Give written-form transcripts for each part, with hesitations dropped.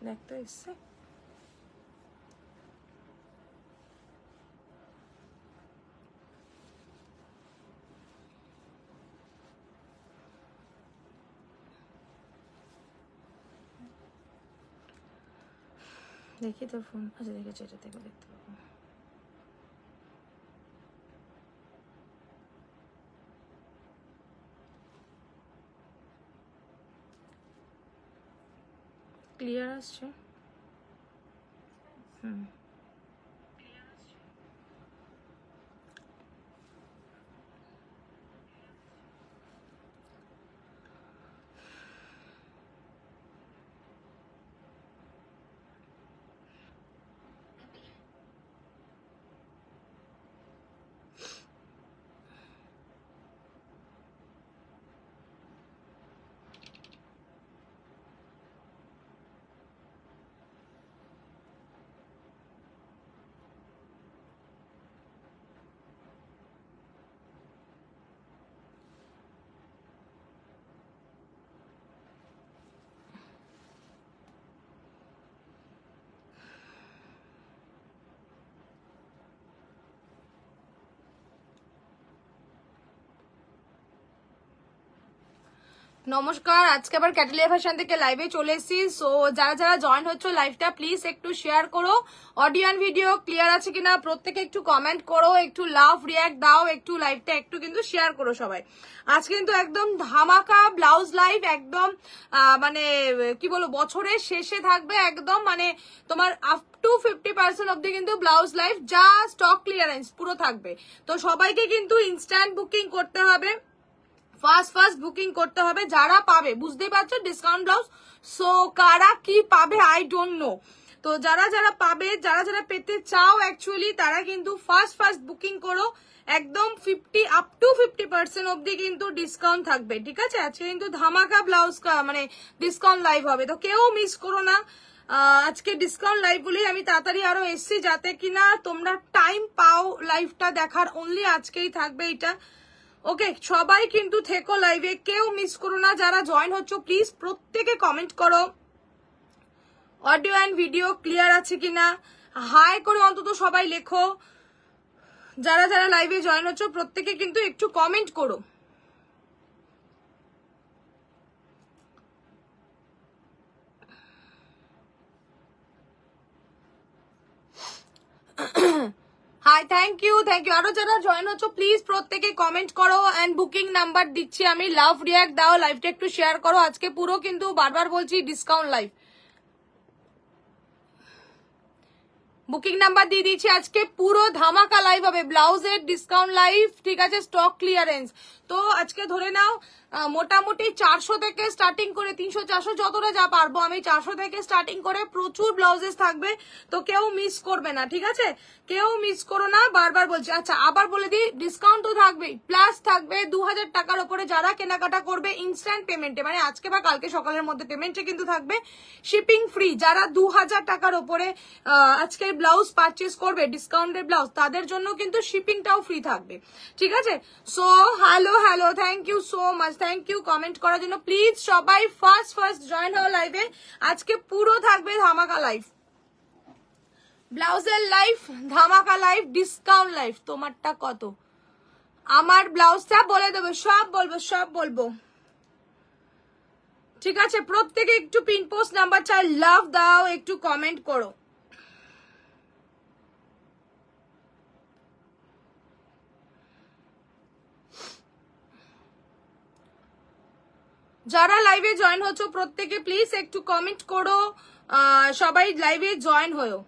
দেখ তো এসছে। দেখি তোর ফোন। আচ্ছা দেখেছি, এটা থেকে দেখতে পাবো। ক্লিয়ার আসছে? হুম। নমস্কার, আজকে আবার ক্যাটেলিয়া ফ্যাশন থেকে লাইভে চলে এসেছি। সো যারা যারা জয়েন হচ্ছে লাইভটা প্লিজ একটু শেয়ার করো। অডিও অ্যান্ড ভিডিও ক্লিয়ার আছে কিনা প্রত্যেকে একটু কমেন্ট করো, একটু লাভ রিয়াক্ট দাও, একটু লাইভটা একটু কিন্তু শেয়ার করো সবাই। আজকে কিন্তু একদম ধামাকা ব্লাউজ লাইভ, একদম মানে কি বলবো, বছরের শেষে থাকবে একদম, মানে তোমার আপ টু 50% অব্দি কিন্তু ব্লাউজ লাইভ, যা স্টক ক্লিয়ারেন্স পুরো থাকবে। তো সবাইকে কিন্তু ইনস্ট্যান্ট বুকিং করতে হবে, ফার্স্ট বুকিং করতে হবে। যারা পাবে বুঝতেই পারছো ডিসকাউন্ট ব্লাউজ, সো কারা কি পাবে আই ডোন্ট নো। তো যারা যারা পাবে, যারা যারা পেতে চাও অ্যাকচুয়ালি, তারা কিন্তু ফার্স্ট বুকিং করো। একদম 50% অব্দি কিন্তু ডিসকাউন্ট থাকবে, ঠিক আছে? আজকে কিন্তু ধামাকা ব্লাউজ মানে ডিসকাউন্ট লাইভ হবে, তো কেউ মিস করো না। আজকে ডিসকাউন্ট লাইভ বলেই আমি তাড়াতাড়ি আরো এসছি, যাতে কিনা তোমরা টাইম পাও লাইভটা দেখার। অনলি আজকেই থাকবে এটা। ওকে, সবাই কিন্তু থেকো লাইভে, কেউ মিস করো না। যারা জয়েন হচ্ছ প্লিজ প্রত্যেকে কমেন্ট করো অডিও অ্যান্ড ভিডিও ক্লিয়ার আছে কিনা, হাই করে অন্তত সবাই লেখো। যারা যারা লাইভে জয়েন হচ্ছ প্রত্যেকে কিন্তু একটু কমেন্ট করো। Hi, thank you. আরো যারা জয়েন হচ্ছ প্লিজ প্রত্যেকে কমেন্ট করো এন্ড বুকিং নাম্বার দিচ্ছি আমি, লাভ রিয়াক্ট দাও, লাইভটা একটু শেয়ার করো। আজকে পুরো কিন্তু বারবার বলছি ডিসকাউন্ট লাইভ, বুকিং নাম্বার দিয়ে দিচ্ছি। আজকে পুরো ধামাকা লাইভ হবে, ব্লাউজের ডিসকাউন্ট লাইভ, ঠিক আছে? Stock clearance. তো আজকে ধরে নাও মোটামুটি 400 থেকে স্টার্টিং করে 300 400 যতটা যা পারবো আমি, 400 থেকে স্টার্টিং করে প্রচুর ব্লাউজেস থাকবে। তো কেউ মিস করবে না, ঠিক আছে? কেউ মিস করো না, বারবার বলছি। আচ্ছা আবার বলে দিই, ডিসকাউন্ট তো থাকবেই, প্লাস থাকবে 2000 টাকার উপরে যারা কেনাকাটা করবে ইনস্ট্যান্ট পেমেন্টে, মানে আজকে বা কালকে সকালের মধ্যে পেমেন্টে কিন্তু থাকবে শিপিং ফ্রি। যারা 2000 টাকার উপরে আজকে ব্লাউজ পারচেস করবে, ডিসকাউন্টেড ব্লাউজ, তাদের জন্য কিন্তু শিপিংটাও ফ্রি থাকবে, ঠিক আছে? So hello, thank you so much, thank you comment করার জন্য। প্লিজ সবাই ফার্স্ট জয়েন হও লাইভে, আজকে পুরো থাকবে ধামাকা লাইভ, ব্লাউজের লাইভ, ধামাকা লাইভ, ডিসকাউন্ট লাইভ। তোমারটা কত? আমার ব্লাউজটা বলে দেবো, সব বলবো, ঠিক আছে? প্রত্যেকে একটু পিন পোস্ট নাম্বার চাই, লাভ দাও, একটু কমেন্ট করো। যারা লাইভে জয়েন হচ্ছ প্রত্যেকে প্লিজ একটু কমেন্ট করো, সবাই লাইভে জয়েন হয়েও।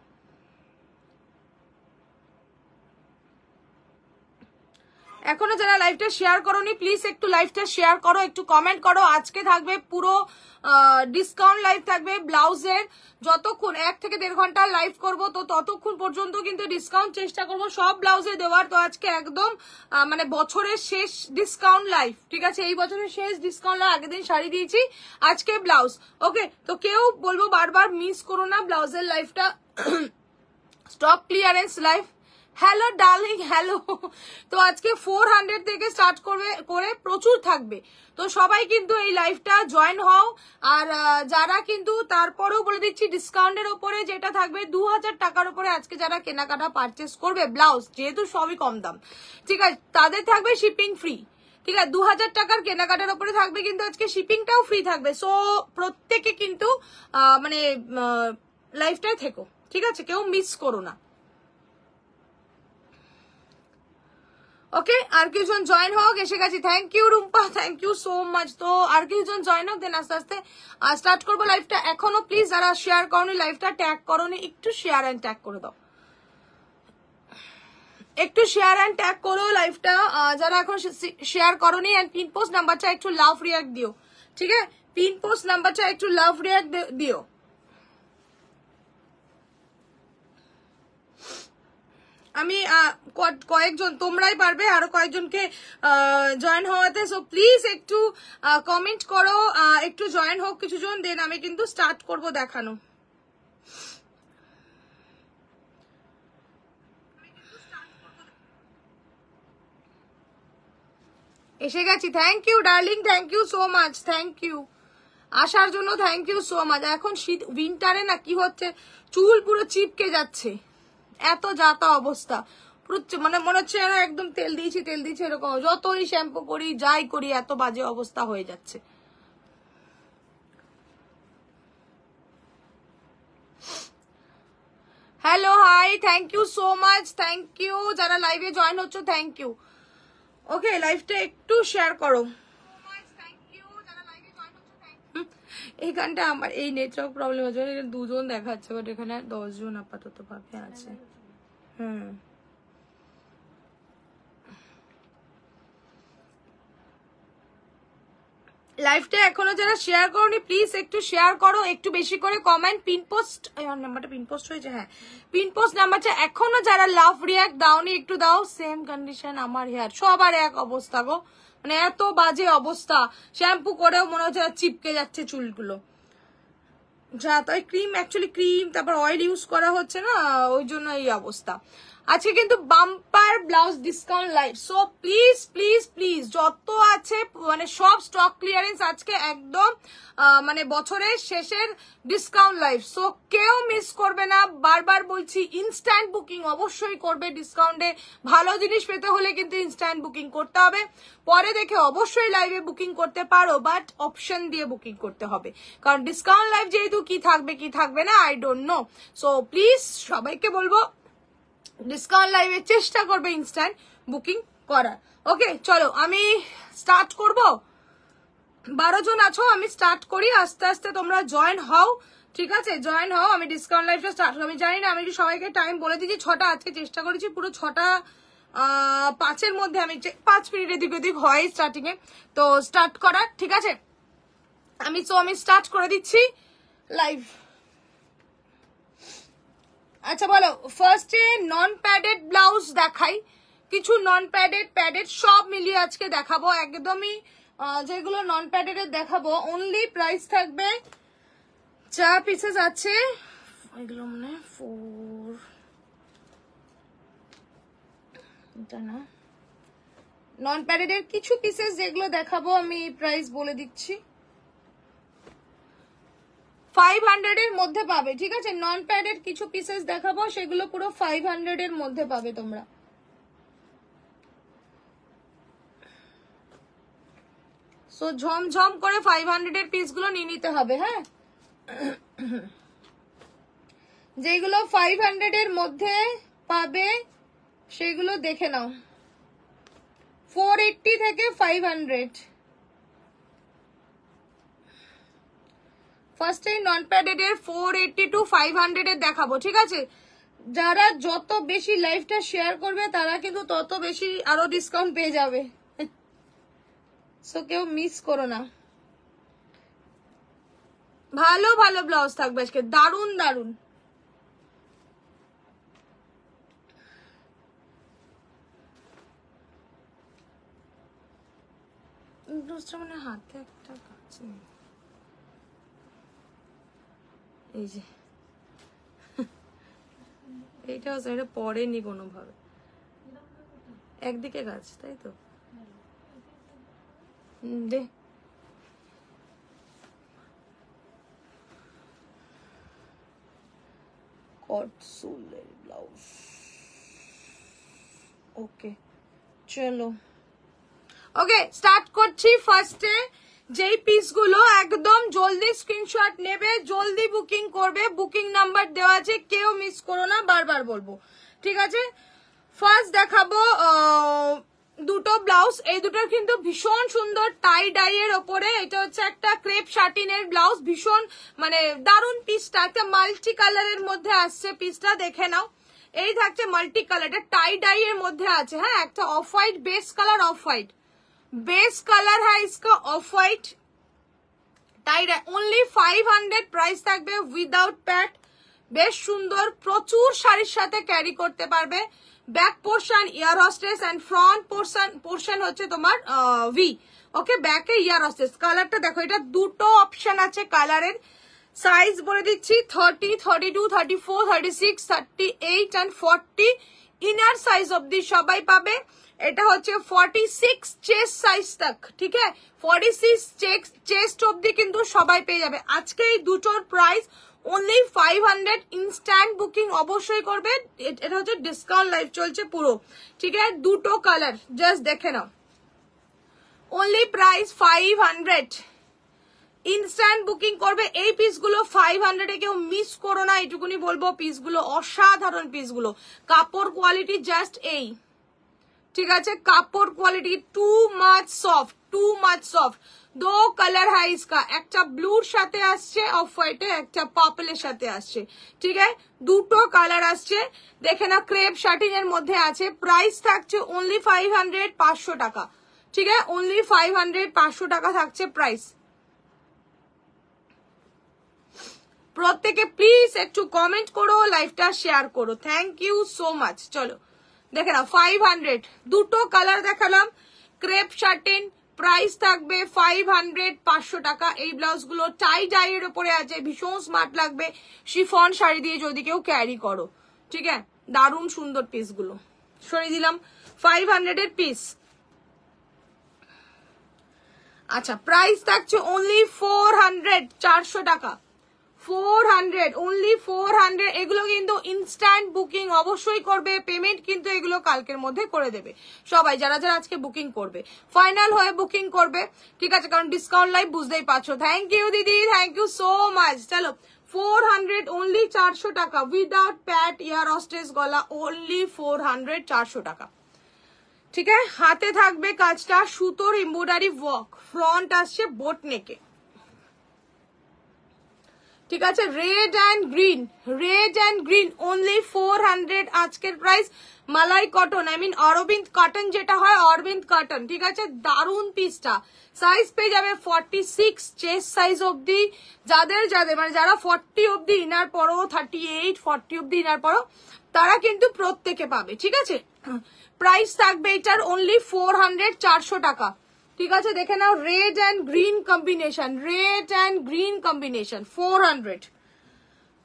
এখনো যারা লাইভটা শেয়ার করোনি প্লিজ একটু লাইভটা শেয়ার করো, একটু কমেন্ট করো। আজকে থাকবে পুরো ডিসকাউন্ট লাইভ থাকবে ব্লাউজের, যতক্ষণ 1 থেকে 1.5 ঘন্টা লাইভ করবো, তো ততক্ষণ পর্যন্ত কিন্তু ডিসকাউন্ট চেষ্টা করবো সব ব্লাউজে দেওয়ার। তো আজকে একদম মানে বছরের শেষ ডিসকাউন্ট লাইভ, ঠিক আছে? এই বছরের শেষ ডিসকাউন্ট লাইভ, আগের দিন শাড়ি দিয়েছি, আজকে ব্লাউজ। ওকে, তো কেউ বলবো বারবার মিস করো না ব্লাউজের লাইভটা, stock clearance live. Hello darling, hello. তো আজকে 400 থেকে স্টার্ট করে প্রচুর থাকবে, তো সবাই কিন্তু এই লাইভটা জয়েন হও। আর যারা কিন্তু তারপরেও বলে দিচ্ছি ডিসকাউন্টের ওপরে যেটা থাকবে 2000 টাকার উপরে আজকে যারা কেনাকাটা পারচেস করবে ব্লাউজ, যেহেতু সবই কম দাম, ঠিক আছে, তাদের থাকবে শিপিং ফ্রি। ঠিক আছে, 2000 টাকার কেনাকাটার উপরে থাকবে কিন্তু আজকে শিপিংটাও ফ্রি থাকবে। সো প্রত্যেকে কিন্তু মানে লাইভটাই থেকো, ঠিক আছে, কেউ মিস করো না। ওকে, আর কিছুজন জয়েন হোক, এসে গেছি। Thank you Rumpa, thank you so much. তো আর কিছুজন জয়েন হোক, দেন আস্তে আস্তে স্টার্ট করবো লাইভটা। এখনো প্লিজ যারা শেয়ার করনি লাইভটা, ট্যাগ করনি, একটু শেয়ার অ্যান্ড ট্যাগ করে দাও, একটু শেয়ার অ্যান্ড ট্যাগ করো লাইভটা যারা এখন শেয়ার করনি। অ্যান্ড পিন পোস্ট নাম্বারটা একটু লাভ রিয়াক্ট দিও, ঠিক আছে, পিন পোস্ট নাম্বারটা একটু লাভ রিয়াক্ট দিও। আমি কয়েকজন, তোমরাই পারবে আরো কয়েকজনকে জয়েন হওয়াতে। সো প্লিজ একটু কমেন্ট করো, একটু জয়েন হোক কিছুজন, দেন আমি কিন্তু স্টার্ট করব দেখানো। এসে গেছি। Thank you darling, thank you so much, thank you আসার জন্য, থ্যাংক ইউ সো মাচ। এখন শীত উইন্টারে না কি হচ্ছে, চুল পুরো চিপকে যাচ্ছে, এত যাতা অবস্থা পুরো, মানে মনে হচ্ছে একদম তেল দিয়েছি এরকম, যতই শ্যাম্পু করি যাই করি এত বাজে অবস্থা হয়ে যাচ্ছে। Hello hi, thank you so much, thank you যারা লাইভে জয়েন হচ্ছে, থ্যাংক ইউ। ওকে, লাইভটা একটু শেয়ার করো। এইখানটা আমার এই নেটওয়ার্ক প্রবলেম হচ্ছে, দুজন দেখাচ্ছে, বাট এখানে 10 জন আপাতত ভাবে আছে। লাইভটা এখনো যারা শেয়ার করোনি প্লিজ একটু শেয়ার করো, একটু বেশি করে কমেন্ট, পিন পোস্ট নাম্বারটা পিন পোস্ট হয়েছে, হ্যাঁ পিন পোস্ট নাম্বারটা এখনো যারা লাভ রিয়াক্ট দাওনি একটু দাও। সেম কন্ডিশন আমার হেয়ার, সবার এক অবস্থা গো, মানে এত বাজে অবস্থা, শ্যাম্পু করেও মনে হচ্ছে চিপকে যাচ্ছে চুলগুলো, যা তাই ক্রিম, অ্যাকচুয়ালি ক্রিম তারপর অয়েল ইউজ করা হচ্ছে না, ওই জন্য এই অবস্থা। আজকে কিন্তু bumper blouse discount live, so please please please যত আছে মানে সব স্টক ক্লিয়ারেন্স আজকে একদম মানে বছরের শেষের ডিসকাউন্ট লাইভ, সো কেউ মিস করবে না। বারবার বলছি ইনস্ট্যান্ট বুকিং অবশ্যই করবে, ডিসকাউন্টে ভালো জিনিস পেতে হলে কিন্তু ইনস্ট্যান্ট বুকিং করতে হবে। পরে দেখে অবশ্যই লাইভে বুকিং করতে পারো, বাট অপশন দিয়ে বুকিং করতে হবে, কারণ ডিসকাউন্ট লাইভ যেহেতু কি থাকবে না I don't know. So please সবাইকে বলবো ডিসকাউন্ট লাইভে চেষ্টা করবে ইনস্ট্যান্ট বুকিং করার। ওকে চলো আমি স্টার্ট করব, 12 জন আছো, আমি স্টার্ট করি, আস্তে আস্তে তোমরা জয়েন হও, ঠিক আছে, জয়েন হও। আমি ডিসকাউন্ট লাইভটা স্টার্ট, আমি জানি না, আমি সবাইকে টাইম বলে দিচ্ছি 6টা, আজকে চেষ্টা করেছি পুরো 6টা 5-এর মধ্যে, আমি 5 মিনিটের দিক ওদিক হয় স্টার্টিং এ, তো স্টার্ট করার, ঠিক আছে, আমি স্টার্ট করে দিচ্ছি লাইভ। আচ্ছা বলো, ফার্স্টে নন প্যাডেড ব্লাউজ দেখাই, কিছু নন প্যাডেড সব মিলিয়ে আজকে দেখাবো, একদমই যেগুলো নন প্যাডেড দেখাবো অনলি প্রাইস থাকবে, যা পিসেস আছে এগুলো মানে 4 এটা না, নন প্যাডেড কিছু পিসেস যেগুলো দেখাবো আমি প্রাইস বলে দিচ্ছি, 500 এর মধ্যে পাবে, ঠিক আছে, নন প্যাডেড কিছু পিসেস দেখাবো সেগুলো পুরো 500 এর মধ্যে পাবে তোমরা। সো ঝমঝম করে 500 এর পিসগুলো নিয়ে নিতে হবে, হ্যাঁ, যেগুলো 500 এর মধ্যে পাবে সেগুলো দেখে নাও, 480 থেকে 500। ফার্স্টে নন প্যাডেড এর 480 টু 500 এর দেখাবো, ঠিক আছে, যারা যত বেশি লাইভটা শেয়ার করবে তারা কিন্তু তত বেশি আরো ডিসকাউন্ট পেয়ে যাবে, সো কেউ মিস করো না। ভালো ভালো ব্লাউজ থাকবে আজকে, দারুন দারুন। মানে হাতে একটা কাছে এই যে এইটা পরেনি কোনোভাবে, একদিকে কাজ, তাই তো? দে কটসুলের ব্লাউজ। ওকে চলো, ওকে স্টার্ট করছি। ফার্স্টে যেই পিসগুলো একদম জলদি স্ক্রিনশট নেবে, জলদি বুকিং করবে, বুকিং নাম্বার দেওয়া আছে, কেউ মিস করো না, বারবার বলবো, ঠিক আছে? ফার্স্ট দেখাবো দুটো ব্লাউজ। এই দুটোর কিন্তু ভীষণ সুন্দর টাই ডাই এর ওপরে। এটা হচ্ছে একটা ক্রেপ শাটিনের ব্লাউজ, ভীষণ মানে দারুন পিসটা, একটা মাল্টি কালারের মধ্যে আসছে পিসটা, দেখে নাও। এই থাকছে মাল্টি কালার, এটা টাই ডাই এর মধ্যে আছে। হ্যাঁ, একটা off white base colour, off white base colour है इसका, off white tie dye. Only 500 price থাকবে উইদাউট প্যাড। বেশ সুন্দর, প্রচুর শাড়ির সাথে ক্যারি করতে পারবে। Back portion air hostess and front portion হচ্ছে তোমার ভি। ওকে, ব্যাকে ইয়ার হস্টেস। কালারটা দেখো, এটা দুটো অপশন আছে কালারের। সাইজ বলে দিচ্ছি 30, 32, 34, 36, 38 এন্ড 40 ইনার সাইজ অবধি সবাই পাবে। এটা হচ্ছে 46 চেস্ট সাইজ তক, ঠিক আছে? 46 চেস্ট অবধি কিন্তু সবাই পেয়ে যাবে। আজকে এই দুটোর প্রাইস অনলি 500। ইনস্ট্যান্ট বুকিং অবশ্যই করবে, এটা হচ্ছে ডিসকাউন্ট লাইভ চলছে পুরো, ঠিক আছে? দুটো কালার জাস্ট দেখে নাও, অনলি প্রাইস 500। ইনস্ট্যান্ট বুকিং করবে। এই পিসগুলো 500 কেউ মিস করো না, এটুকুনি বলবো। পিসগুলো অসাধারণ, পিসগুলো কাপড় কোয়ালিটি জাস্ট এই, ঠিক আছে? কাপড় quality too much soft, too much soft. দো কালার है इसका, একটা ব্লুর সাথে আসছে অফ হোয়াইটে, একটা পার্পলের সাথে আসছে, ঠিক আছে? দুটো কালার আসছে, দেখে না। ক্রেপ শার্টিং এর মধ্যে আছে। প্রাইস থাকছে অনলি 500, 500 টাকা, ঠিক আছে? অনলি 500, 500 টাকা থাকছে প্রাইস। প্রত্যেকে প্লিজ একটু কমেন্ট করো, লাইভটা শেয়ার করো, থ্যাংক ইউ সো মাচ। চলো দেখে নাও, 500 দুটো কালার দেখালাম। ক্রেপ শার্টিন প্রাইস থাকবে 500, 500 টাকা। এই ব্লাউজ গুলো টাই ডাই এর উপরে আছে, ভীষণ স্মার্ট লাগবে শিফন শাড়ি দিয়ে যদি কেউ ক্যারি করো, ঠিক আছে? দারুণ সুন্দর পিস গুলো সরিয়ে দিলাম। 500 এর পিস। আচ্ছা, প্রাইস থাকছে অনলি 400, 400 টাকা। 400, অনলি 400। এগুলো কিন্তু ইনস্ট্যান্ট বুকিং অবশ্যই করবে, পেমেন্ট কিন্তু এগুলো কালকের মধ্যে করে দেবে সবাই, যারা যারা আজকে বুকিং করবে। ফাইনাল হয়ে বুকিং করবে, ঠিক আছে? কারণ ডিসকাউন্ট লাইভ বুঝতেই পারছো। থ্যাংক ইউ দিদি, থ্যাংক ইউ সো মাচ। চলো 400, অনলি 400 টাকা উইদাউট প্যাড ইয়ার হস্টেস গলা, অনলি 400, 400 টাকা, ঠিক আছে? হাতে থাকবে কাজটা সুতোর এমব্রয়ডারি ওয়ার্ক, ফ্রন্ট আসছে বোট নেকে, ঠিক আছে? Red and green, red and green, only 400 আজকের price. Malai cotton, I mean Arvind cotton, যেটা হয় অরবিন্দ কটন, ঠিক আছে? দারুন পিসটা। সাইজ পেয়ে যাবে 46 চেস্ট সাইজ অবধি। যাদের যাদের মানে যারা 40 অবধি ইনার পরো, 38, 40 অবধি ইনার পরো, তারা কিন্তু প্রত্যেকে পাবে, ঠিক আছে? প্রাইস থাকবে এটার অনলি 400, 400 টাকা, ঠিক আছে? দেখে নাও, red and green combination, red and green combination, 400।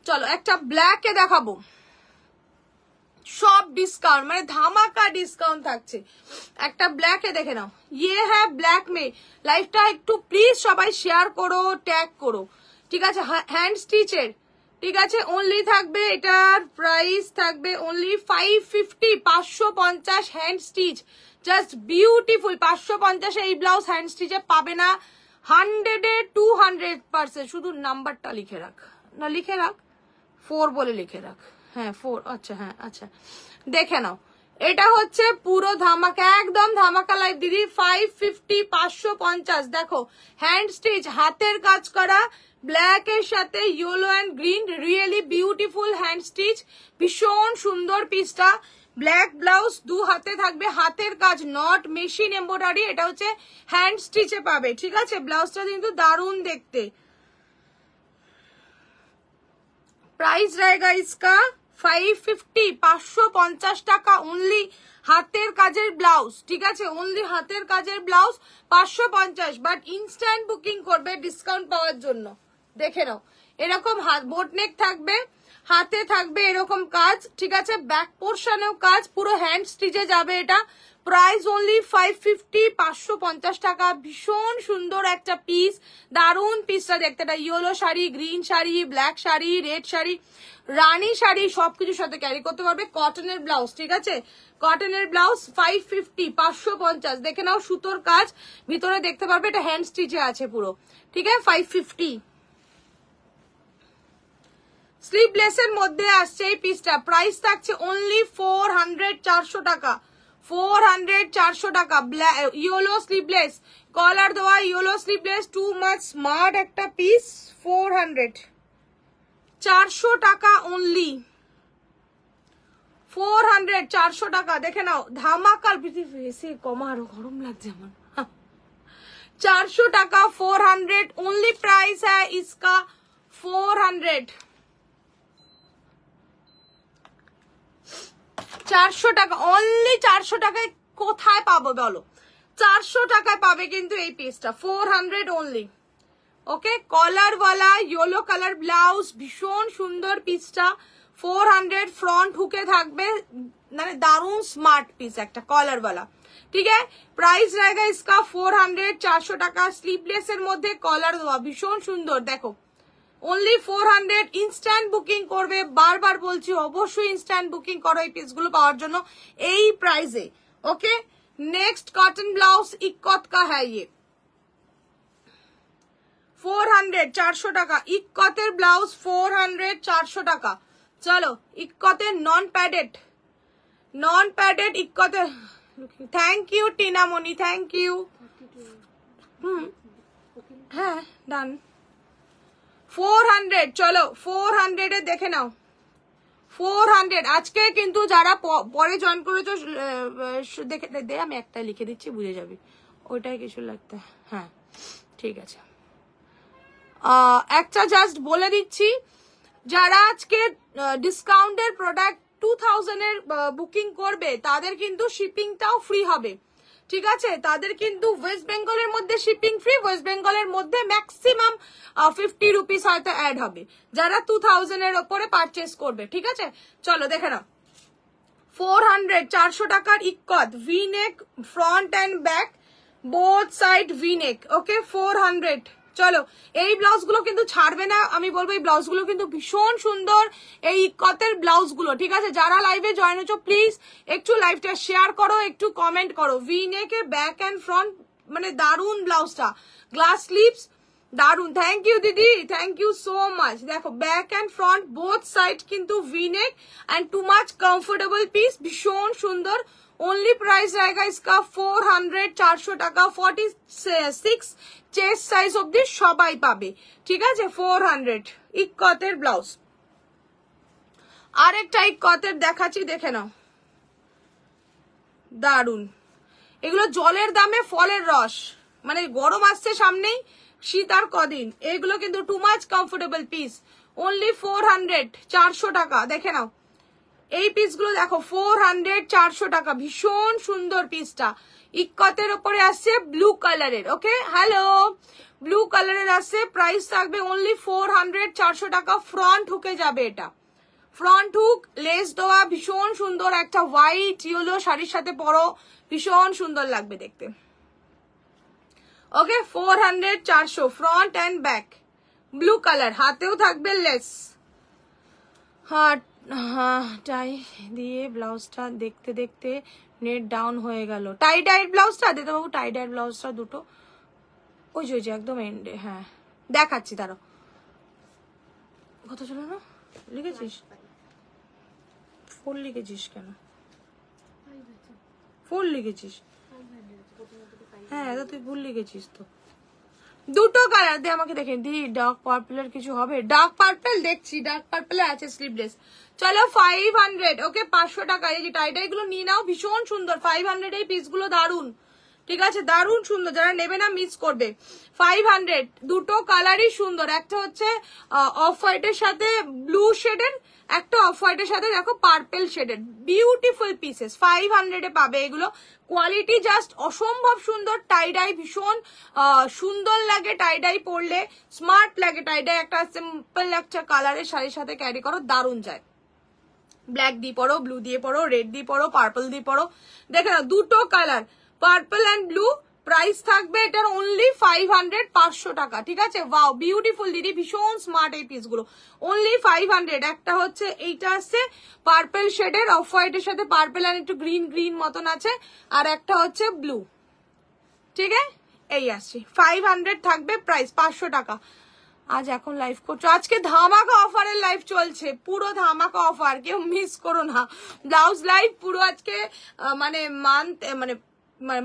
চলো একটা ব্ল্যাকে দেখাবো, সব ডিসকাউন্ট মানে ধামাকা ডিসকাউন্ট থাকছে। একটা ব্ল্যাকে দেখে নাও, ইয়ে হ্যাঁ ব্ল্যাক মে। লাইভটা একটু প্লিজ সবাই শেয়ার করো, ট্যাগ করো, ঠিক আছে? হ্যান্ড স্টিচের, ঠিক আছে? অনলি থাকবে, এটার প্রাইস থাকবে only 550, 550 hand stitch, just beautiful. 550 এই ব্লাউজ হ্যান্ড স্টিচে পাবে না। 100-এ 200%। শুধু নাম্বারটা লিখে রাখ, না লিখে রাখ, 4 বলে লিখে রাখ। হ্যাঁ 4, আচ্ছা হ্যাঁ আচ্ছা, দেখে নাও। এটা হচ্ছে পুরো ধামাকা, একদম ধামাকা লাইভ দিদি। 550, 550। দেখো হ্যান্ড স্টিচ, হাতের কাজ করা, ব্ল্যাক এর সাথে yellow and green, really beautiful hand stitch, ভীষণ সুন্দর পিসটা। ব্ল্যাক ব্লাউজ, দু হাতে থাকবে হাতের কাজ, নট মেশিন এমব্রয়ডারি। এটা হচ্ছে হ্যান্ড স্টিচে পাবে, ঠিক আছে? ব্লাউজটা কিন্তু দারুণ দেখতে। प्राइस रहेगा इसका 550, 550 টাকা অনলি। হাতের কাজের ব্লাউজ, ঠিক আছে? অনলি হাতের কাজের ব্লাউজ 550। বাট ইনস্ট্যান্ট বুকিং করবে ডিসকাউন্ট পাওয়ার জন্য। দেখে নাও, এরকম বোট নেক থাকবে, হাতে থাকবে এরকম কাজ, ঠিক আছে? ব্যাক পোর্শনেও কাজ, পুরো হ্যান্ড স্টিচে যাবে এটা। প্রাইস অনলি 550, 550 টাকা। ভীষণ সুন্দর একটা পিস, দারুন পিসটা দেখতে। এটা yellow sari, green sari, black sari, red sari, রানী শাড়ি সবকিছুর সাথে ক্যারি করতে পারবে। কটনের ব্লাউজ, ঠিক আছে, কটনের ব্লাউজ 550, 550। দেখে নাও সুতোর কাজ ভিতরে দেখতে পারবে, এটা হ্যান্ড স্টিচে আছে পুরো, ঠিক আছে, 550। স্লিভলেসের মধ্যে আসছে এই পিসটা, প্রাইস থাকছে অনলি 400, 400 টাকা, 400, 400 টাকা। ইয়েলো স্লিভলেস, কলার দেওয়া yellow sleeveless, too much smart একটা পিস, 400, 400 টাকা অনলি, 400, 400 টাকা। দেখে নাও ধামাকাল, এসে কমা, আরো গরম লাগছে আমার। 400 টাকা, 400 ओनली प्राइस है इसका, 400, 400 টাকা অনলি। 400 টাকায় কোথায় পাবো বলো? 400 টাকায় পাবে কিন্তু এই পিসটা, 400 অনলি। ওকে, কলার ওয়ালা ইয়েলো কালার ব্লাউজ, ভীষণ সুন্দর পিসটা, 400। ফ্রন্ট হুকে থাকবে, মানে দারুন স্মার্ট পিস একটা কলার ওয়ালা, ঠিক আছে। প্রাইস रहेगा इसका 400, 400 টাকা। স্লিভলেস এর মধ্যে কলার দেওয়া, ভীষণ সুন্দর, দেখো অনলি 400। ইনস্ট্যান্ট বুকিং করবে, বারবার বলছি অবশ্যই ইনস্ট্যান্ট বুকিং করো এই পিসগুলো পাওয়ার জন্য এই প্রাইসে। ওকে, নেক্সট কটন ব্লাউজ ইক্কত का है ये, 400, 400 টাকা। ইক্কতের ব্লাউজ 400, 400 টাকা। চলো ইক্কতের নন প্যাডেড, নন প্যাডেড ইক্কতের, thank you Tinamoni, thank you. হ্যাঁ ডান, 400। চলো 400 এ দেখে নাও, 400। আজকে কিন্তু যারা পরে জয়েন করেছো দেখে দে, আমি একটা লিখে দিচ্ছি বুঝে যাবি, ওইটাই কিছু লাগতে। হ্যাঁ ঠিক আছে, একটা জাস্ট বলে দিচ্ছি, যারা আজকে ডিসকাউন্টের প্রোডাক্ট 2000 এর বুকিং করবে তাদের কিন্তু শিপিংটাও ফ্রি হবে, ঠিক আছে। তাদের কিন্তু ওয়েস্ট বেঙ্গলের মধ্যে শিপিং ফ্রি, ওয়েস্ট বেঙ্গলের মধ্যে ম্যাক্সিমাম 50 রুপিস হয়তো অ্যাড হবে যারা 2000 এর ওপরে পারচেস করবে, ঠিক আছে। চলো দেখে নাও, 400, 400 টাকার ikat, V neck, front and back both side V neck. Okay, 400। চলো এই ব্লাউজ গুলো কিন্তু ছাড়বে না, আমি বলবো এই ব্লাউজ গুলো কিন্তু ভীষণ সুন্দর, এই ইক্কতের ব্লাউজ গুলো, ঠিক আছে। যারা লাইভে জয়েন হচ্ছো প্লিজ একটু লাইভটা শেয়ার করো, একটু কমেন্ট করো। ভি নেকের ব্যাক অ্যান্ড ফ্রন্ট, মানে দারুন ব্লাউজটা, গ্লাস স্লিভস, দারুন। থ্যাংক ইউ দিদি, থ্যাংক ইউ সো মাচ। দেখো back and front both side কিন্তু V neck and too much comfortable piece, ভীষণ সুন্দর। ओनली प्राइस रहेगा इसका 400, 400 টাকা। 46 চেস্ট সাইজ অব্দি সবাই পাবে, ঠিক আছে। 400 ইক্কতের ব্লাউজ। আরেকটা ইক্কতের দেখাচ্ছি, দেখে নাও, দারুন। এগুলো জলের দামে ফলের রস, মানে গরম আসছে সামনেই, শীত আর কদিন, এগুলো কিন্তু two much comfortable piece. Only 400, 400 টাকা। দেখে নাও এই পিসগুলো, দেখো 400, 400 টাকা, ভীষণ সুন্দর পিসটা। ইক্কতের উপরে আসছে ব্লু কালারের, ওকে, হ্যালো, ব্লু কালারের আসছে, প্রাইস থাকবে অনলি 400, 400 টাকা। ফ্রন্ট হুকে যাবে এটা, ফ্রন্ট হুক, লেস দেওয়া, ভীষণ সুন্দর একটা হোয়াইট ইয়েলো শাড়ির সাথে পরো, ভীষণ সুন্দর লাগবে দেখতে। ওকে, 400, 400 front and back, blue colour, হাতেও থাকবে লেস। হ্যাঁ হ্যাঁ, টাই দিয়ে ব্লাউজটা দেখতে দেখতে নেট ডাউন হয়ে গেল। টাই ডাইট ব্লাউজটা দিতে বাবু, টাই ডাইট ব্লাউজটা দুটো ওই যে একদম এন্ডে। হ্যাঁ দেখাচ্ছি, তারও কথা চলো না, লিখেছিস 4 লিখেছিস কেন? 4 লিখেছিস, হ্যাঁ তুই ভুল লিখেছিস তো। দুটো কালার দে আমাকে, দেখে দি, ডার্ক পার্পলের কিছু হবে? ডার্ক পার্পল দেখছি, ডার্ক পার্পলে আছে স্লিভলেস। চলো 500, ওকে, 500 টাকা। এই যে টাইটাই গুলো নিয়ে নাও, ভীষণ সুন্দর, 500 এই পিস গুলো দারুন, ঠিক আছে, দারুন সুন্দর, যারা নেবে না মিস করবে। 500, দুটো কালারই সুন্দর, একটা হচ্ছে অফ হোয়াইটের সাথে ব্লু শেডের, একটা অফ হোয়াইটের সাথে দেখো পার্পল শেডের, বিউটিফুল পিসেস। 500 এ পাবে এগুলো, কোয়ালিটি জাস্ট অসম্ভব সুন্দর। টাইডাই ভীষণ সুন্দর লাগে, টাইডাই পরলে স্মার্ট লাগে, টাইডাই একটা সিম্পল একটা কালারের শাড়ির সাথে ক্যারি করো, দারুন যায়। ব্ল্যাক দিয়ে পরো, ব্লু দিয়ে পরো, রেড দিয়ে পরো, পার্পল দিয়ে পরো। দেখে না দুটো colour, purple and blue. Price থাকবে এটার অনলি 500, 500 টাকা। ঠিক আছে, ওয়াও বিউটিফুল দিদি, ভীষণ স্মার্ট এই পিসগুলো, অনলি 500। একটা হচ্ছে এইটা আছে পার্পল শেডের, অফ হোয়াইটের সাথে পার্পল অ্যান্ড একটু গ্রিন গ্রিন মতন আছে, আর একটা হচ্ছে ব্লু। ঠিক আছে, এই আসছে 500 থাকবে প্রাইস, 500 টাকা। আজ এখন লাইভ করছো, আজকে ধামাকা অফারের লাইভ চলছে, পুরো ধামাকা অফার, কেউ মিস করো না। ব্লাউজ লাইভ পুরো আজকে মানে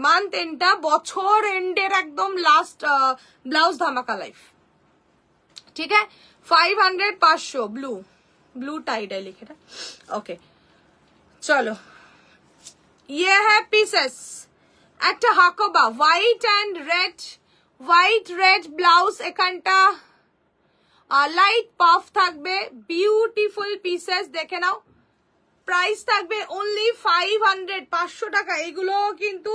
মান্থ এন্ডটা, বছর এন্ডের একদম লাস্ট ব্লাউজ ধামাকা লাইভ। ঠিক আছে, 500, 500 ব্লু, ব্লু টাইডাই লিখে না। ওকে চলো, ये है পিসেস, একটা Hakoba white and red, white red blouse, এখানটা লাইট পাফ থাকবে, বিউটিফুল পিসেস, দেখে নাও। প্রাইস থাকবে অনলি 500, 500 টাকা। এগুলো কিন্তু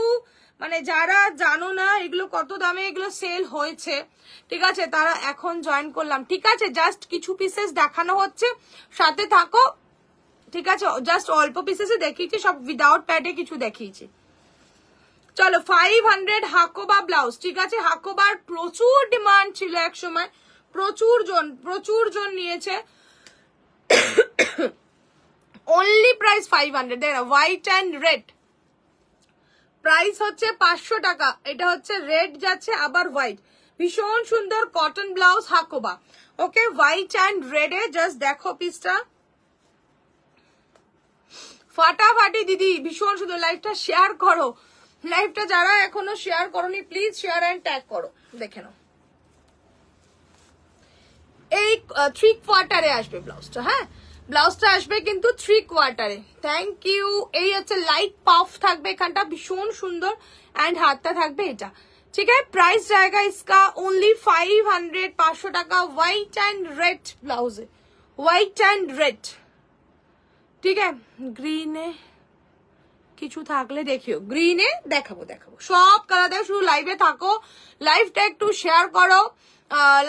মানে যারা জানো না এগুলো কত দামে এগুলো সেল হয়েছে, ঠিক আছে, তারা এখন জয়েন করলাম। ঠিক আছে, জাস্ট কিছু পিসেস দেখানো হচ্ছে, সাথে থাকো। ঠিক আছে, জাস্ট অল্প পিসেসে দেখিয়েছি, সব উইদাউট প্যাডে কিছু দেখিয়েছি। চলো 500 হাকোবা ব্লাউজ। ঠিক আছে, হাকোবার প্রচুর ডিমান্ড ছিল এক সময়, প্রচুর জন নিয়েছে। Only price 500। দেখ হোয়াইট অ্যান্ড রেড, প্রাইস হচ্ছে 500 টাকা। এটা হচ্ছে রেড যাচ্ছে আবার হোয়াইট, ভীষণ সুন্দর cotton blouse Hakoba. Okay, white and রেডে জাস্ট দেখো পিসটা, ফাটাফাটি দিদি, ভীষণ সুন্দর। লাইভটা শেয়ার করো, লাইভটা যারা এখনো শেয়ার করোনি প্লিজ শেয়ার অ্যান্ড ট্যাগ করো। দেখে নাও, এই 3 কোয়ার্টারে আসবে ব্লাউজটা। হ্যাঁ, ব্লাউজটা আসবে কিন্তু 3 কোয়ার্টারে। Thank you. এই হচ্ছে লাইট পাফ থাকবে এখানটা, ভীষণ সুন্দর, অ্যান্ড হাতটা থাকবে এটা। ঠিক আছে, প্রাইস জায়গা ইসকা ओनली 500, 500 টাকা। হোয়াইট অ্যান্ড রেড ব্লাউজে, হোয়াইট অ্যান্ড রেড। ঠিক আছে, গ্রিনে কিছু থাকলে দেখিও, গ্রিনে দেখাবো সব কালার দেখো। শুধু লাইভে থাকো, লাইভটা একটু শেয়ার করো,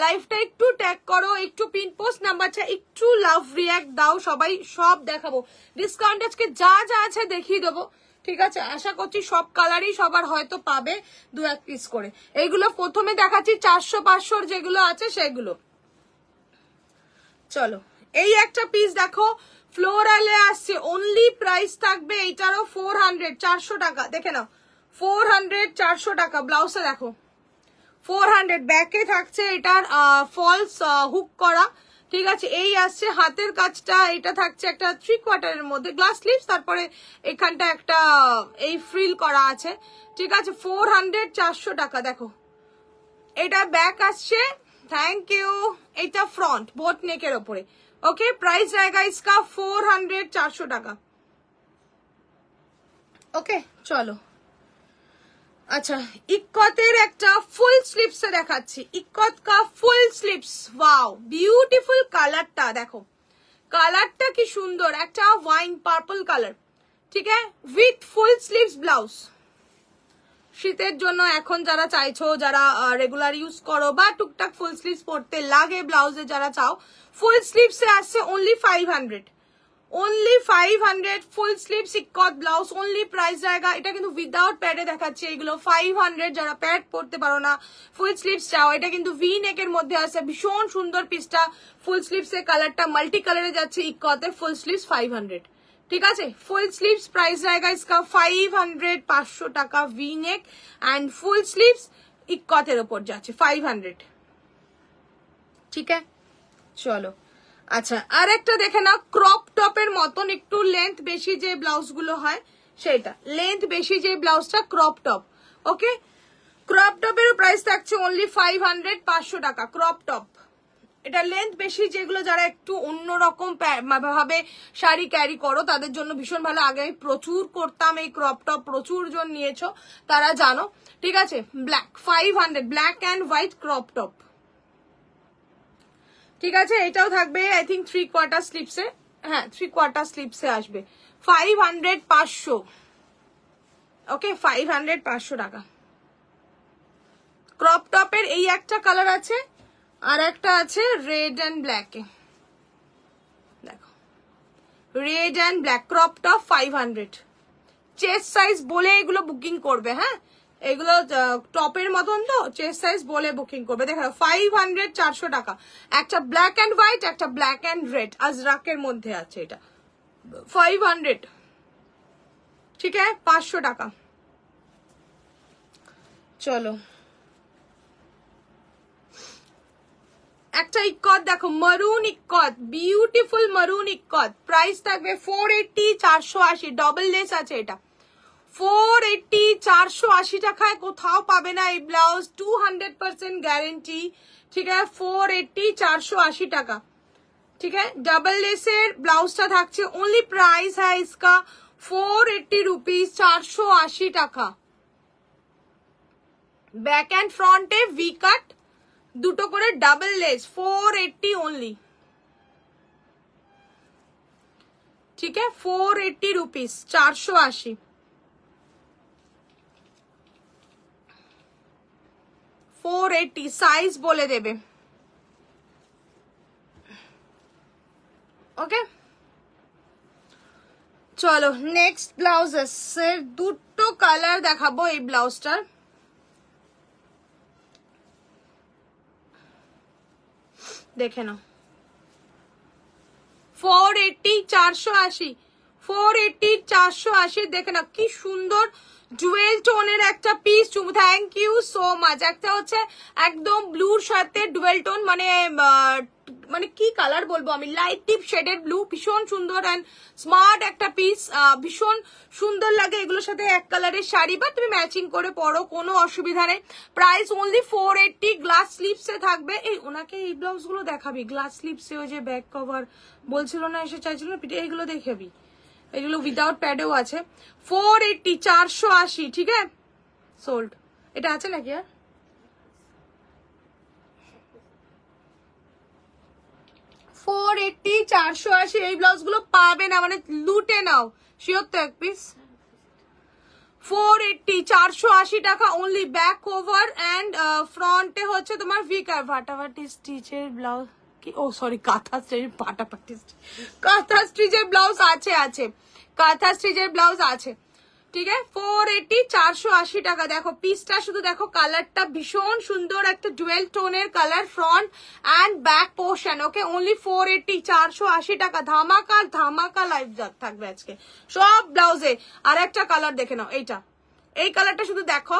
লাইভটা একটু ট্যাগ করো, একটু পিন পোস্ট নাম্বারটা একটু লাভ রিয়াক্ট দাও, সবাই সব দেখাবো। ডিসকাউন্ট আজকে যা যা আছে দেখিয়ে দেবো। ঠিক আছে, আশা করছি সব কালারই সবার হয়তো পাবে 2-1 পিস করে। এইগুলো প্রথমে দেখাচ্ছি 400, 500 যেগুলো আছে সেগুলো। চলো, এই একটা পিস দেখো, ফ্লোরালে আসছে, অনলি প্রাইস থাকবে এইটারও 400, 400 টাকা। দেখে নাও, 400, 400 টাকা। ব্লাউজটা দেখো, 400, ব্যাকে থাকছে এটার ফলস হুক করা। ঠিক আছে, এই আসছে হাতের কাজটা, এটা থাকছে একটা 3 কোয়ার্টারের মধ্যে গ্লাস স্লিভস, তারপরে এখানটা একটা এই ফ্রিল করা আছে। ঠিক আছে, 400, 400 টাকা। দেখো এটা ব্যাক আসছে, থ্যাংক ইউ। এটা ফ্রন্ট বোট নেকের ওপরে। ওকে, প্রাইস জায়গা ইসকা 400, 400 টাকা। ওকে চলো, আচ্ছা ইক্কতের একটা ফুল স্লিভস দেখাচ্ছি, ইক্কত কা ফুল স্লিভস। ওয়াও বিউটিফুল কালারটা দেখো, কালারটা কি সুন্দর, একটা ওয়াইন পার্পল কালার। ঠিক আছে, উইথ ফুল স্লিভস ব্লাউজ। শীতের জন্য এখন যারা চাইছো, যারা রেগুলার ইউজ করো বা টুকটাক ফুল স্লিভস পরতে লাগে ব্লাউজে যারা চাও, ফুল স্লিভসে আসছে অনলি 500, অনলি 500 ফুল sleeves ikat blouse. Only price জায়গা, এটা কিন্তু উইদাউট প্যাডে দেখাচ্ছে এগুলো 500। যারা প্যাড পরতে পারো না, ফুল স্লিভস চাও, এটা কিন্তু ভি নেকের মধ্যে আছে, ভীষণ সুন্দর পিসটা। ফুল স্লিভস এর কালারটা মাল্টি কালারে যাচ্ছে, ইক্কতে ফুল স্লিভস 500। ঠিক আছে, ফুল স্লিভস প্রাইস জায়গা ইসকা 500, 500 টাকা। V neck and full sleeves ইক্কতের ওপর যাচ্ছে 500। ঠিক আছে, চলো আচ্ছা আর একটা দেখে নাও, ক্রপ টপের মতন একটু লেন্থ বেশি যে ব্লাউজ গুলো হয় সেটা, লেন্থ বেশি যে ব্লাউজটা ক্রপ টপ। ওকে, ক্রপ টপের প্রাইস থাকছে অনলি 500, 500 টাকা। ক্রপ টপ, এটা লেন্থ বেশি যেগুলো যারা একটু অন্যরকম ভাবে শাড়ি ক্যারি করো তাদের জন্য ভীষণ ভালো। আগে আমি প্রচুর করতাম এই ক্রপ টপ, প্রচুর জন নিয়েছো তারা জানো। ঠিক আছে, black 500, black and white crop top. ঠিক আছে, এটাও থাকবে আই থিঙ্ক 3 কোয়ার্টার স্লিপসে। হ্যাঁ, 3 কোয়ার্টার স্লিপসে আসবে 500, 500। ওকে, 500, 500 টাকা। ক্রপ টপের এই একটা কালার আছে, আর একটা আছে রেড অ্যান্ড ব্ল্যাকে। দেখো red and black crop top 500। Chest size বলে এগুলো বুকিং করবে, হ্যাঁ এগুলো টপের মতন তো, চেস্ট সাইজ বলে বুকিং করবে। দেখো 500, 400 টাকা। একটা ব্ল্যাক অ্যান্ড হোয়াইট, একটা ব্ল্যাক অ্যান্ড রেড আজরাকের মধ্যে আছে, এটা 500, ঠিক আছে 500 টাকা। চলো একটা ইক্কত দেখো, মারুন ইক্কত, বিউটিফুল মারুন ইক্কত, প্রাইস থাকবে 480, 480, ডবল লেস আছে এটা, 480, 480 টাকায় কোথাও পাবে না এই ব্লাউজ, 200% গ্যারেন্টি, ঠিক আছে 480, 480 টাকা, ठीक है। डबल लेसर ब्लाउजটা থাকছে, ओनली प्राइस है इसका 480 रुपीज, 480 টাকা। बैक एंड फ्रंटे वी कट দুটো করে ডাবল লেস, 480 ओनली, ठीक है 480 रुपीज, 480। 480 সাইজ বলে দেবে, ওকে। চলো নেক্সট ব্লাউজের দুটো কালার দেখাবো এই ব্লাউজটার। দেখে নাও 480, 480, 480, 480, দেখে নাও কি সুন্দর ডুয়েল টোনের একটা piece. Thank you so much. একটা হচ্ছে একদম ব্লুর সাথে ডুয়েল টোন, মানে মানে কি কালার বলবো আমি, লাইট ডিপ শেডেড ব্লু, ভীষণ সুন্দর অ্যান্ড স্মার্ট একটা পিস, ভীষণ সুন্দর লাগে এগুলোর সাথে এক কালারের শাড়ি, বা তুমি ম্যাচিং করে পরো, কোনো অসুবিধা নেই। প্রাইস ওনলি 480, গ্লাস স্লিপসে থাকবে। এই ওনাকে এই ব্লাউজ গুলো দেখাবি, গ্লাস স্লিপসে ওই যে ব্যাক কভার বলছিল না, এসে চাইছিল না পিঠে, এইগুলো দেখাবি, এগুলো উইদাউট প্যাডেও আছে। 480, 480, ঠিক আছে সোল্ড। এটা আছে নাকি আর? $480, 480 এই ব্লাউজ গুলো পাবে না, মানে লুটে নাও, শিওর তো এক পিস। 480, 480 টাকা ওনলি। ব্যাক ওভার এন্ড ফ্রন্টে হচ্ছে তোমার ভি কার ফাটাফাটি স্টিচের ব্লাউজ, কি ও সরি কাঁথা স্টিচের, ফাটাফাটি কাঁথা স্টিচের ব্লাউজ আছে, আছে কাঁথা স্টিচের ব্লাউজ আছে, ঠিক আছে 480, 480 টাকা। দেখো পিসটা শুধু দেখো, কালারটা ভীষণ সুন্দর, একটা ডুয়েল টোনের colour, front and back portion, okay only 480, 480 টাকা। ধামাকা ধামাকা লাইভ থাকবে আজকে সব ব্লাউজে। আর একটা কালার দেখে নাও, এইটা, এই কালারটা শুধু দেখো,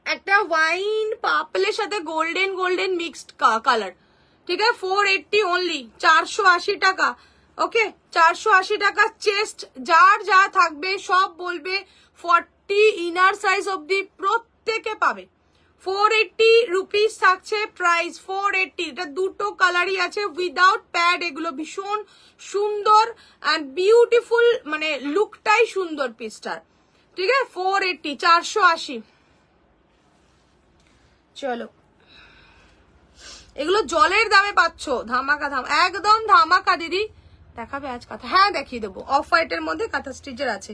একটা ওয়াইন পার্পলের সাথে গোল্ডেন গোল্ডেন মিক্সড কালার, ঠিক আছে 480 ওনলি, 480 টাকা, ওকে 480 টাকা। চেস্ট যার যা থাকবে সব বলবে 40 ইনার সাইজ অবধি প্রত্যেকে পাবে। 480 রুপিস থাকছে প্রাইস, 480। এটা দুটো কালারই আছে উইদাউট প্যাড, এগুলো ভীষণ সুন্দর অ্যান্ড বিউটিফুল, মানে লুকটাই সুন্দর পিসটার, ঠিক আছে 480, 480। চলো এগুলো জলের দামে পাচ্ছ, ধামাকা একদম ধামাকা দিদি। দেখাবে আজ কাঁথা? হ্যাঁ দেখিয়ে দেবো, অফ হোয়াইটের মধ্যে কাঁথা স্টিচের আছে।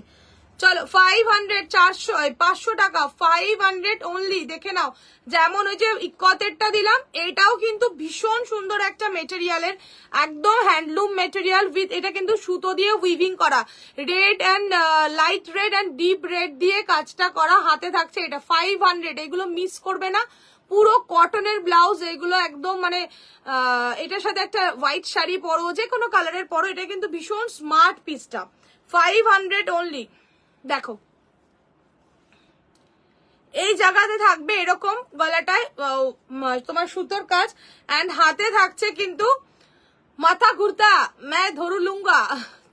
চলো 500, 400, 500 টাকা, 500 ওনলি। দেখে নাও, যেমন ওই যে ইকতেরটা দিলাম, এটাও কিন্তু ভীষণ সুন্দর একটা মেটেরিয়ালের, একদম হ্যান্ডলুম মেটেরিয়াল উইথ, এটা কিন্তু সুতো দিয়ে উইভিং করা, red and light red and deep red দিয়ে কাজটা করা, হাতে থাকছে এটা 500। এগুলো মিস করবে না, পুরো কটনের ব্লাউজ এগুলো, একদম মানে এটার সাথে একটা হোয়াইট শাড়ি পরো, যে কোনো কালারের পরো, এটা কিন্তু ভীষণ স্মার্ট পিসটা, 500 অনলি। দেখো এই জায়গাতে থাকবে এরকম গলাটায় তোমার সুতোর কাজ, এন্ড হাতে থাকছে কিন্তু মাথা ঘুরতা मैं ধরু লুঙ্গা।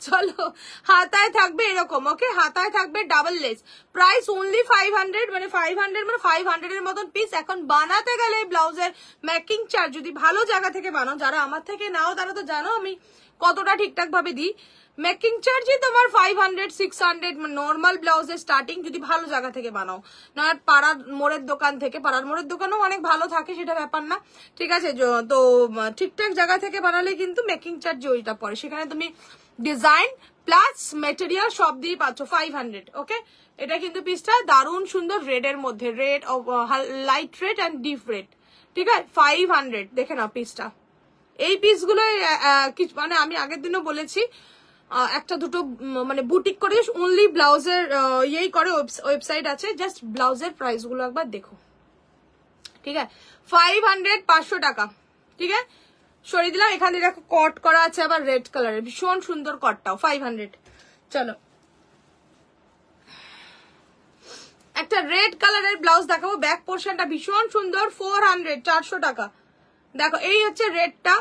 চলো হাতায় থাকবে এরকম, ওকে হাতায় থাকবে ডাবল লেস, প্রাইস ওনলি 500, মানে 500 মানে 500 এর মতন পিস। এখন বানাতে গেলে ব্লাউজের মেকিং চার্জ যদি ভালো জায়গা থেকে বানাও, যারা আমার থেকে নাও তারা তো জানো আমি কতটা ঠিকঠাক ভাবে দিই, মেকিং চার্জই তোমার 500, 600, নর্মাল ব্লাউজের স্টার্টিং, যদি ভালো জায়গা থেকে বানাও, না পাড়ার মোড়ের দোকান থেকে, পাড়ার মোড়ের দোকানও অনেক ভালো থাকে, সেটা ব্যাপার না, ঠিক আছে। তো ঠিকঠাক জায়গা থেকে বানালে কিন্তু মেকিং চার্জ ওইটা পড়ে, সেখানে তুমি ডিজাইন প্লাস মেটেরিয়াল সব দিয়ে পাচ্ছ 500, ওকে। এটা কিন্তু পিসটা দারুণ সুন্দর, রেড এর মধ্যে, red light red and deep red, ঠিক আছে 500। দেখে নাও পিসটা, এই পিসগুলো মানে আমি আগের দিনও বলেছি, একটা দুটো মানে বুটিক করে অনলি ব্লাউজের ইয়েই করে, ওয়েবসাইট আছে, জাস্ট ব্লাউজের প্রাইস গুলো একবার দেখো, ঠিক আছে। 500 500 টাকা, ঠিক আছে, সরিয়ে দিলাম। এখানে দেখো কট করা আছে আবার রেড কালারের, ভীষণ সুন্দর কটটাও 500। চলো একটা রেড কালারের ব্লাউজ দেখাবো, ব্যাক পোর্শনটা ভীষণ সুন্দর, 400 400 টাকা। দেখো এই হচ্ছে রেডটা,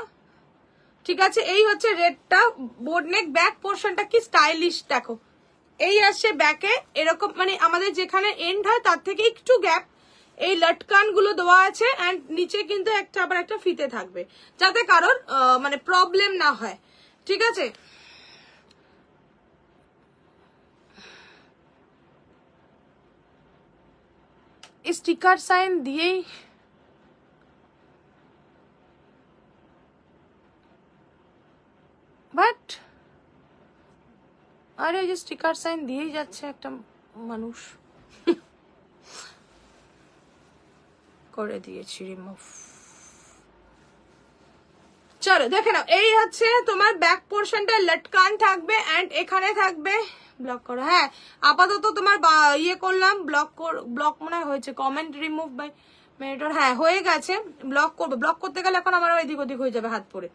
ঠিক আছে, এই হচ্ছে রেডটা, বোর্ড নেক, ব্যাক পোর্শনটা কি স্টাইলিশ দেখো, এই আসছে ব্যাকে এরকম, মানে আমাদের যেখানে এন্ড হয় তার থেকে একটু গ্যাপ, এই লটকান গুলো দেওয়া আছে, এন্ড নিচে কিন্তু একটা আবার একটা ফিতে থাকবে, যাতে কারোর মানে প্রবলেম না হয়, ঠিক আছে। স্টিকার সাইন দিয়েই বাট আরে যে স্টিকার সাইন দিয়েই যাচ্ছে একটা মানুষ, করে দিয়েছি রিমুভ। চলো দেখে নাও, এই হচ্ছে তোমার ব্যাক পোর্শনটা, লটকান থাকবে এন্ড এখানে থাকবে, ব্লক করো, হ্যাঁ আপাতত তোমার ইয়ে করলাম, ব্লক মনে হয়েছে, কমেন্ট রিমুভ বাই মেরিটর, হ্যাঁ হয়ে গেছে, ব্লক করবো, ব্লক করতে গেলে এখন আমার এদিক ওদিক হয়ে যাবে হাত পরে।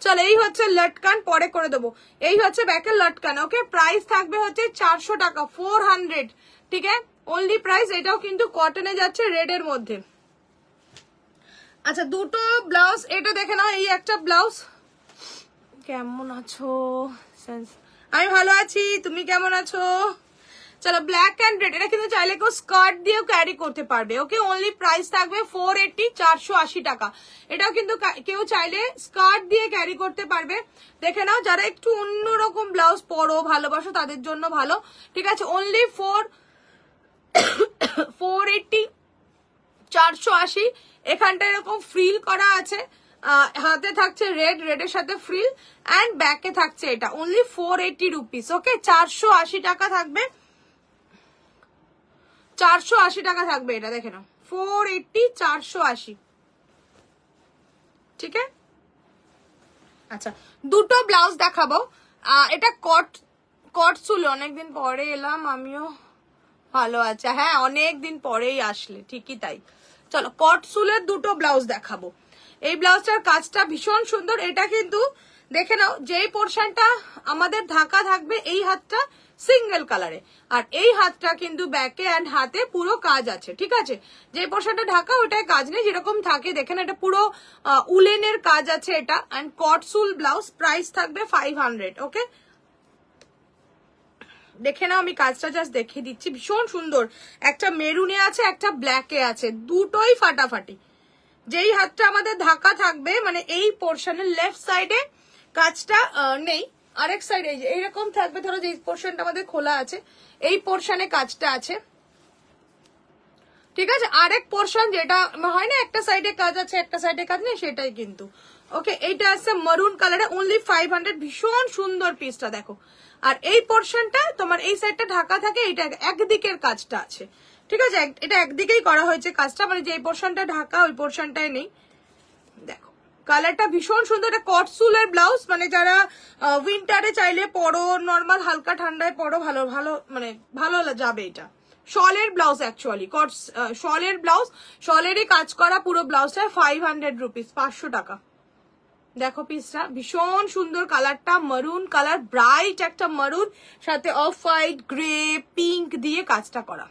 চলো এই হচ্ছে লটকান, পরে করে দেবো, এই হচ্ছে ব্যাকের লটকান, ওকে। প্রাইস থাকবে হচ্ছে 400 টাকা, 400, ঠিক আছে, অনলি প্রাইস। এটাও কিন্তু কটনে যাচ্ছে, রেড এর মধ্যে। আচ্ছা দুটো ব্লাউজ, এটা দেখে নাও, এই একটা ব্লাউজ, কেমন আছো? আমি ভালো আছি, তুমি কেমন আছো? চলো ব্ল্যাক এন্ড রেড, এটা কিন্তু চাইলে কেউ স্কার্ট দিয়েও ক্যারি করতে পারবে, ওকে। অনলি প্রাইস থাকবে 480, 480 টাকা। এটাও কিন্তু কেউ চাইলে স্কার্ট দিয়ে ক্যারি করতে পারবে। দেখে নাও, যারা একটু অন্যরকম ব্লাউজ পরো, ভালোবাসো, তাদের জন্য ভালো, ঠিক আছে। অনলি 480, 480। এখানটা এরকম ফ্রিল করা আছে, হাতে থাকছে রেড, রেডের সাথে ফ্রিল, এন্ড ব্যাকে থাকছে এটা, অনলি 480 রুপিস, ওকে। 480 টাকা থাকবে, 480 টাকা থাকবে এটা, দেখে নাও, 480, 480, ঠিক আছে। আচ্ছা দুটো ব্লাউজ দেখাবো, এটা কট ছিল, অনেকদিন পরে এলাম, আমিও ভালো আছে, হ্যাঁ অনেকদিন পরেই আসলে, ঠিকই তাই। চলো কট সুলের দুটো ব্লাউজ দেখাবো, এই ব্লাউজটার কাজটা ভীষণ সুন্দর। এটা কিন্তু দেখে নাও, যেই পোর্শনটা আমাদের ঢাকা থাকবে, এই হাতটা সিঙ্গেল কালারে, আর এই হাতটা কিন্তু ব্যাকে এন্ড হাতে পুরো কাজ আছে, ঠিক আছে। যে পোর্শনটা ঢাকা ওটায় কাজ নেই, যেরকম থাকে দেখেন, এটা পুরো উলেনের কাজ আছে এটা, এন্ড কট সুল ব্লাউজ, প্রাইস থাকবে 500, ওকে। দেখে নাও, আমি কাজটা জাস্ট দেখিয়ে দিচ্ছি, ভীষণ সুন্দর, একটা মেরুনে আছে, একটা ব্ল্যাকে আছে, দুটোই ফাটাফাটি। যেই হাতটা আমাদের ঢাকা থাকবে, মানে এই পোর্শনের লেফট সাইডে কাজটা নেই, আরেক সাইডে এইরকম থাকবে, ধরো যে পোর্শনটা আমাদের খোলা আছে, এই পোর্শনে কাজটা আছে, ঠিক আছে। আরেক পোর্শন যেটা হয় না, একটা সাইডে কাজ আছে একটা সাইডে কাজ নেই, সেটাই কিন্তু, ওকে। এইটা আছে মারুন কালারে, অনলি 500, ভীষণ সুন্দর পিসটা দেখো। আর এই পোর্শনটা তোমার এই সাইডটা ঢাকা থাকে, এইটা একদিকের কাজটা আছে, ঠিক আছে, এটা একদিকেই করা হয়েছে কাজটা, মানে যে পোর্শনটা ঢাকা ওই পোর্শনটাই নেই। দেখো কালারটা ভীষণ সুন্দর, এটা কটসুলের ব্লাউজ, মানে যারা উইন্টারে চাইলে পরো, নর্মাল হালকা ঠান্ডায় পরো, ভালো ভালো মানে ভালো যাবে এটা। শলের ব্লাউজ, অ্যাকচুয়ালি শলের ব্লাউজ, শলেরই কাজ করা পুরো ব্লাউজটা, 500 রুপিস, 500 টাকা। দেখো পিসটা ভীষণ সুন্দর, কালারটা মারুন কালার, ব্রাইট একটা মারুন, সাথে অফ হোয়াইট, গ্রে, পিঙ্ক দিয়ে কাজটা করা,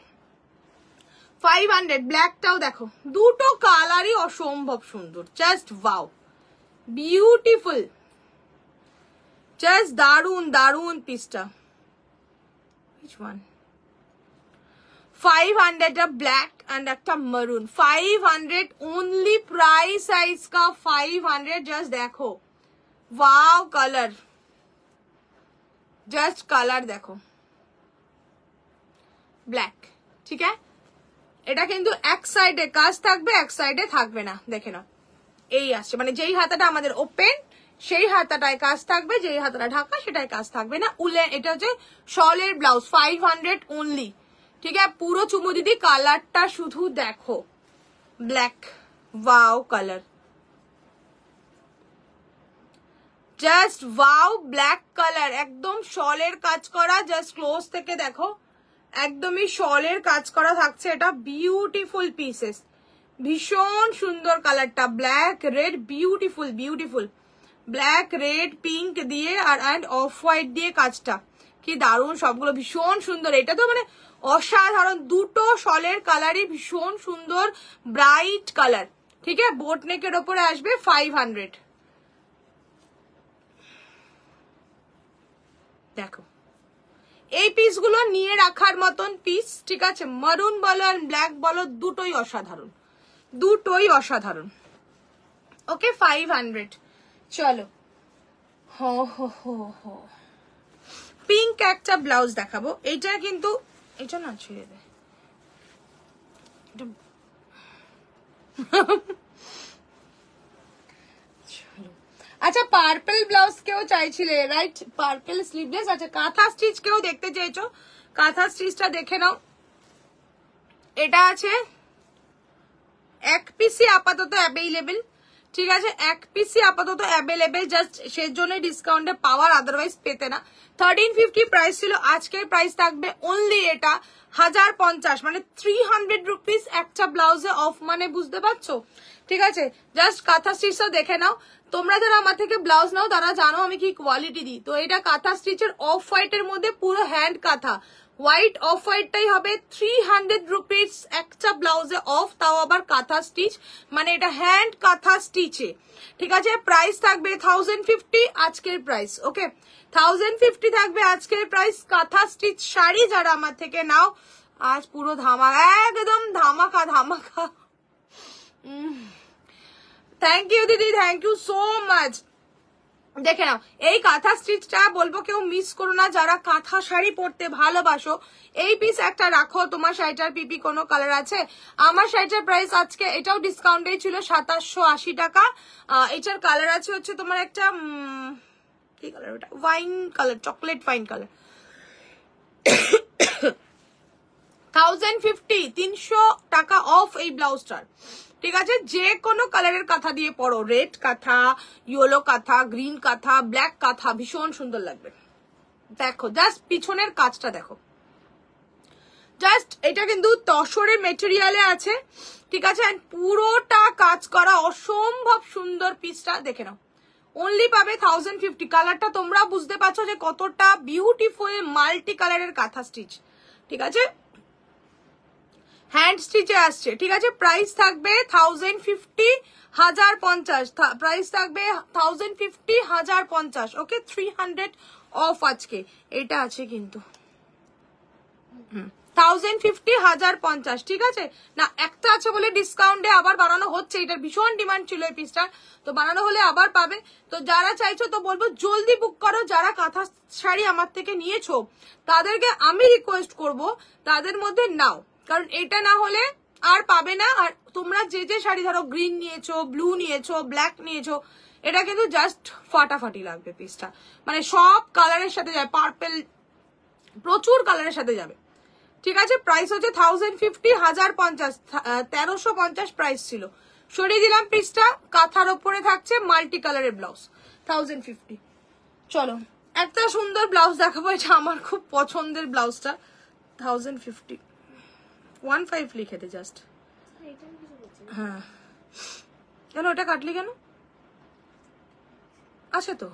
500। ব্ল্যাকটাও দেখো, দুটো কালারই অসম্ভব সুন্দর, জাস্ট ওয়াও, বিউটিফুল, জাস্ট দারুন দারুন পিসটা। Which one? 500 a black and একটা maroon, 500 only price size का 500, just देखो, wow color, just color देखो, black, ठीक है। এটা কিন্তু এক সাইডে কাজ থাকবে, এক সাইডে থাকবে না, দেখে নাও, এই আসছে, মানে যেই হাতাটা আমাদের ওপেন সেই হাতাটায় কাজ থাকবে, যেই হাতাটা ঢাকা সেটাই কাজ থাকবে না, উলে। এটা হচ্ছে শলের ব্লাউজ, 500 অনলি, ঠিক আছে। পুরো চুমু দিদি, কালারটা শুধু দেখো, black, wow colour, just wow, black colour, একদম শলের কাজ করা, জাস্ট ক্লোজ থেকে দেখো, একদমই শলের কাজ করা থাকছে। এটা বিউটিফুল পিসেস, ভীষণ সুন্দর কালারটা, black red, beautiful beautiful, black red pink দিয়ে আর অ্যান্ড অফ হোয়াইট দিয়ে কাজটা, কি দারুণ, সবগুলো ভীষণ সুন্দর। এটা তো মানে অসাধারণ, দুটো শলের কালারই ভীষণ সুন্দর, ব্রাইট কালার। ঠিক আছে, বোট নেকের ওপরে আসবে 500। দেখো এই পিসগুলো নিয়ে রাখার মতন পিস। ঠিক আছে, মারুন বলো আর ব্ল্যাক বলো, দুটোই অসাধারণ, দুটোই অসাধারণ। ওকে 500। চলো, হো হো হো হো, পিঙ্ক একটা ব্লাউজ দেখাবো। এইটা কিন্তু এটা না ছেড়ে দে, আচ্ছা পার্পল ব্লাউজ কেউ চাইছিলে, রাইট? Purple sleeveless. আচ্ছা কাঁথা স্টিচ কেউ দেখতে চেয়েছো, কাঁথা স্টিচটা দেখে নাও। এটা আছে এক পিসি আপাতত অ্যাভেলেবেল। ঠিক আছে, এক পিসি আপাতত অ্যাভেলেবেল, জাস্ট সেজন্য ডিসকাউন্টে পাওয়ার, আদারওয়াইজ পেতে না। 1350 প্রাইস ছিল, আজকের প্রাইস থাকবে অনলি এটা 1050, মানে 300 রুপিস একটা ব্লাউজে অফ, মানে বুঝতে পারছো? ঠিক আছে, জাস্ট কাঁথা স্টিচটা দেখে নাও। তোমরা যারা আমার থেকে ব্লাউজ নাও তারা জানো আমি কি কোয়ালিটি দিই। তো এটা কাঁথা স্টিচের অফ হোয়াইটের মধ্যে পুরো হ্যান্ড কাঁথা, হোয়াইট অফ হোয়াইটটাই হবে 300 রুপিস একটা ব্লাউজে অফ, তাও আবার কাঁথা স্টিচ, মানে এটা হ্যান্ড কাঁথা স্টিচে। ঠিক আছে, প্রাইস থাকবে 1050 আজকের প্রাইস। ওকে 1050 থাকবে আজকের প্রাইস। কাঁথা স্টিচ শাড়ি যারা আমার থেকে নাও, আজ পুরো ধামাকা, একদম ধামাকা ধামাকা। থ্যাংক ইউ দিদি, থ্যাংক ইউ সো মাচ। দেখে নাও এই কাঁথা স্টিচটা, বলবো কেউ মিস করো না যারা কাঁথা শাড়ি পরতে ভালোবাসো। এই পিস একটা রাখো। তোমার শাড়িটার পিপি কোনো কালার আছে? আমার শাড়িটার প্রাইস আজকে, এটাও ডিসকাউন্টে ছিল 2780 টাকা। এটার কালার আছে হচ্ছে তোমার একটা কি কালার, ওটা wine colour, chocolate wine colour. 1050, 300 টাকা অফ এই ব্লাউজটার। ঠিক আছে, যে কোনো কালারের কাঁথা দিয়ে পরো, রেড কাঁথা, ইয়েলো কাঁথা, গ্রিন কাঁথা, ব্ল্যাক কাঁথা, ভীষণ সুন্দর লাগবে। দেখো জাস্ট পিছনের কাজটা দেখো, জাস্ট এটা কিন্তু তসরের মেটেরিয়ালে আছে। ঠিক আছে, পুরোটা কাজ করা, অসম্ভব সুন্দর পিসটা দেখে নাও। অনলি পাবে 1050। কালারটা তোমরা বুঝতে পারছো যে কতটা বিউটিফুল মাল্টি কালারের কাঁথা স্টিচ। ঠিক আছে, হ্যান্ড স্টিচে আসছে। ঠিক আছে, প্রাইস থাকবে 1050, 1050, প্রাইস থাকবে 1050, 1050। ওকে 300 অফ আজকে। এটা আছে কিন্তু 1050, 1050। ঠিক আছে না, একটা আছে বলে ডিসকাউন্টে আবার বানানো হচ্ছে। এটার ভীষণ ডিমান্ড ছিল এই পিসটা, তো বানানো হলে আবার পাবে। তো যারা চাইছো তো বলবো জলদি বুক করো। যারা কাঁথা শাড়ি আমার থেকে নিয়েছো তাদেরকে আমি রিকোয়েস্ট করব তাদের মধ্যে নাও, কারণ এটা না হলে আর পাবে না। আর তোমরা যে যে শাড়ি ধরো গ্রিন নিয়েছো, ব্লু নিয়েছো, ব্ল্যাক নিয়েছো, এটা কিন্তু জাস্ট ফাটাফাটি লাগবে পিসটা, মানে সব কালারের সাথে যাবে, পার্পেল প্রচুর কালারের সাথে যাবে। ঠিক আছে, প্রাইস হচ্ছে 1050, 1050, 1350 প্রাইস ছিল, সরিয়ে দিলাম পিসটা। কাঁথার ওপরে থাকছে মাল্টি কালারের ব্লাউজ 1050। চলো একটা সুন্দর ব্লাউজ দেখাবো, এটা আমার খুব পছন্দের ব্লাউজটা। 1050, 15 লিখে দে জাস্ট। হ্যাঁ, কেন ওটা কাটলি কেন? আছে তো,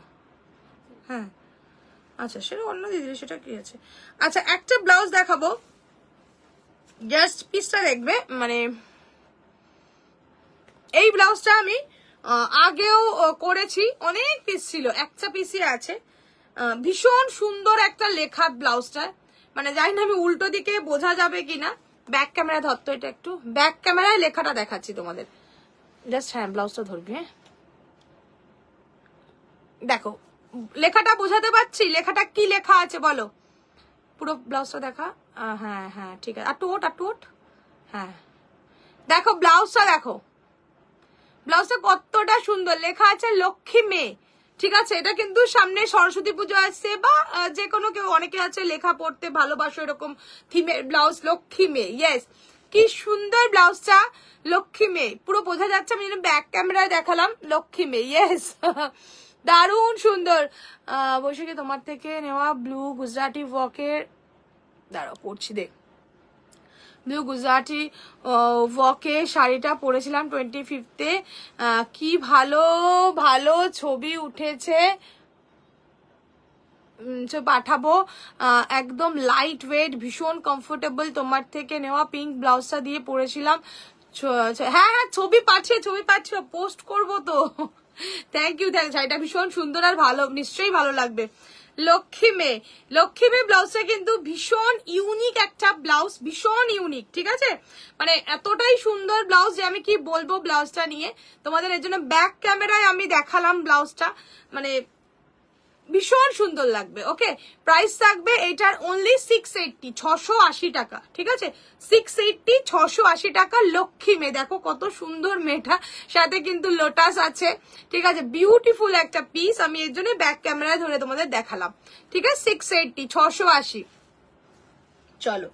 হ্যাঁ আচ্ছা সেটা অন্য দিদি, সেটা কি আছে। আচ্ছা একটা ব্লাউজ দেখাবো, জাস্ট পিসটা দেখবে। মানে এই ব্লাউজটা আমি আগেও করেছি, অনেক পিস ছিল, একটা পিসই আছে। ভীষণ সুন্দর একটা লেখা ব্লাউজটা, মানে জানি না আমি উল্টো দিকে বোঝা যাবে কিনা। ব্যাক ক্যামেরা ধরতো, এটা একটু ব্যাক ক্যামেরায় লেখাটা দেখাচ্ছি তোমাদের, জাস্ট। হ্যাঁ ব্লাউজটা ধরবি, হ্যাঁ দেখো লেখাটা বোঝাতে পারছি, লেখাটা কি লেখা আছে বলো, পুরো ব্লাউজটা দেখা। হ্যাঁ হ্যাঁ ঠিক আছে, আর ওট, হ্যাঁ দেখো ব্লাউজটা দেখো, ব্লাউজটা কতটা সুন্দর, লেখা আছে লক্ষ্মী মেয়ে। ঠিক আছে, এটা কিন্তু সামনে সরস্বতী পুজো আসছে, বা যে কোনো কেউ, অনেকে আছে লেখা পড়তে ভালোবাসো, এরকম থিমের ব্লাউজ, লক্ষ্মী মেয়ে। ইয়েস, কি সুন্দর ব্লাউজটা, লক্ষ্মী মেয়ে পুরো বোঝা যাচ্ছে। আমি ব্যাক ক্যামেরায় দেখালাম লক্ষ্মী মেয়ে। ইয়েস দারুণ সুন্দর। বৈশাখী তোমার থেকে নেওয়া ব্লু গুজরাটি ওয়ার্কের, দাঁড়াও পড়ছি দেখ, ব্লু গুজরাটি ওয়ার্কে শাড়িটা পরেছিলাম 25th-এ, কি ভালো ভালো ছবি উঠেছে, পাঠাবো। একদম লাইট ওয়েট, ভীষণ কমফোর্টেবল, তোমার থেকে নেওয়া পিঙ্ক ব্লাউজটা দিয়ে পরেছিলাম। হ্যাঁ হ্যাঁ ছবি পাচ্ছি, পোস্ট করবো তো। থ্যাংক ইউ শাড়িটা ভীষণ সুন্দর আর ভালো, নিশ্চয়ই ভালো লাগবে। লক্ষ্মী মেয়ে ব্লাউজটা কিন্তু ভীষণ ইউনিক একটা ব্লাউজ, ভীষণ ইউনিক, ঠিক আছে, মানে এতটাই সুন্দর ব্লাউজ যে আমি কি বলবো ব্লাউজটা নিয়ে তোমাদের। এর জন্য ব্যাক ক্যামেরায় আমি দেখালাম ব্লাউজটা, মানে ভীষণ সুন্দর লাগবে। ওকে, প্রাইস থাকবে এটার অনলি 680, 680 টাকা, ঠিক আছে, 680, 680 টাকা। লক্ষ্মী মেয়ে, দেখো কত সুন্দর মেয়েটা, সাথে কিন্তু লোটাস আছে, ঠিক আছে, বিউটিফুল একটা পিস। আমি এর জন্য ব্যাক ক্যামেরায় ধরে তোমাদের দেখালাম, ঠিক আছে, 680, 680। চলো,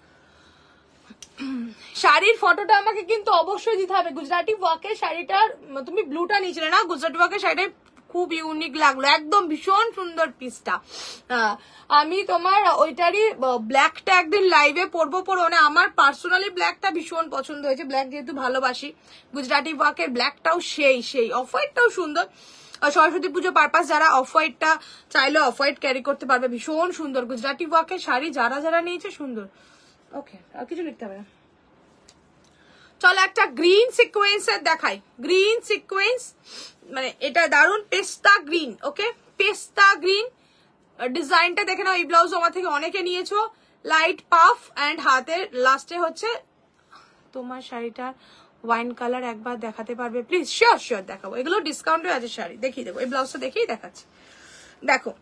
শাড়ির ফটোটা আমাকে কিন্তু অবশ্যই দিতে হবে। গুজরাটি ওয়ার্কের শাড়িটার, তুমি ব্লুটা নিয়েছিলে না, গুজরাটি ওয়ার্কের শাড়িটা খুব ইউনিক লাগলো, একদম ভীষণ সুন্দর পিসটা। আমি তোমার ওইটারই ব্ল্যাকটা একদিন লাইভে পরবো, মানে আমার পার্সোনালি ব্ল্যাকটা ভীষণ পছন্দ হয়েছে, ব্ল্যাক যেহেতু ভালোবাসি। গুজরাটি ওয়ার্কের ব্ল্যাকটাও সেই অফ হোয়াইটটাও সুন্দর। সরস্বতী পুজো পারপাস যারা অফ হোয়াইটটা চাইলে অফ হোয়াইট ক্যারি করতে পারবে, ভীষণ সুন্দর গুজরাটি ওয়ার্কের শাড়ি, যারা নিয়েছে সুন্দর। ওকে, আর কিছু লিখতে হবে না। চলো একটা গ্রিন সিকোয়েন্সের দেখাই, গ্রিন সিকোয়েন্স, মানে এটা দারুন পেস্তা গ্রিন। ওকে, পেস্তা গ্রিন ডিজাইনটা দেখে নাও। এই ব্লাউজ আমার থেকে অনেকে নিয়েছো, লাইট পাফ অ্যান্ড হাতের লাস্টে হচ্ছে তোমার শাড়িটার ওয়াইন কালার একবার দেখাতে পারবে প্লিজ? শিওর দেখাবো, এগুলো ডিসকাউন্টে আছে শাড়ি, দেখিয়ে দেবো। এই ব্লাউজটা দেখেই দেখাচ্ছি, দেখো,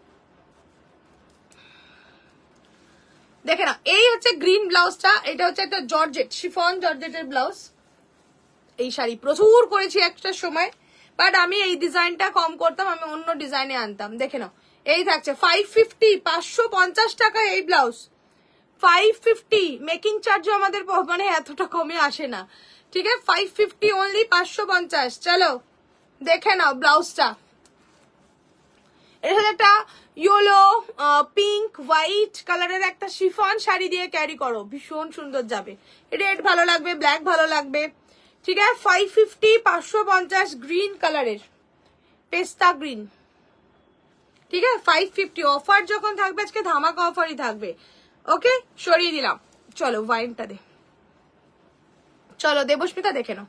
দেখে না, এই হচ্ছে গ্রিন ব্লাউজটা, এটা হচ্ছে একটা জর্জেট, শিফন জর্জেটের ব্লাউজ। এই শাড়ি প্রচুর করেছি একটা সময়, বাট আমি এই ডিজাইনটা কম করতাম, আমি অন্য ডিজাইনে আনতাম। দেখে নাও, এই থাকছে 550, 550 টাকা এই ব্লাউজ, 550। মেকিং চার্জও আমাদের মানে এতটা কমে আসে না, ঠিক আছে, 550 অনলি, 550। চলো দেখে নাও ব্লাউজটা। এর সাথে একটা ইয়েলো, পিঙ্ক, হোয়াইট কালারের একটা শিফন শাড়ি দিয়ে ক্যারি করো, ভীষণ সুন্দর যাবে। রেড ভালো লাগবে, ব্ল্যাক ভালো লাগবে, ঠিক আছে। 550, 550 গ্রিন কালারের পেস্তা গ্রিন, ঠিক আছে, 550। অফার যখন থাকবে আজকে ধামাকা অফারই থাকবে। ওকে, সরিয়ে দিলাম। চলো ওয়াইনটা দে, চলো দেবস্মিতা দেখে নাও।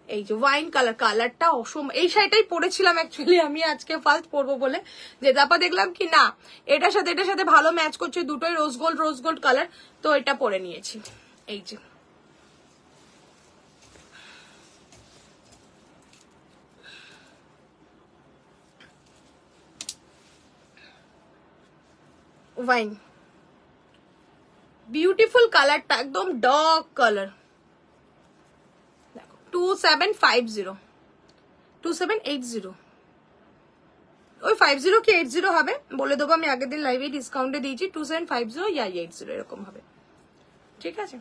এই যে ওয়াইন কালারটা অসম, এই শাড়িটাই পরেছিলাম অ্যাকচুয়ালি আমি আজকে ফার্স্ট পরবো বলে, যে তারপর দেখলাম কি না এটার সাথে ভালো ম্যাচ করছে, দুটোই রোজ গোল্ড কালার, তো এটা পরে নিয়েছি। এই যে ওয়াইন, বিউটিফুল কালারটা, একদম ডার্ক কালার। 2750, 2780, ওই 50 কি 80 হবে বলে দেবো, আমি আগের দিন লাইভে ডিসকাউন্টে দিয়েছি, 2750 ইয়া 80 এরকম হবে, ঠিক আছে।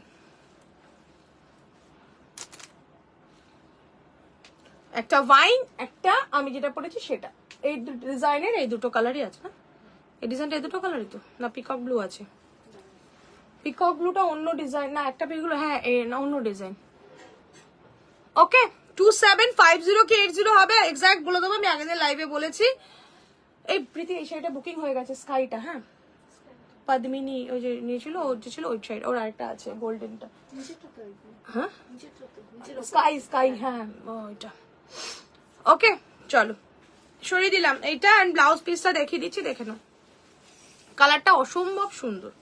একটা ওয়াইন, একটা আমি যেটা পরেছি সেটা, এই ডিজাইনের এই দুটো কালারই আছে না, এই ডিজাইনটা এই দুটো কালারই তো না, পিকক ব্লু আছে, পিকক ব্লুটা অন্য ডিজাইন না, একটা পিকগুলো, হ্যাঁ না অন্য ডিজাইন। ওকে, 2750 কি 80 হবে এক্সাক্ট বলে দেবো, আমি আগের দিন লাইভে বলেছি। এই প্রীতি এই শাড়িটা বুকিং হয়ে গেছে, স্কাইটা, হ্যাঁ পদ্মিনী ওই যে নিয়েছিল, ওর যে ছিল ওই সাইড, ওর আরেকটা আছে গোল্ডেনটা, হ্যাঁ স্কাই, হ্যাঁ ওইটা। ওকে চলো সরিয়ে দিলাম এইটা, এন্ড ব্লাউজ পিসটা দেখিয়ে দিচ্ছি, দেখে নাও, কালারটা অসম্ভব সুন্দর।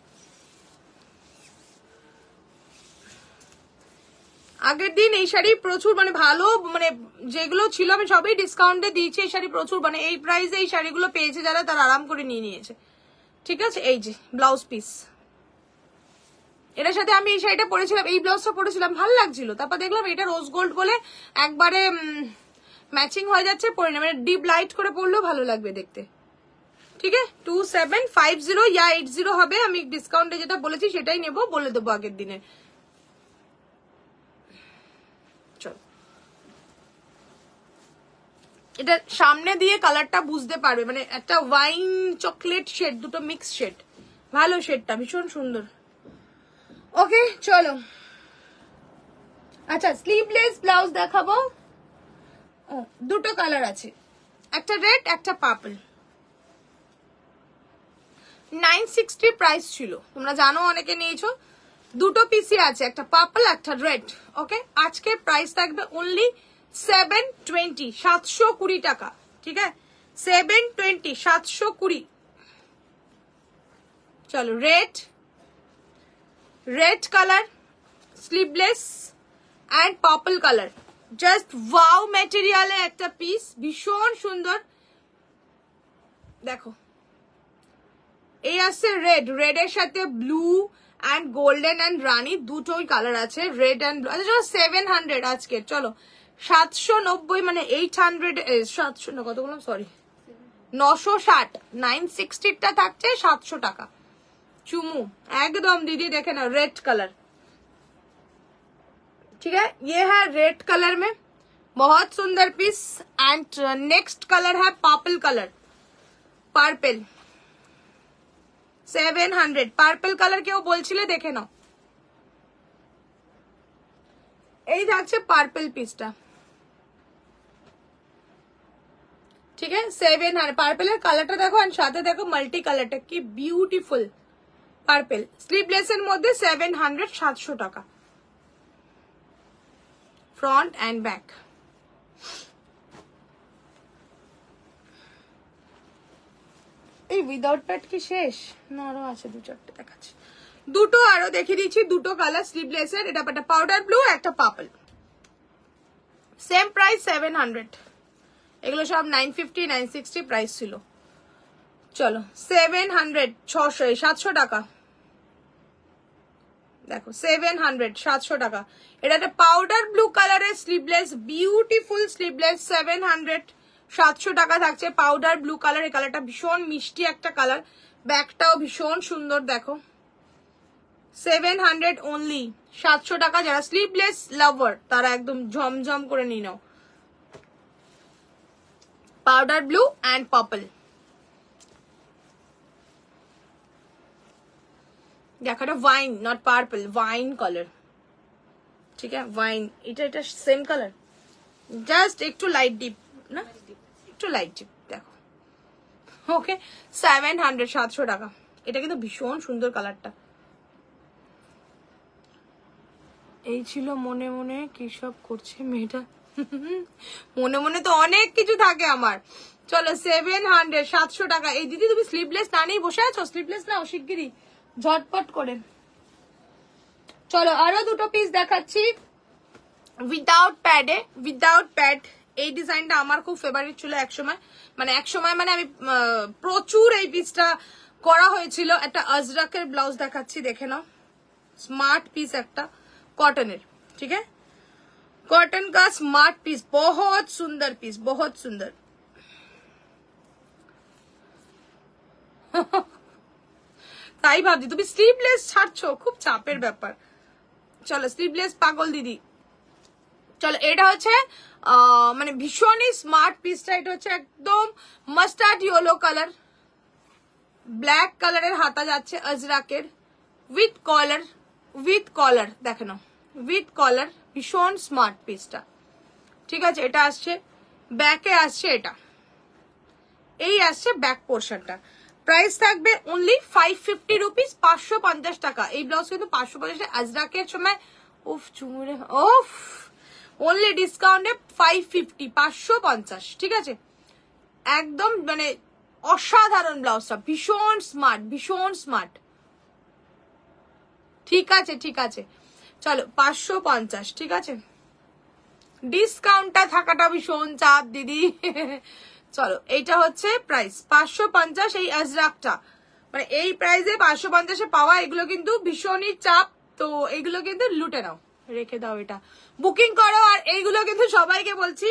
আগের দিন এই শাড়ি প্রচুর, মানে ভালো, মানে যেগুলো ছিল আমি সবই ডিসকাউন্টে দিয়েছি, এই শাড়ি প্রচুর, মানে এই প্রাইসে এই শাড়িগুলো পেয়েছে যারা, তারা আরাম করে নিয়ে নিয়েছে, ঠিক আছে। এই যে ব্লাউজ পিস, এটার সাথে আমি এই শাড়িটা পরেছিলাম, এই ব্লাউজটা পরেছিলাম, ভালো লাগছিল, তারপর দেখলাম এটা রোজ গোল্ড বলে একবারে ম্যাচিং হয়ে যাচ্ছে, পরে না, মানে ডিপ লাইট করে পরলেও ভালো লাগবে দেখতে, ঠিক আছে। 2750 ইয়া 80 হবে, আমি ডিসকাউন্টে যেটা বলেছি সেটাই নেবো, বলে দেবো আগের দিনে। চল এটা সামনে দিয়ে কালারটা বুঝতে পারবে, মানে একটা ওয়াইন চকলেট শেড, দুটো মিক্স শেড, ভালো শেডটা, ভীষণ সুন্দর। ওকে চলো, আচ্ছা স্লিভলেস ব্লাউজ দেখাবো। দুটো কালার আছে, একটা রেড একটা পার্পল। 960 প্রাইস ছিল, তোমরা জানো অনেকে নিয়েছো। দুটো পিসি আছে, একটা পার্পল একটা রেড। ওকে, আজকে প্রাইস থাকবে অনলি 720, 720 টাকা। ঠিক আছে, 720, 720। চলো red, red colour sleeveless and purple colour, just wow ম্যাটেরিয়ালে একটা পিস, ভীষণ সুন্দর। দেখো এই আসছে রেড, রেড এর সাথে ব্লু অ্যান্ড গোল্ডেন অ্যান্ড রানি দুটোই কালার আছে, রেড অ্যান্ড ব্লু। আচ্ছা চলো 700 আজকে, চলো 790, মানে 800, 700 না কত বললাম, সরি 960। 960টা থাকছে 700 টাকা। चुमू एकदम दीदी देखे ना, रेड कलर। ठीक है, ये है रेड कलर में, बहुत सुंदर पीस। एंड नेक्स्ट कलर है purple colour, purple 700। Purple colour কেউ বলছিলে, দেখে নাও, এই থাকছে পার্পল পিসটা। ঠিক আছে 700। পার্পলের কালারটা দেখো, আর সাথে দেখো মাল্টি কালারটা কি বিউটিফুল। পার্পল স্লিভলেস এর মধ্যে 700, 700 টাকা, ফ্রন্ট এন্ড ব্যাক। এই উইদাউট প্যাড কি শেষ না, আরো আছে দু চারটে দেখাচ্ছি। দুটো আরো দেখিয়ে দিচ্ছি, দুটো কালার স্লিভলেস এর, এটা একটা পাউডার ব্লু একটা পার্পল। Same price 700। এগুলো সব 950, 960 প্রাইস ছিল। চলো 700, 600, 700 টাকা। দেখো 700, 700 টাকা। এটা একটা পাউডার ব্লু কালারের স্লিভলেস, বিউটিফুল স্লিভলেস, 700, 700 টাকা থাকছে। পাউডার ব্লু কালার, এই কালারটা ভীষণ মিষ্টি একটা কালার, ব্যাগটাও ভীষণ সুন্দর। দেখো 700 অনলি, 700 টাকা। যারা স্লিভলেস লাভার তারা একদম ঝমঝম করে নিয়ে নাও। Powder blue and purple. দেখো এটা wine, not purple, wine colour. ঠিক আছে ওয়াইন, এটা এটা সেম কালার, জাস্ট একটু লাইট ডিপ না, একটু লাইট ডিপ। দেখো ওকে 700, 700 টাকা। এটা কিন্তু ভীষণ সুন্দর কালারটা। এই ছিল মনে মনে কি সব করছে মেয়েটা, মনে মনে তো অনেক কিছু থাকে আমার। চলো 700, 700 টাকা। এই দিদি তুমি স্লিভলেস না নিয়ে বসে আছো, স্লিভলেস নাও শিগগিরই ঝটপট করে। চলো আরো দুটো পিস দেখাচ্ছি উইদাউট প্যাডে, উইদাউট প্যাড। এই ডিজাইনটা আমার খুব ফেভারিট ছিল একসময়, মানে একসময় মানে আমি প্রচুর এই পিসটা করা হয়েছিল। একটা আজরাকের ব্লাউজ দেখাচ্ছি, দেখে নাও, স্মার্ট পিস একটা कॉटन, ठीक है, कॉटन का स्मार्ट पीस, बहुत सुंदर पीस, बहुत सुंदर। তাই ভাবছি তুমি স্লিভলেস ছাড়ছো, খুব চাপের ব্যাপার। চলো স্লিভলেস পাগল দিদি। চলো এটা হচ্ছে মানে ভীষণই স্মার্ট পিসটা। এটা হচ্ছে একদম মাস্টার্ড ইয়েলো কালার, ব্ল্যাক কালারের হাতা যাচ্ছে আজরাকের, উইথ কলার, উইথ কলার। দেখে নাও উইথ কলার, ভীষণ স্মার্ট পিসটা। ঠিক আছে, এটা আসছে ব্যাকে, আসছে এটা, এই আসছে ব্যাক পোর্শনটা। প্রাইস থাকবে অনলি 550 রুপিস, 550 টাকা। এই ব্লাউজ কিন্তু 550 আজরাকের সময় উফ চুমুরে উফ, অনলি ডিসকাউন্টে 550, 550। ঠিক আছে, একদম মানে অসাধারণ ব্লাউজটা, ভীষণ স্মার্ট, ভীষণ স্মার্ট। ঠিক আছে ঠিক আছে, চলো 550। ঠিক আছে, ডিসকাউন্টটা থাকাটা ভীষণ চাপ দিদি। চলো এইটা হচ্ছে প্রাইস 550, এই আজরাকটা মানে এই প্রাইসে 550-এ পাওয়া, এগুলো কিন্তু ভীষণই চাপ। তো এগুলো কিন্তু লুটে নাও, রেখে দাও, এটা বুকিং করো। আর এইগুলো কিন্তু সবাইকে বলছি,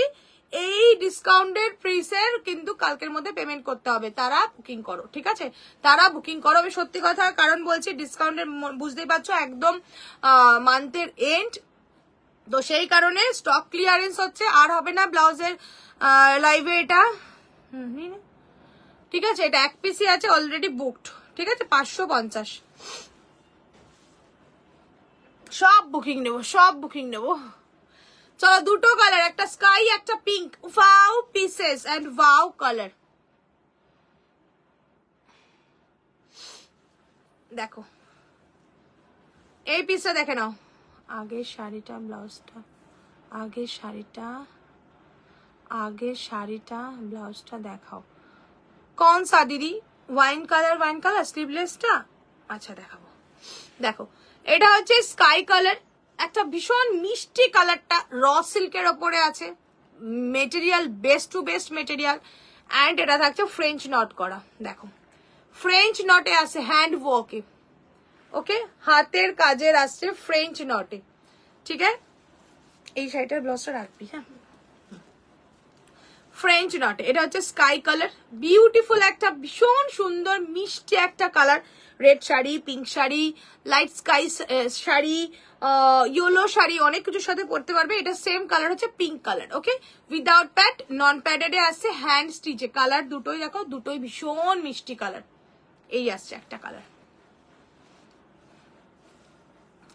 এই ডিসকাউন্টেড প্রাইসের কিন্তু কালকের মধ্যে পেমেন্ট করতে হবে, তারা বুকিং করো। ঠিক আছে, তারা বুকিং করো, আমি সত্যি কথা কারণ বলছি, ডিসকাউন্টের বুঝতেই পারছো একদম মান্থের এন্ড, তো সেই কারণে স্টক ক্লিয়ারেন্স হচ্ছে, আর হবে না ব্লাউজের লাইভে এটা। ঠিক আছে, এটা এক পিসই আছে, অলরেডি বুকড। ঠিক আছে, 550। সব বুকিং নেব, সব বুকিং নেব। চলো, দুটো কালার, একটা স্কাই একটা pink. Wow pieces and wow colour. দেখো এই পিসটা দেখে নাও। আগের শাড়িটা, ব্লাউজটা, আগের শাড়িটা, আগের শাড়িটা, ব্লাউজটা দেখাও। কোন সা দিদি? ওয়াইন কালার, ওয়াইন কালার স্লিভলেসটা। আচ্ছা দেখাবো। দেখো এটা হচ্ছে স্কাই কালার, একটা ভীষণ মিষ্টি কালারটা র সিল্কের ওপরে আছে, material best to best material. And এটা থাকছে ফ্রেঞ্চ নট করা। দেখো ফ্রেঞ্চ নটে আছে, হ্যান্ড ওয়ার্কে, ওকে, হাতের কাজের আসছে ফ্রেঞ্চ নটে। ঠিক আছে, এই শাড়িটার ব্লাউজটা রাখবি। হ্যাঁ, ফ্রেঞ্চ নটে, এটা হচ্ছে স্কাই কালার, বিউটিফুল একটা ভীষণ সুন্দর মিষ্টি একটা colour. Red sari, pink sari, light sky sari, yellow sari, অনেক কিছুর সাথে পরতে পারবে। এটা সেম কালার হচ্ছে পিঙ্ক কালার, ওকে, উইদাউট প্যাড, নন প্যাডেডে আসছে, হ্যান্ড স্টিচে। কালার দুটোই দেখো, দুটোই ভীষণ মিষ্টি কালার। এই আসছে একটা কালার।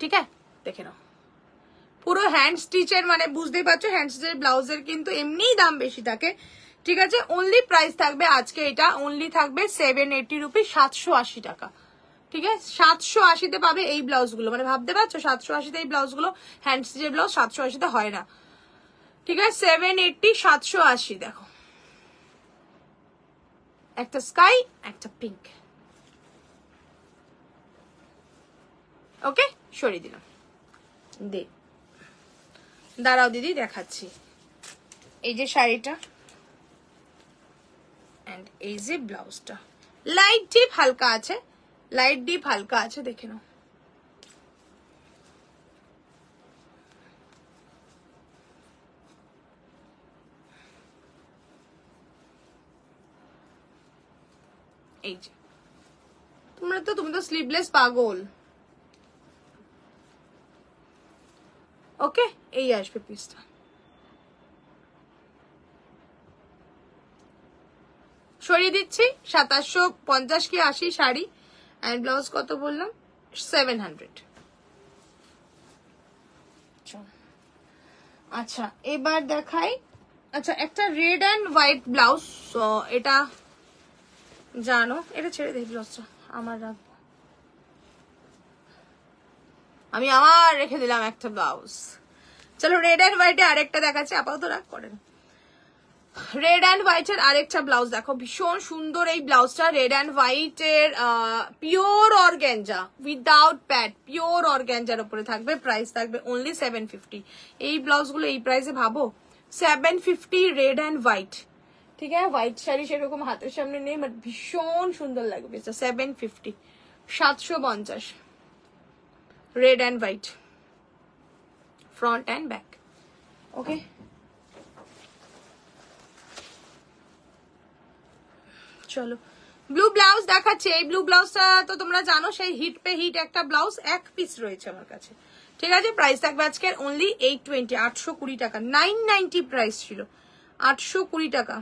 ঠিক আছে, দেখে নাও, পুরো হ্যান্ড স্টিচের, মানে বুঝতেই পারছো হ্যান্ড স্টিচের ব্লাউজের কিন্তু এমনিই দাম বেশি থাকে। ঠিক আছে, অনলি প্রাইস থাকবে আজকে এটা, অনলি থাকবে 780 রুপিস, 780 টাকা। ঠিক আছে, 780-তে পাবে এই ব্লাউজগুলো। মানে ভাবতে পারছো 780-তে এই ব্লাউজগুলো, হ্যান্ড স্টিচের ব্লাউজ 780-তে হয় না। ঠিক আছে, 780, 780। দেখো একটা স্কাই, একটা পিঙ্ক। ওকে, সরিয়ে দিলাম। দে, দাঁড়াও দিদি দেখাচ্ছি। এই যে শাড়িটা, এন্ড এই যে ব্লাউজটা, লাইট ডিপ হালকা আছে, লাইট ডিপ হালকা আছে, দেখে নাও। এই যে তুমি তো স্লিভলেস পাগল। ওকে, এই আসবে পিসটা। সরিয়ে দিচ্ছি। 2750 কি 80 শাড়ি, এন্ড ব্লাউজ কত বললাম? 700। আচ্ছা এবার দেখাই। আচ্ছা, একটা রেড অ্যান্ড হোয়াইট ব্লাউজ, এটা জানো, এটা ছেড়ে দিই ব্লাউজটা, আমার রাখবো আমি, আমার রেখে দিলাম একটা ব্লাউজ। চলো রেড অ্যান্ড হোয়াইটে আরেকটা দেখাচ্ছি, আপাতত রাখ করেন। রেড অ্যান্ড হোয়াইট এর আরেকটা ব্লাউজ দেখো, ভীষণ সুন্দর এই ব্লাউজটা। রেড অ্যান্ড হোয়াইট এর pure organza, without pad, pure অর্গ্যাঞ্জার উপরে থাকবে। প্রাইস থাকবে অনলি 750। এই ব্লাউজগুলো এই প্রাইসে ভাবো, 750 রেড অ্যান্ড হোয়াইট। ঠিক আছে, হোয়াইট শাড়ি সেরকম হাতের সামনে নেই, বাট ভীষণ সুন্দর লাগবে। 750, 750 red and white, front and back. Okay, চলো ব্লু ব্লাউজ দেখাচ্ছে। এই ব্লু ব্লাউজটা তো তোমরা জানো, সেই হিট পে হিট একটা ব্লাউজ, এক পিস রয়েছে আমার কাছে। ঠিক আছে, প্রাইস থাকবে আজকের অনলি 820, 820 টাকা। 990 প্রাইস ছিল, 820 টাকা।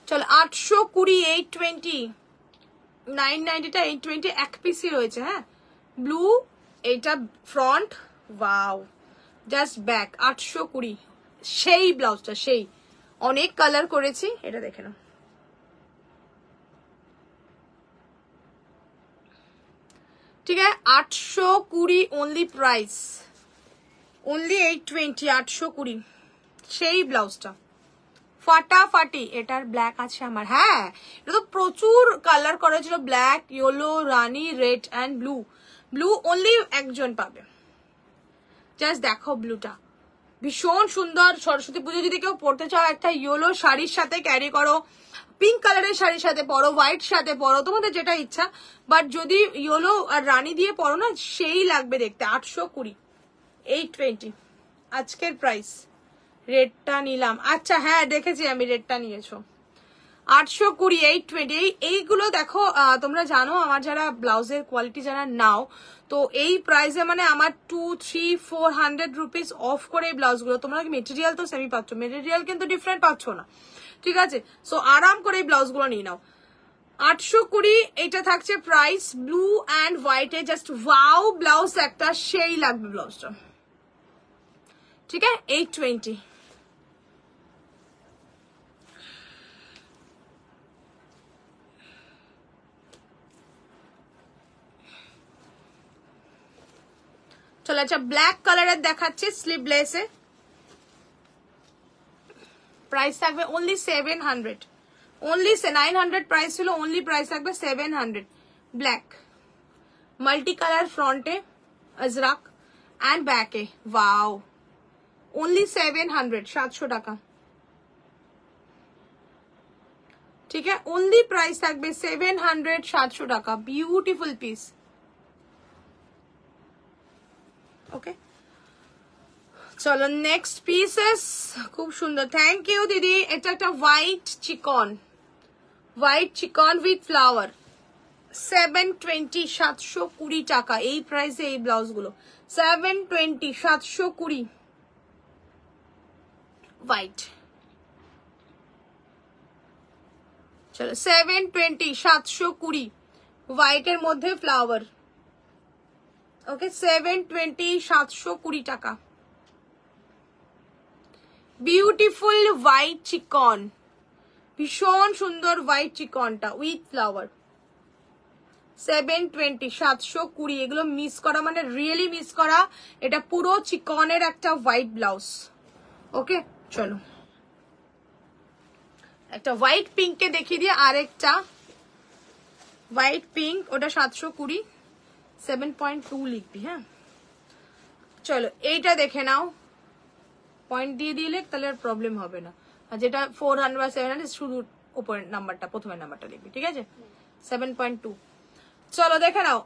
চলো 820, 820, 990টা 820, এক পিসই রয়েছে। হ্যাঁ, ব্লু, এইটা ফ্রন্ট, ওয়াও, জাস্ট ব্যাক। 820 সেই ব্লাউজটা, সেই অনেক কালার করেছি, এটা দেখে নাও। ঠিক আছে, 820 অনলি প্রাইস, অনলি 820, 820 সেই ব্লাউজটা ফাটাফাটি। এটার ব্ল্যাক আছে আমার। হ্যাঁ, এটা তো প্রচুর কালার করা ছিল, black, yellow, Rani, red and blue. Blue only একজন পাবে। জাস্ট দেখো ব্লুটা, ভীষণ সুন্দর। সরস্বতী পুজো যদি কেউ পড়তে চাও, একটা ইয়েলো শাড়ির সাথে ক্যারি করো, পিঙ্ক কালারের শাড়ির সাথে পরো, হোয়াইট সাথে পরো, তোমাদের যেটা ইচ্ছা। বাট যদি ইয়েলো আর রানী দিয়ে পরো না, সেই লাগবে দেখতে। 820, 820 আজকের প্রাইস। রেডটা নিলাম। আচ্ছা হ্যাঁ, দেখেছি আমি রেডটা নিয়েছো। 820, 820, এইগুলো দেখো তোমরা জানো আমার যারা ব্লাউজের কোয়ালিটি যারা নাও, তো এই প্রাইসে মানে আমার 200-400 রুপিস অফ করে এই ব্লাউজগুলো, তোমরা মেটেরিয়াল তো সেমি পাচ্ছ, মেটেরিয়াল কিন্তু ডিফারেন্ট পাচ্ছ না, ঠিক আছে? সো আরাম করে এই ব্লাউজগুলো নিয়ে নাও। 820 এটা থাকছে প্রাইস, ব্লু অ্যান্ড হোয়াইটে জাস্ট ওয়াও ব্লাউজ একটা, সেই লাগবে ব্লাউজটা, ঠিক আছে? 820। চলো আচ্ছা ব্ল্যাক কালারের দেখাচ্ছে স্লিভলেসে, প্রাইস থাকবে অনলি 700, অনলি 900 প্রাইস ছিল, অনলি প্রাইস থাকবে 700। ব্ল্যাক মাল্টি কালার ফ্রন্টে আজরাক অ্যান্ড ব্যাকে, ওয়াও, অনলি 700, 700 টাকা, ঠিক আছে? অনলি প্রাইস থাকবে 700, 700 টাকা, বিউটিফুল পিস। ওকে চলো নেক্সট পিসেস, খুব সুন্দর, থ্যাংক ইউ দিদি। এটা একটা হোয়াইট চিকন, হোয়াইট চিকন উইথ ফ্লাওয়ার, 720, 720 টাকা এই প্রাইসে এই ব্লাউজগুলো, 720, 720, হোয়াইট। চলো 720, 720 হোয়াইটের মধ্যে ফ্লাওয়ার, ওকে 720, 720 টাকা, বিউটিফুল হোয়াইট চিকন, ভীষণ সুন্দর হোয়াইট চিকনটা উইথ ফ্লাওয়ার, 720, 720, এগুলো মিস করা মানে রিয়েলি মিস করা, এটা পুরো চিকনের একটা হোয়াইট ব্লাউজ। ওকে চলো একটা হোয়াইট পিঙ্ককে দেখিয়ে দিয়ে, আরেকটা হোয়াইট পিঙ্ক, ওটা 720, 7.2 লিখবি, হ্যাঁ? চলো এইটা দেখে নাও, পয়েন্ট দিয়ে দিলে তাহলে আর প্রবলেম হবে না, আর যেটা 400 বা 700 শুধু উপরের নাম্বারটা, প্রথমের নাম্বারটা লিখবি, ঠিক আছে? 7.2। চলো দেখে নাও,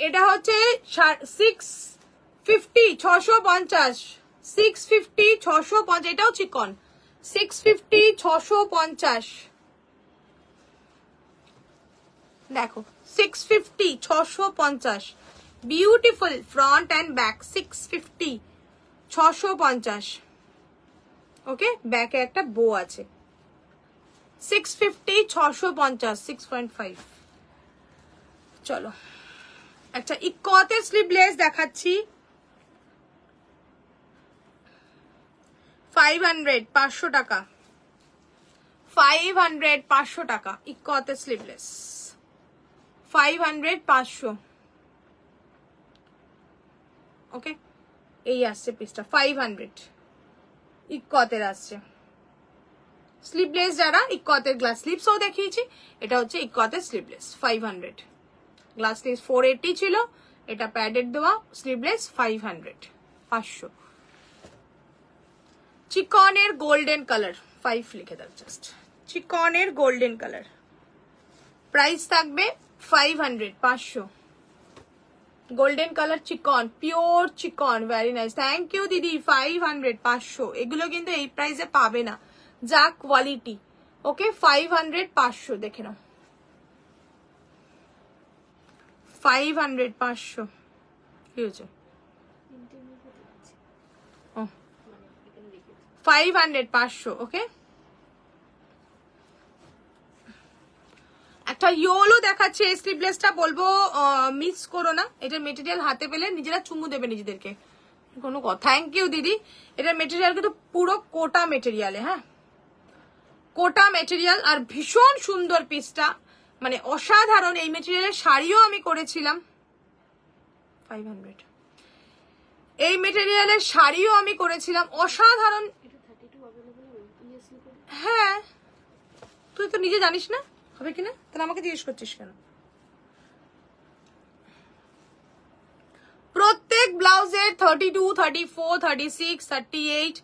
এটা হচ্ছে 650, 650, 650, 650, এটাও চিকন, 650, 650, দেখো 650, 650, বিউটিফুল ফ্রন্ট অ্যান্ড ব্যাক, 650, 650, ওকে ব্যাকে একটা বো আছে, 650, 650, 6.5। চলো একটা ইকতের স্লিভলেস দেখাচ্ছি, 500, 500 টাকা, 500, 500 টাকা ইকতের স্লিভলেস, 500, 500, ওকে এই আসছে পিসটা 500, ইকতের আসছে স্লিভলেস, যারা ইকতের গ্লাস স্লিভসও দেখিয়েছি, এটা হচ্ছে ইকতের স্লিভলেস 500, গ্লাস স্লিভ 480 ছিল, এটা প্যাডেড দেওয়া স্লিভলেস 500, 500, চিকনের গোল্ডেন কালার, 5 লিখে দাও জাস্ট, চিকনের গোল্ডেন কালার, প্রাইস থাকবে 500, 500, গোল্ডেন কালার চিকন, পিওর চিকন, ভেরি নাইস, থ্যাংক ইউ দিদি। 500, 500, এগুলো কিন্তু এই প্রাইসে পাবে না, যা কোয়ালিটি। ওকে 500, 500 দেখে নাও, 500, 500 কি হয়েছে, 500, 500, ওকে। একটা ইয়োলো দেখাচ্ছে, এই স্লিভলেসটা বলবো মিস করো না, এটার মেটেরিয়াল হাতে পেলে নিজেরা চুমু দেবে নিজেদেরকে, কোনো কথা। থ্যাংক ইউ দিদি। এটার মেটেরিয়াল কিন্তু পুরো কোটা মেটেরিয়ালে, হ্যাঁ কোটা মেটেরিয়াল, আর ভীষণ সুন্দর পিসটা, মানে অসাধারণ। এই মেটেরিয়ালের শাড়িও আমি করেছিলাম, 500, এই মেটেরিয়ালের শাড়িও আমি করেছিলাম, অসাধারণ। হ্যাঁ তুই তো নিজে জানিস না হবে কিনা, তাহলে আমাকে জিজ্ঞেস করছিস কেন? প্রত্যেক ব্লাউজের 32, 34, 36, 38,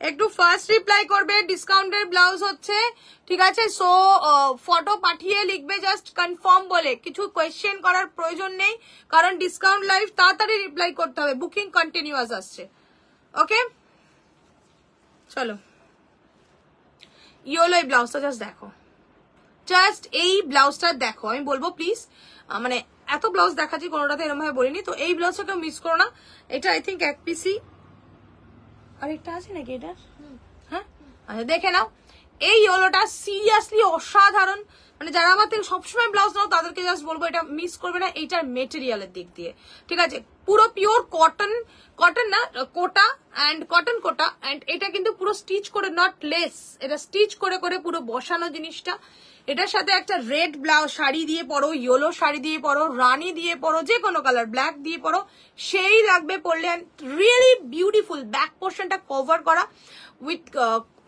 একটু ফার্স্ট রিপ্লাই করবে। ডিসকাউন্টের ব্লাউজ হচ্ছে, ঠিক আছে? সো ফটো পাঠিয়ে লিখবে জাস্ট কনফার্ম বলে, কিছু কোয়েশ্চেন করার প্রয়োজন নেই, কারণ ডিসকাউন্ট লাইভ তাড়াতাড়ি রিপ্লাই করতে হবে, বুকিং কন্টিনিউয়াস আসছে। ওকে চলো, ইয়োলো এই ব্লাউজটা জাস্ট দেখো, জাস্ট এই ব্লাউজটা দেখো। আমি বলবো প্লিজ, মানে এত ব্লাউজ দেখাচ্ছি কোনোটাতে এরকম ভাবে বলিনি, তো এই ব্লাউজটা কেউ মিস করো না। এটা আই থিঙ্ক এক পিসি আরেকটা আছে নাকি এটা? হ্যাঁ আচ্ছা দেখে নাও। এই ইয়োলোটা সিরিয়াসলি অসাধারণ, মানে যারা আমার থেকে সবসময় ব্লাউজ নাও তাদেরকে জাস্ট বলবো এটা মিস করবে না, এইটার মেটেরিয়ালের দিক দিয়ে, ঠিক আছে? পুরো পিওর কটন, কটন না কোটা অ্যান্ড কটন কোটা, অ্যান্ড এটা কিন্তু পুরো স্টিচ করে, নট লেস, এটা স্টিচ করে করে পুরো বসানো জিনিসটা। এটার সাথে একটা রেড ব্লাউজ শাড়ি দিয়ে পরো, ইয়েলো শাড়ি দিয়ে পরো, রানি দিয়ে পরো, যে কোনো কালার, ব্ল্যাক দিয়ে পরো, সেই লাগবে পরলে। রিয়েলি বিউটিফুল, ব্যাক পোর্শনটা কভার করা উইথ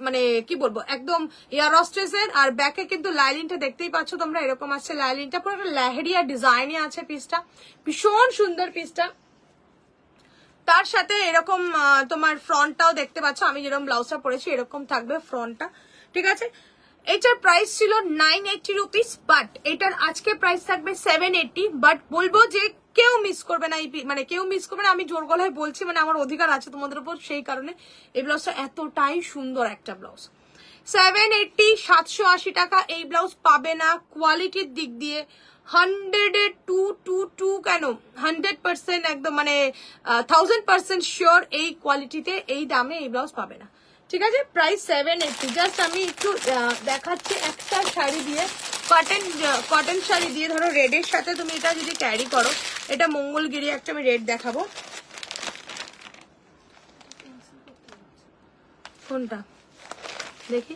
মানে কি বলবো একদম এয়ার হস্টেসের, আর ব্যাকে কিন্তু লাইলিনটা দেখতেই পাচ্ছ তোমরা, এরকম আসছে লাইলিনটা, পুরো একটা লেহেরিয়া ডিজাইনে আছে পিসটা, ভীষণ সুন্দর পিসটা। তার সাথে এরকম তোমার ফ্রন্টটাও দেখতে পাচ্ছ, আমি যেরকম ব্লাউজটা পরেছি এরকম থাকবে ফ্রন্টটা, ঠিক আছে? এটার প্রাইস ছিল 980 রুপিস, বাট এটার আজকে প্রাইস থাকবে 780। বাট বলবো যে কেউ মিস করবে না, মানে কেউ মিস করবে না, আমি জোর গলায় বলছি, মানে আমার অধিকার আছে তোমাদের উপর, সেই কারণে এই ব্লাউজটা এতটাই সুন্দর একটা ব্লাউজ। 780, 780 টাকা এই ব্লাউজ পাবে না। কোয়ালিটির দিক দিয়ে 100 কেন 100% একদম, মানে 1000% শিওর এই কোয়ালিটিতে এই দামে এই ব্লাউজ পাবে না, ঠিক আছে? প্রাইস 780। জাস্ট আমি একটু দেখাচ্ছি একটা শাড়ি দিয়ে, কটন শাড়ি দিয়ে, ধরো রেডের সাথে তুমি এটা যদি ক্যারি করো, এটা মঙ্গলগিরি একটা আমি রেড দেখাবো। কোনটা দেখি?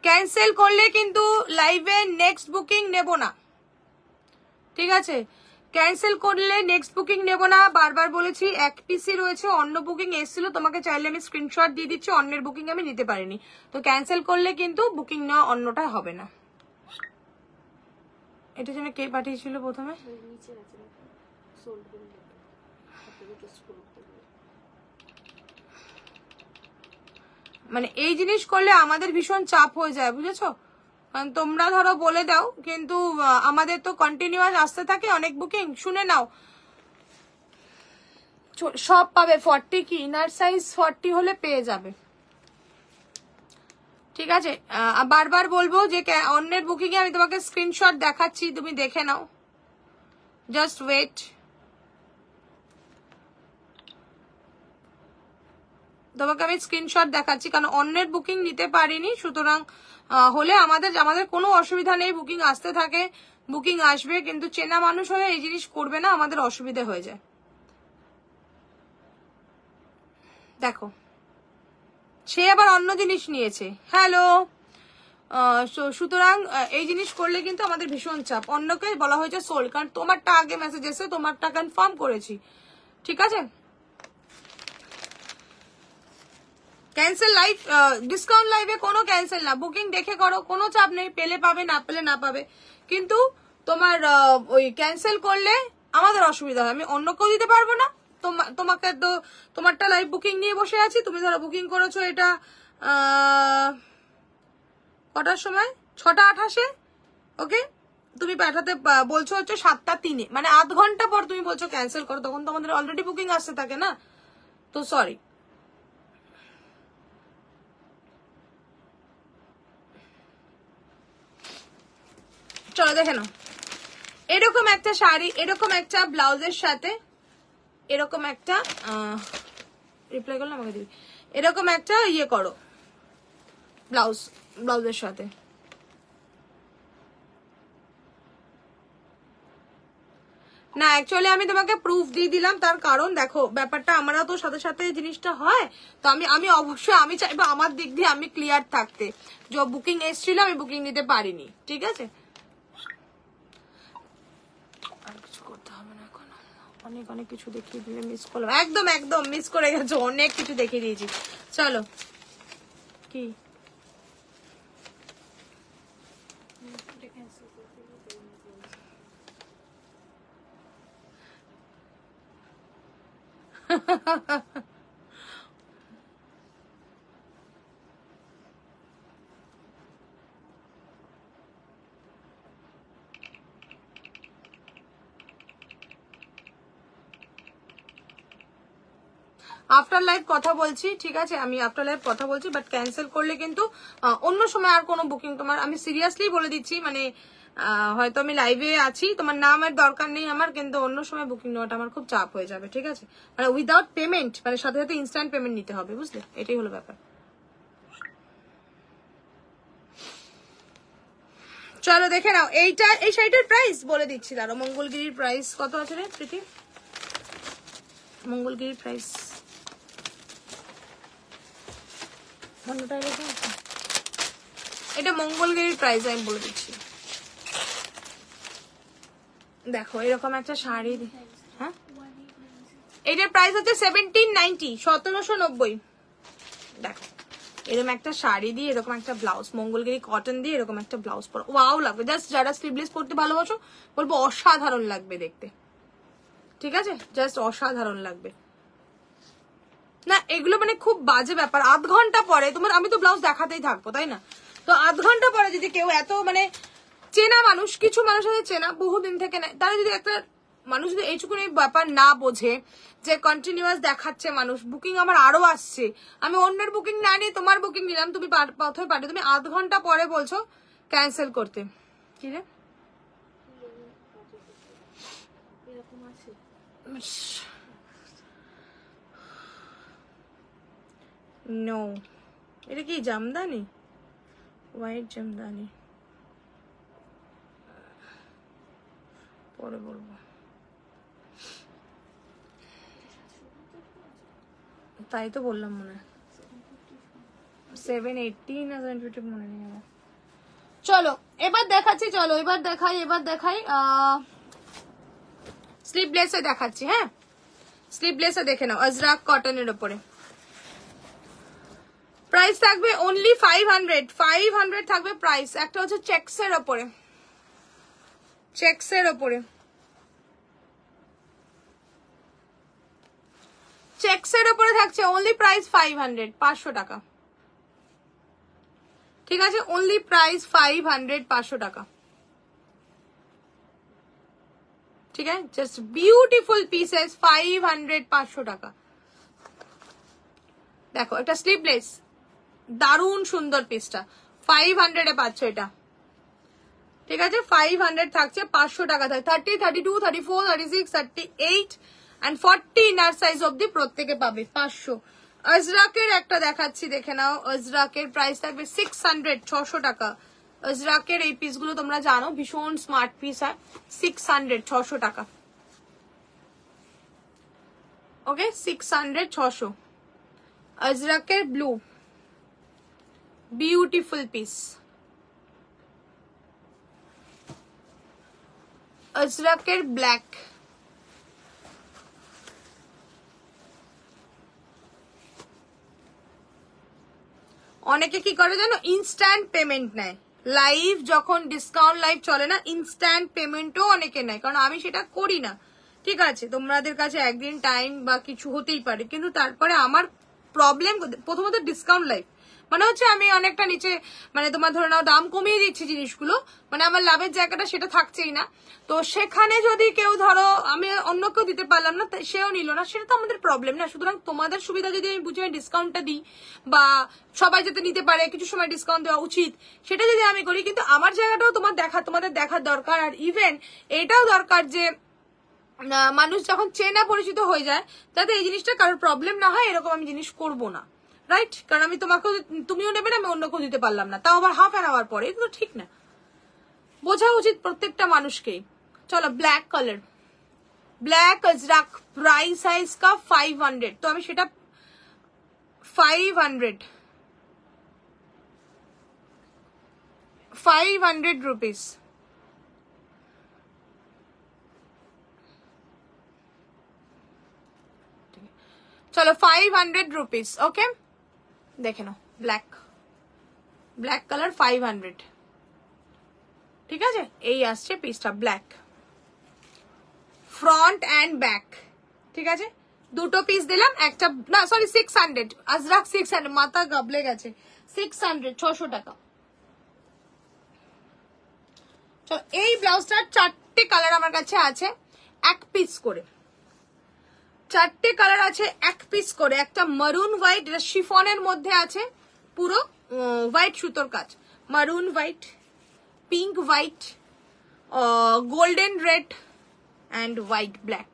ক্যান্সেল করলে কিন্তু লাইভে নেক্সট বুকিং নেব না, ঠিক আছে? ক্যান্সেল করলে নেক্সট বুকিং নেব না, বারবার বলেছি। এক পিসি রয়েছে, অন্য বুকিং এসেছিল, তোমাকে চাইলে আমি স্ক্রিনশট দিয়ে দিচ্ছি, অন্যের বুকিং আমি নিতে পারিনি, তো ক্যান্সেল করলে কিন্তু বুকিং নেওয়া অন্যটা হবে না। এটা যেন কে পাঠিয়েছিল প্রথমে? মানে এই জিনিস করলে আমাদের ভীষণ চাপ হয়ে যায়, বুঝেছো? কারণ তোমরা ধরো বলে দাও, কিন্তু আমাদের তো কন্টিনিউয়াস আসতে থাকে অনেক বুকিং। শুনে নাও, সব পাবে 40 কি ইনার সাইজ 40 হলে পেয়ে যাবে, ঠিক আছে? বারবার বলবো যে অন্যের বুকিং এ আমি তোমাকে স্ক্রিনশট দেখাচ্ছি, তুমি দেখে নাও, জাস্ট ওয়েট। তোমাকে আমি স্ক্রিনশট দেখাচ্ছি, কারণ অন্যের বুকিং নিতে পারিনি, সুতরাং হলে আমাদের কোনো অসুবিধা নেই, বুকিং আসতে থাকে, বুকিং আসবে, কিন্তু চেনা মানুষ হয়ে এই জিনিস করবে না, আমাদের অসুবিধা হয়ে যায়। দেখো সে আবার অন্য জিনিস নিয়েছে, হ্যালো। সুতরাং এই জিনিস করলে কিন্তু আমাদের ভীষণ চাপ। অন্যকে বলা হয়েছে সোল্ড, কারণ তোমারটা আগে মেসেজ এসে তোমারটা কনফার্ম করেছি, ঠিক আছে? ক্যান্সেল লাইভ, ডিসকাউন্ট লাইভে কোনো ক্যান্সেল না, বুকিং দেখে করো, কোনো চাপ নেই, পেলে পাবে, না পেলে না পাবে। কিন্তু তোমার ওই ক্যান্সেল করলে আমাদের অসুবিধা হয়, আমি অন্য কেউ দিতে পারবো না। তোমাকে তো তোমারটা লাইভ বুকিং নিয়ে বসে আছি, তুমি ধরো বুকিং করেছো এটা কটার সময়, 6:28, ওকে? তুমি পাঠাতে বলছো হচ্ছে 7:03, মানে আধ ঘন্টা পর তুমি বলছো ক্যান্সেল করো, তখন তো আমাদের অলরেডি বুকিং আসতে থাকে না, তো সরি। চলো দেখে নাও, এরকম একটা শাড়ি, এরকম একটা ব্লাউজের সাথে, এরকম একটা রিপ্লাই করলে আমাকে দিবি, এরকম একটা ইয়ে করো ব্লাউজের সাথে। না অ্যাকচুয়ালি আমি তোমাকে প্রুফ দিয়ে দিলাম, তার কারণ দেখো ব্যাপারটা আমরা তো সাথে সাথে জিনিসটা হয়, তো আমি অবশ্যই আমি চাইবো আমার দিক দিয়ে আমি ক্লিয়ার থাকতে, যে বুকিং এসেছিল আমি বুকিং নিতে পারিনি, ঠিক আছে? আর কিছু করতে হবে না এখন, অনেক অনেক কিছু দেখিয়ে দিলে মিস করলাম, একদম একদম মিস করে গেছো, অনেক কিছু দেখিয়ে দিয়েছি। চলো কি আফটার লাইভ কথা বলছি, ঠিক আছে, আমি আফটার লাইভ কথা বলছি, বাট ক্যান্সেল করলে কিন্তু অন্য সময় আর কোনো বুকিং তোমার, আমি সিরিয়াসলি বলে দিচ্ছি, মানে হয়তো আমি লাইভে আছি, তোমার নামের দরকার নেই আমার, কিন্তু অন্য সময় বুকিং নেওয়াটা আমার খুব চাপ হয়ে যাবে, ঠিক আছে, মানে উইদাউট পেমেন্ট, মানে সাথে সাথে ইনস্ট্যান্ট পেমেন্ট নিতে হবে, বুঝলে, এটাই হলো ব্যাপার। চলো দেখে নাও এইটা, এই শাড়িটার প্রাইস বলে দিচ্ছি, দাঁড়ো, মঙ্গলগিরির প্রাইস কত আছে রে প্রীতি? মঙ্গলগিরির প্রাইস এটা মঙ্গলগিরির প্রাইস আমি বলে দিচ্ছি। দেখো এরকম একটা শাড়ি, হ্যাঁ এটার প্রাইস হচ্ছে 1790, 1790। দেখো এরকম একটা শাড়ি দিয়ে এরকম একটা ব্লাউজ, মঙ্গলগিরি কটন দিয়ে এরকম একটা ব্লাউজ পরো, ওয়াও লাগবে, জাস্ট যারা স্লিভলেস পরতে ভালোবাসো বলবো অসাধারণ লাগবে দেখতে, ঠিক আছে, জাস্ট অসাধারণ লাগবে না, এগুলো মানে খুব বাজে ব্যাপার। আধ ঘন্টা পরে তোমার, আমি তো ব্লাউজ দেখাতেই থাকবো তাই না, তো আধ ঘন্টা পরে যদি কেউ এত মানে চেনা মানুষ, কিছু মানুষ আছে চেনা বহুদিন থেকে নেয়, তারা যদি একটা মানুষ যদি এইটুকুনি ব্যাপার না বোঝে যে কন্টিনিউয়াস দেখাচ্ছে মানুষ, বুকিং আমার আরো আসছে, আমি অন্যের বুকিং না নিয়ে তোমার বুকিং নিলাম, তুমি প্রথমে পাঠে, তুমি আধ ঘন্টা পরে বলছো ক্যান্সেল করতে, কি রে নো, এটা কি জামদানি, হোয়াইট জামদানি, পরে বলবো, তাই তো বললাম মনে হয় 780 না 750 মনে নেই আমার। চলো এবার দেখাচ্ছি, চলো এবার দেখাই স্লিভলেসে দেখাচ্ছি, হ্যাঁ স্লিভলেসে দেখে নাও, আজরাক কটনের উপরে প্রাইস থাকবে অনলি 500, 500 থাকবে প্রাইস। একটা হচ্ছে চেক্সের ওপরে, চেক্সের ওপরে, চেক্সের ওপরে থাকছে অনলি প্রাইস 500, 500 টাকা, ঠিক আছে, অনলি প্রাইস 500, 500 টাকা, ঠিক আছে, জাস্ট বিউটিফুল পিসেস, 500, 500 টাকা। দেখো একটা স্লিভলেস, দারুণ সুন্দর পিসটা, 500 এ পাচ্ছ এটা, ঠিক আছে, 500 থাকছে, 500 টাকা থাকে, 30, 32, 34, 36, 38 and 40 ইনার সাইজ অব্দি প্রত্যেকে পাবে 500। আজরাকের একটা দেখাচ্ছি, দেখে নাও, আজরাকের প্রাইস থাকবে 600, 600 টাকা। আজরাকের এই পিসগুলো তোমরা জানো ভীষণ স্মার্ট পিস হয়, 600, 600 টাকা, ওকে, 600, 600। আজরাকের ব্লু, বিউটিফুল পিস, আজরাকের ব্ল্যাক, অনেকে কি করে জানো, ইনস্ট্যান্ট পেমেন্ট নেয়, লাইভ যখন ডিসকাউন্ট লাইভ চলে না, ইনস্ট্যান্ট পেমেন্টও অনেকে নেয়, কারণ আমি সেটা করি না, ঠিক আছে, তোমাদের কাছে একদিন টাইম বা কিছু হতেই পারে, কিন্তু তারপরে আমার প্রবলেম প্রথমত ডিসকাউন্ট লাইভ মানে হচ্ছে আমি অনেকটা নিচে, মানে তোমার ধরে নাও দাম কমিয়ে দিচ্ছি জিনিসগুলো, মানে আমার লাভের জায়গাটা সেটা থাকছেই না, তো সেখানে যদি কেউ ধরো আমি অন্য কেউ দিতে পারলাম না, সেও নিল না, সেটা তো আমাদের প্রবলেম না। সুতরাং তোমাদের সুবিধা যদি আমি বুঝে ডিসকাউন্টটা দিই, বা সবাই যাতে নিতে পারে কিছু সময় ডিসকাউন্ট দেওয়া উচিত, সেটা যদি আমি করি, কিন্তু আমার জায়গাটাও তোমাদের দেখার দরকার, আর ইভেন এটাও দরকার যে মানুষ যখন চেনা পরিচিত হয়ে যায় যাতে এই জিনিসটা কারোর প্রবলেম না হয়, এরকম আমি জিনিস করব না, রাইট, কারণ আমি তোমাকেও, তুমিও নেবে না, আমি অন্য কেউ দিতে পারলাম না, তাও আবার হাফ অ্যান আওয়ার পরে, এটা তো ঠিক না, বোঝা উচিত প্রত্যেকটা মানুষকেই। চলো black colour, black Ajrak, price size কা 500, তো আমি সেটা 500 রুপিস, চলো 500 রুপিস, ওকে, দেখে নাও, ব্ল্যাক, ব্ল্যাক কালার 500, ঠিক আছে, এই আসছে পিসটা, ব্ল্যাক ফ্রন্ট অ্যান্ড ব্যাক, ঠিক আছে, দুটো পিস দিলাম, একটা না সরি 600, আজরাক 600, মাথা গাবলে গেছে, 600, 600 টাকা। চলো এই ব্লাউজটার 4টে কালার আমার কাছে আছে, এক পিস করে, চারটে কালার আছে, এক পিস করে। একটা মারুন হোয়াইট, এটা শিফনের মধ্যে আছে, পুরো হোয়াইট সুতোর কাজ। মারুন white, pink white, golden red and white black,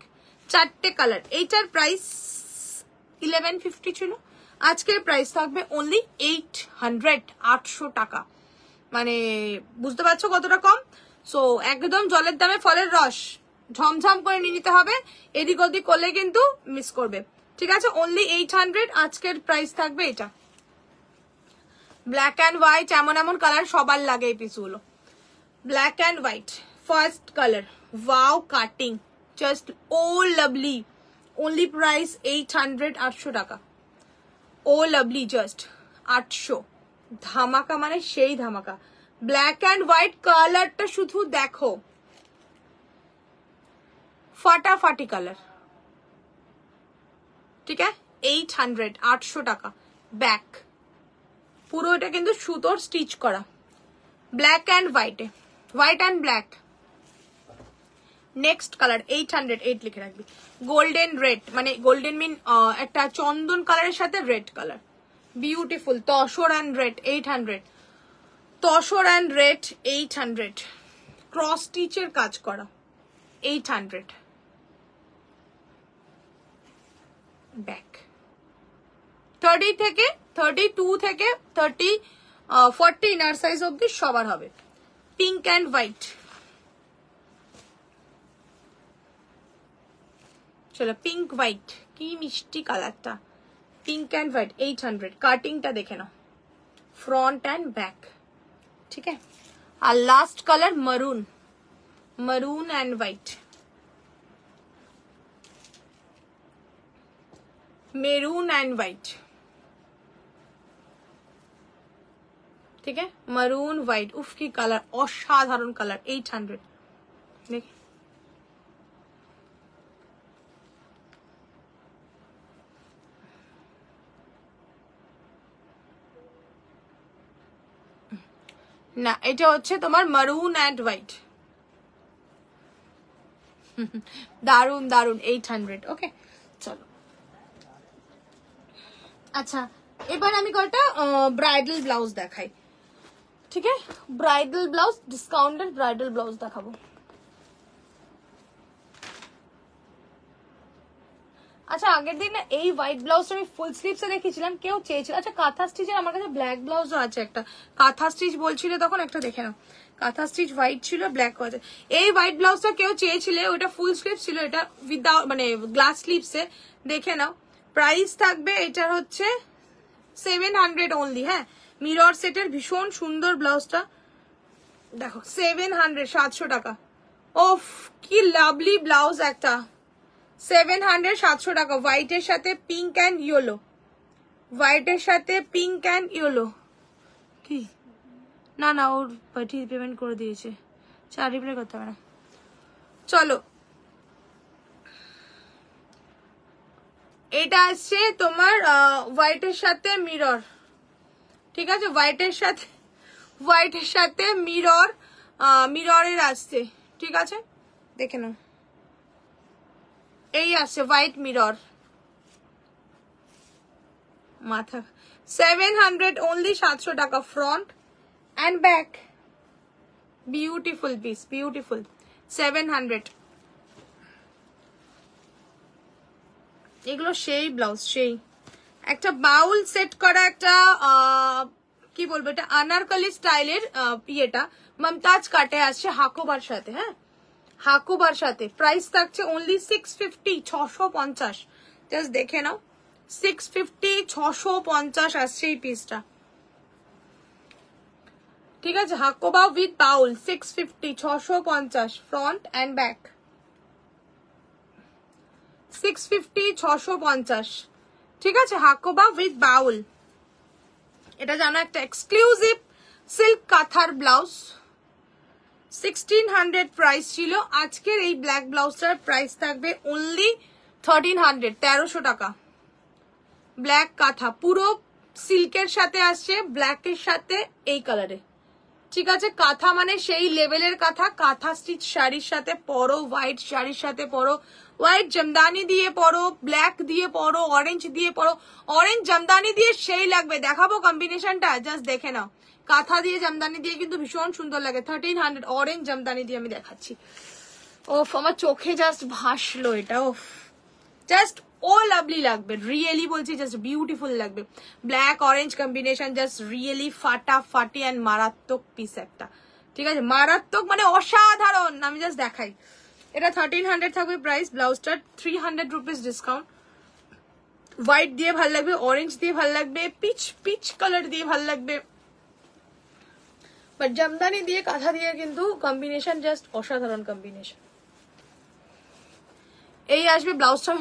চারটে কালার। এইটার প্রাইস 1150 ছিল, আজকের প্রাইস থাকবে অনলি 800, 800 টাকা। মানে বুঝতে পারছো কতটা কম। সো একদম জলের দামে ফলের রস, ঝমঝম করে নিয়ে নিতে হবে, এদিক ওদিক করলে কিন্তু মিস করবে। ঠিক আছে, অনলি 800 আজকের প্রাইস থাকবে এটা। ব্ল্যাক অ্যান্ড হোয়াইট, এমন এমন কালার সবার লাগে এই পিসগুলো। Black and white, first colour, wow cutting, just oh lovely, only price 800, 800 টাকা। ও লাভলি, জাস্ট 800, ধামাকা মানে সেই ধামাকা। ব্ল্যাক অ্যান্ড হোয়াইট কালারটা শুধু দেখো, ফাটাফাটি কালার। ঠিক আছে, 800, 800 টাকা। ব্যাক পুরো এটা কিন্তু সুতোর স্টিচ করা, ব্ল্যাক অ্যান্ড হোয়াইটে, white and black. Next colour 800, 8 লিখে রাখবি। গোল্ডেন রেড, মানে গোল্ডেন মিন একটা চন্দন কালারের সাথে red colour, beautiful. Tussar and red 800, tussar and red 800, cross স্টিচের কাজ করা 800। ব্যাক 30 থেকে 32 থেকে 40 ইনার সাইজ অব্দি সবার হবে। পিঙ্ক অ্যান্ড হোয়াইট, চলো পিঙ্ক হোয়াইট, কি মিষ্টি কালারটা। পিঙ্ক অ্যান্ড হোয়াইট 800, কাটিংটা দেখে নাও, ফ্রন্ট অ্যান্ড ব্যাক। ঠিক আছে, আর লাস্ট কালার মারুন, মারুন and white, maroon and white. ঠিক আছে, মারুন হোয়াইট, উফ কি কালার, অসাধারণ কালার, 800। দেখ না, এটা হচ্ছে তোমার মারুন অ্যান্ড হোয়াইট, দারুন দারুন, 800। ওকে, চলো। আচ্ছা, এবার আমি কয়টা ব্রাইডাল ব্লাউজ দেখাই। ঠিক আছে, bridal blouse, discounted bridal blouse দেখাবো। আচ্ছা, আগের দিন না এই হোয়াইট ব্লাউজটা আমি ফুল স্লিভসে দেখিয়েছিলাম, কেউ চেয়েছিল। আচ্ছা, কাঁথা স্টিচের আমার কাছে ব্ল্যাক ব্লাউজও আছে একটা, কাঁথা স্টিচ বলছিল তখন, একটা দেখে নাও। কাঁথা স্টিচ হোয়াইট ছিল, ব্ল্যাক আছে। এই হোয়াইট ব্লাউজটা কেউ চেয়েছিলে, ওটা ফুল স্লিভ ছিল, এটা উইদাউট মানে গ্লাস স্লিভসে, দেখে নাও। প্রাইস থাকবে এটার হচ্ছে 700 অনলি। হ্যাঁ, মিরর সেটের ভীষণ সুন্দর ব্লাউজটা দেখো, 700, 700 টাকা। ওফ কি লাভলি ব্লাউজ একটা, 700, 700 টাকা। হোয়াইটের সাথে পিঙ্ক অ্যান্ড ইয়েলো, হোয়াইটের সাথে পিঙ্ক অ্যান্ড ইয়েলো। কি না না, ওর পাঠিয়ে পেমেন্ট করে দিয়েছে, চার রিপ্লাই করতে হবে না। চলো, এটা আসছে তোমার হোয়াইটের সাথে মিরর। ঠিক আছে, হোয়াইটের সাথে মিরর, মিররের আসছে। ঠিক আছে, দেখে নাও, এই আসছে হোয়াইট মিরর, মাথা। 700 অনলি, 700 টাকা। Front and back, beautiful piece, beautiful, 700। এগুলো সেই ব্লাউজ, সেই একটা বাউল সেট করা, একটা কি বলবো, এটা আনারকলি স্টাইলের ইয়েটা মমতাজ কাটে আসছে হাকোবার সাথে। হ্যাঁ, হাকোবার সাথে। প্রাইস থাকছে অনলি 650, 650। জাস্ট দেখে নাও, 650, 650 আসছে এই পিসটা। ঠিক আছে, Hakoba with Baul 650, 650। Front and back 650, 650। ঠিক আছে, হাকোবা উইথ বাউল। এটা জানো একটা এক্সক্লুসিভ সিল্ক কাঁথার ব্লাউজ, 1600 প্রাইস ছিল। আজকের এই ব্ল্যাক ব্লাউজটার প্রাইস থাকবে অনলি 1300, 1300 টাকা। ব্ল্যাক কাঁথা, পুরো সিল্কের সাথে আসছে, ব্ল্যাকের সাথে এই কালারে, ঠিক আছে, কাঁথা মানে সেই লেভেলের কাঁথা, কাঁথা স্টিচ শাড়ির সাথে পরো, হোয়াইট শাড়ির সাথে পরো, হোয়াইট জামদানি দিয়ে পরো, ব্ল্যাক দিয়ে পরো, অরেঞ্জ দিয়ে পরো, অরেঞ্জ জামদানি দিয়ে সেই লাগবে। দেখাবো কম্বিনেশনটা, জাস্ট দেখে নাও। কাঁথা দিয়ে জামদানি দিয়ে কিন্তু ভীষণ সুন্দর লাগে। 1300 অরেঞ্জ জামদানি দিয়ে আমি দেখাচ্ছি। ওফ, আমার চোখে জাস্ট ভাসলো এটা। ওফ, জাস্ট ও লাভলি লাগবে, রিয়েলি বলছি, জাস্ট বিউটিফুল লাগবে। Black orange combination, just really ফাটাফাটি অ্যান্ড মারাত্মক পিস একটা। ঠিক আছে, মারাত্মক মানে অসাধারণ। আমি জাস্ট দেখাই, এটা 1300 থাকবে প্রাইস। ব্লাউজটা 300 রুপিস ডিসকাউন্ট। হোয়াইট দিয়ে ভাল লাগবে, অরেঞ্জ দিয়ে ভাল লাগবে, পিচ কালার দিয়ে ভাল লাগবে, বাট জামদানি দিয়ে কাঁথা দিয়ে কিন্তু কম্বিনেশন জাস্ট অসাধারণ কম্বিনেশন। এই আসবে ব্লাউজটা,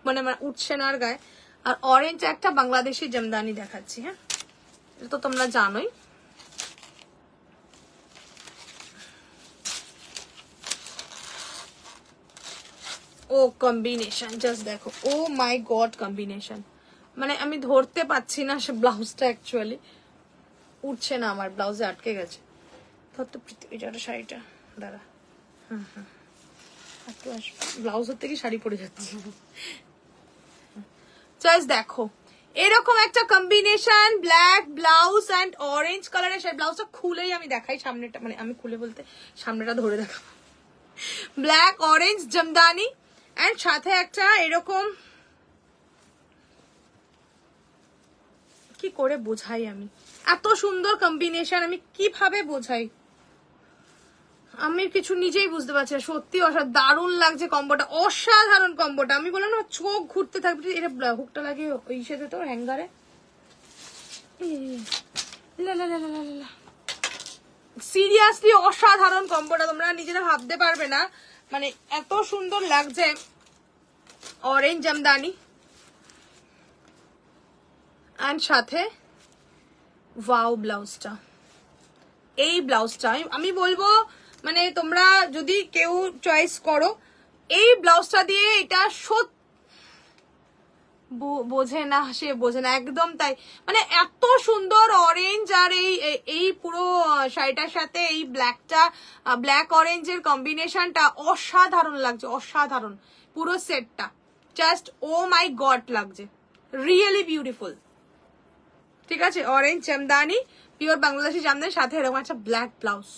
মানে উঠছে না আর গায়ে। আর অরেঞ্জ একটা বাংলাদেশি জামদানি দেখাচ্ছি। হ্যাঁ, এটা তো তোমরা জানোই। ও কম্বিনেশন জাস্ট দেখো, ও মাই গড কম্বিনেশন, মানে আমি ধরতে পাচ্ছি না সে ব্লাউজটা, অ্যাকচুয়ালি উঠছে না আমার, ব্লাউজে আটকে গেছে। ধরতে পৃথিবীটা শাড়িটা দাঁড়া, ব্লাউজ থেকে শাড়ি পরে যাচ্ছে। জাস্ট দেখো, এরকম একটা combination, black blouse and orange কালারের শাড়ি। ব্লাউজটা খুলেই আমি দেখাই, সামনেটা মানে আমি খুলে বলতে সামনেটা ধরে দেখাবো। ব্ল্যাক অরেঞ্জ জামদানি অ্যান্ড সাথে একটা এরকম, কি করে বোঝাই আমি, এত সুন্দর কম্বিনেশন আমি কিভাবে বোঝাই, আমি কিছু নিজেই বুঝতে পারছি না। সত্যি দারুণ লাগছে কম্বোটা, অসাধারণ কম্বোটা। আমি বললাম না, চোখ ঘুরতে থাকবে। এটা হুকটা লাগিয়ে ওই সাথে তো হ্যাঙ্গারে, সিরিয়াসলি অসাধারণ কম্বোটা, তোমরা নিজেরা ভাবতে পারবে না, মানে এত সুন্দর লাগছে। অরেঞ্জ জামদানি অ্যান্ড সাথে ওয়াও ব্লাউজটা, এই ব্লাউজটা আমি বলবো, মানে তোমরা যদি কেউ চয়েস করো এই ব্লাউজটা দিয়ে, এটা বোঝে না, সে বোঝে না, একদম তাই। মানে এত সুন্দর অরেঞ্জ আর এই পুরো শাড়িটার সাথে এই ব্ল্যাকটা, ব্ল্যাক অরেঞ্জের কম্বিনেশনটা অসাধারণ লাগছে, অসাধারণ পুরো সেটটা, জাস্ট ও মাই গড লাগছে, রিয়েলি বিউটিফুল। ঠিক আছে, অরেঞ্জ জামদানি, পিওর বাংলাদেশি জামদানি, সাথে এরকম একটা ব্ল্যাক ব্লাউজ,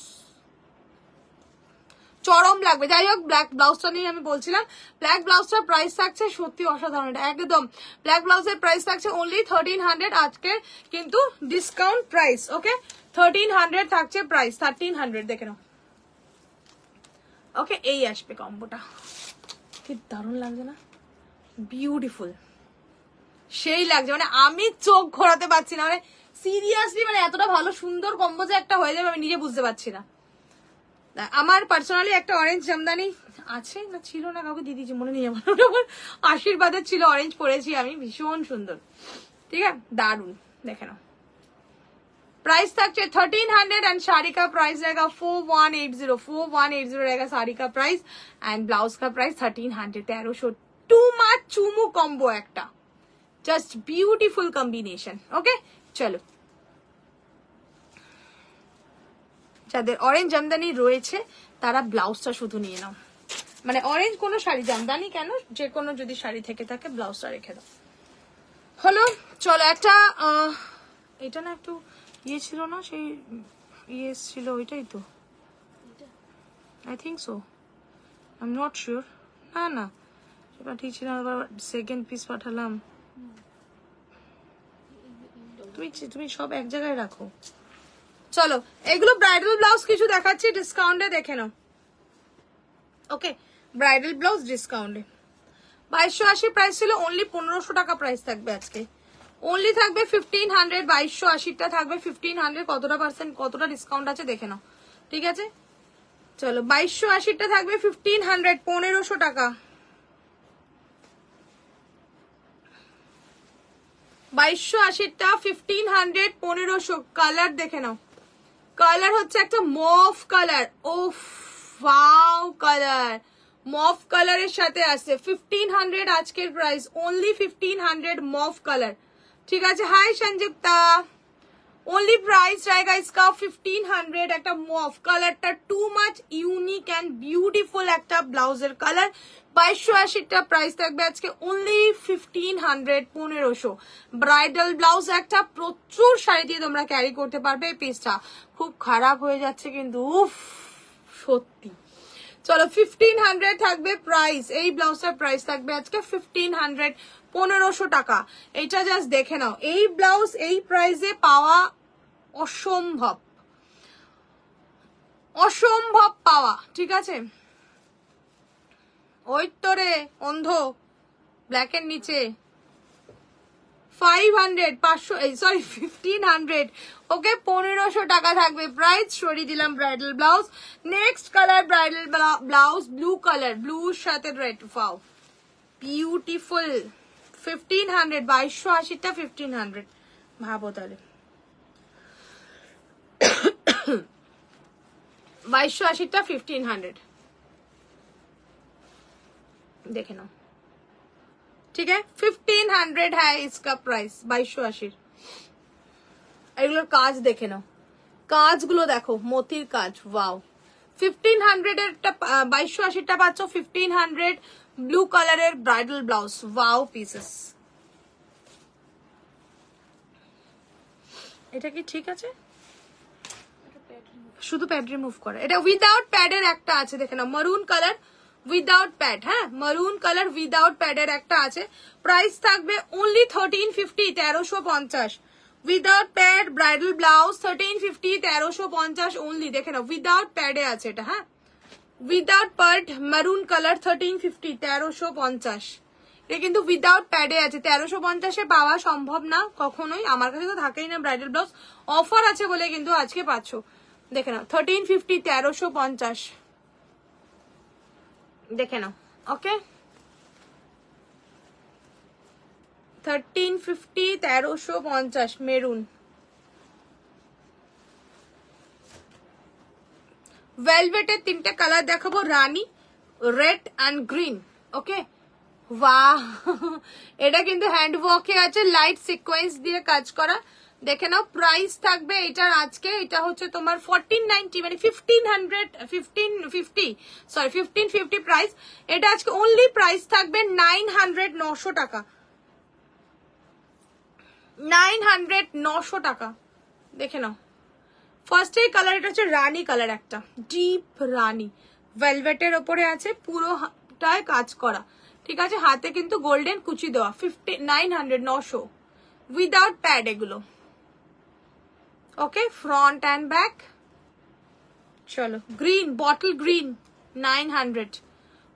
চরম লাগবে। যাই হোক, ব্ল্যাক ব্লাউজটা নিয়ে আমি বলছিলাম, ব্ল্যাক ব্লাউজটার প্রাইস থাকছে সত্যি অসাধারণ, একদম। ব্ল্যাক ব্লাউজের প্রাইস থাকছে অনলি 1300, আজকে কিন্তু ডিসকাউন্ট প্রাইস। ওকে, 1300 থাকছে প্রাইস, 1300 দেখে নাও। ওকে, এই আসবে কম্বোটা, কি দারুণ লাগছে না, বিউটিফুল, সেই লাগছে, মানে আমি চোখ ঘোরাতে পারছি না, মানে সিরিয়াসলি, মানে এতটা ভালো সুন্দর কম্বো যে একটা হয়ে যাবে আমি নিজে বুঝতে পারছি না। আমার পার্সোনালি একটা অরেঞ্জ জামদানি আছে, না ছিল না, কাউকে দিয়ে দিয়েছি মনে নেই আমার, আশীর্বাদের ছিল, অরেঞ্জ পরেছি আমি, ভীষণ সুন্দর। ঠিক আছে, দারুন, দেখে নাও। प्राइस থাকছে 1300 एंड साड़ी का प्राइस रहेगा 4180, 4180 रहेगा साड़ी का प्राइस एंड ब्लाउज का प्राइस 1300, 1300। टू माच चुमू कॉम्बो একটা, জাস্ট বিউটিফুল কম্বিনেশন। ওকে, চলো, যাদের অরেঞ্জ জামদানি রয়েছে তারা ব্লাউজটা শুধু নিয়ে নাও, মানে অরেঞ্জ কোনো শাড়ি, জামদানি কেন, যে কোনো যদি শাড়ি থেকে থাকে ব্লাউজটা রেখে দাও। হলো, চলো একটা, এটা না একটু ইয়ে ছিল না, সেই ইয়ে ছিল ওইটাই তো, I think so, I am not sure. না না, পাঠিয়েছিলাম, আবার সেকেন্ড পিস পাঠালাম। তুমি সব এক জায়গায় রাখো। চলো, এগুলো ব্রাইডাল ব্লাউজ কিছু দেখাচ্ছি ডিসকাউন্টে, দেখে নাও। ওকে, ব্রাইডাল ব্লাউজ ডিসকাউন্টে 2280 প্রাইস ছিল, অনলি 1500 টাকা প্রাইস থাকবে আজকে, অনলি থাকবে 1500। 2280টা থাকবে 1500, কতটা পার্সেন্ট, কতটা ডিসকাউন্ট আছে দেখে নাও। ঠিক আছে, চলো, 2280টা থাকবে 1500, 1500 টাকা। 2280টা 1500, 1500। কালার দেখে নাও, কালার হচ্ছে একটা মফ কালার, ও ওয়াও কালার, মফ কালারের সাথে আছে 1500 আজকের প্রাইস, অনলি 1500, মফ কালার। ঠিক আছে, হাই সংযুক্তা, ओनली प्राइस रहेगा इसका 1500। একটা মফ কালারটা too much unique and beautiful একটা ব্লাউজের কালার। 2280টা প্রাইস থাকবে আজকে অনলি 1500, 1500। ব্রাইডাল ব্লাউজ একটা, প্রচুর শাড়ি দিয়ে তোমরা ক্যারি করতে পারবে। এই পিসটা খুব খারাপ হয়ে যাচ্ছে কিন্তু, উফ সত্যি। চলো 1500 থাকবে প্রাইস। এই ব্লাউজটার প্রাইস থাকবে আজকে 1500, 1500 টাকা। এটা জাস্ট দেখে নাও, এই ব্লাউজ এই প্রাইসে পাওয়া অসম্ভব, অসম্ভব পাওয়া, ঠিক আছে? ওই তো রে অন্ধ, ব্ল্যাকের নিচে 500, 500, সরি 1500, ওকে 1500 টাকা থাকবে প্রাইস। সরিয়ে দিলাম bridal blouse. Next colour bridal blouse, blue colour, ব্লুর সাথে রেড, ওয়াও বিউটিফুল। 1500, 2280টা 1500, ভাবো তাহলে 2280টা 1500, देखे ना, ठीक है? 1500 है इसका प्राइस, 2280। এগুলোর কাজ দেখে নাও, কাজগুলো দেখো, মতির কাজ, ওয়াও। 1500 এরটা 2280টা পাচ্ছ 1500। ব্লু কালারের ব্রাইডাল ব্লাউজ, ওয়াও পিসেস। এটা কি ঠিক আছে? শুধু প্যাড রিমুভ করে, এটা উইদাউট প্যাডের একটা আছে, দেখে নাও, মারুন কালার উইদাউট প্যাড। হ্যাঁ, মারুন কালার উইদাউট প্যাডের একটা আছে। প্রাইস থাকবে only 1350, 1350। Without pad bridal blouse 1350, 1350 only. দেখে নাও, উইদাউট প্যাডে আছে এটা। হ্যাঁ, উইদাউট প্যাড মারুন কালার 1350, 1350। এটা কিন্তু উইদাউট প্যাডে আছে, 1350-এ পাওয়া সম্ভব না কখনোই। আমার কাছে তো থাকেই না ব্রাইডাল ব্লাউজ, অফার আছে বলে কিন্তু আজকে পাচ্ছ। দেখে নাও 1350, 1350, দেখে নাও, ওকে 1350, 1350 মেরুন। ভেলভেটের তিনটে কালার দেখাবো, রানী, রেড এন্ড গ্রিন, ওকে। বাহ, এটা কিন্তু হ্যান্ড ওয়ার্কে আছে, লাইট সিকোয়েন্স দিয়ে কাজ করা। দেখে নাও, প্রাইস থাকবে এটার আজকে, এটা হচ্ছে তোমার 1490, মানে 1550 প্রাইস। এটা আজকে অনলি প্রাইস থাকবে 900, 900 টাকা, 900, 900 টাকা। দেখে নাও, ফার্স্ট এই কালার, এটা হচ্ছে রানী কালার, একটা ডিপ রানী, ভেলভেটের ওপরে আছে, পুরোটায় কাজ করা, ঠিক আছে? হাতে কিন্তু গোল্ডেন কুচি দেওয়া। 900, 900 উইদাউট প্যাড এগুলো, ওকে। Front and back. চলো green, bottle green 900,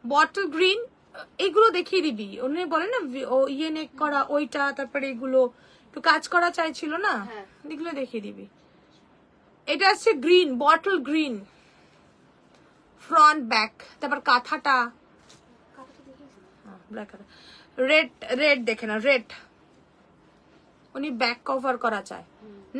bottle green. এগুলো দেখিয়ে দিবি, উনি বলে না ইয়ে নেক করা ওইটা, তারপরে এগুলো একটু কাজ করা চাইছিল না, এগুলো দেখিয়ে দিবি। এটা আছে green, bottle green, front back. তারপর কাঁথাটা রেড, রেড দেখে না, রেড, উনি ব্যাক কভার করা চায়।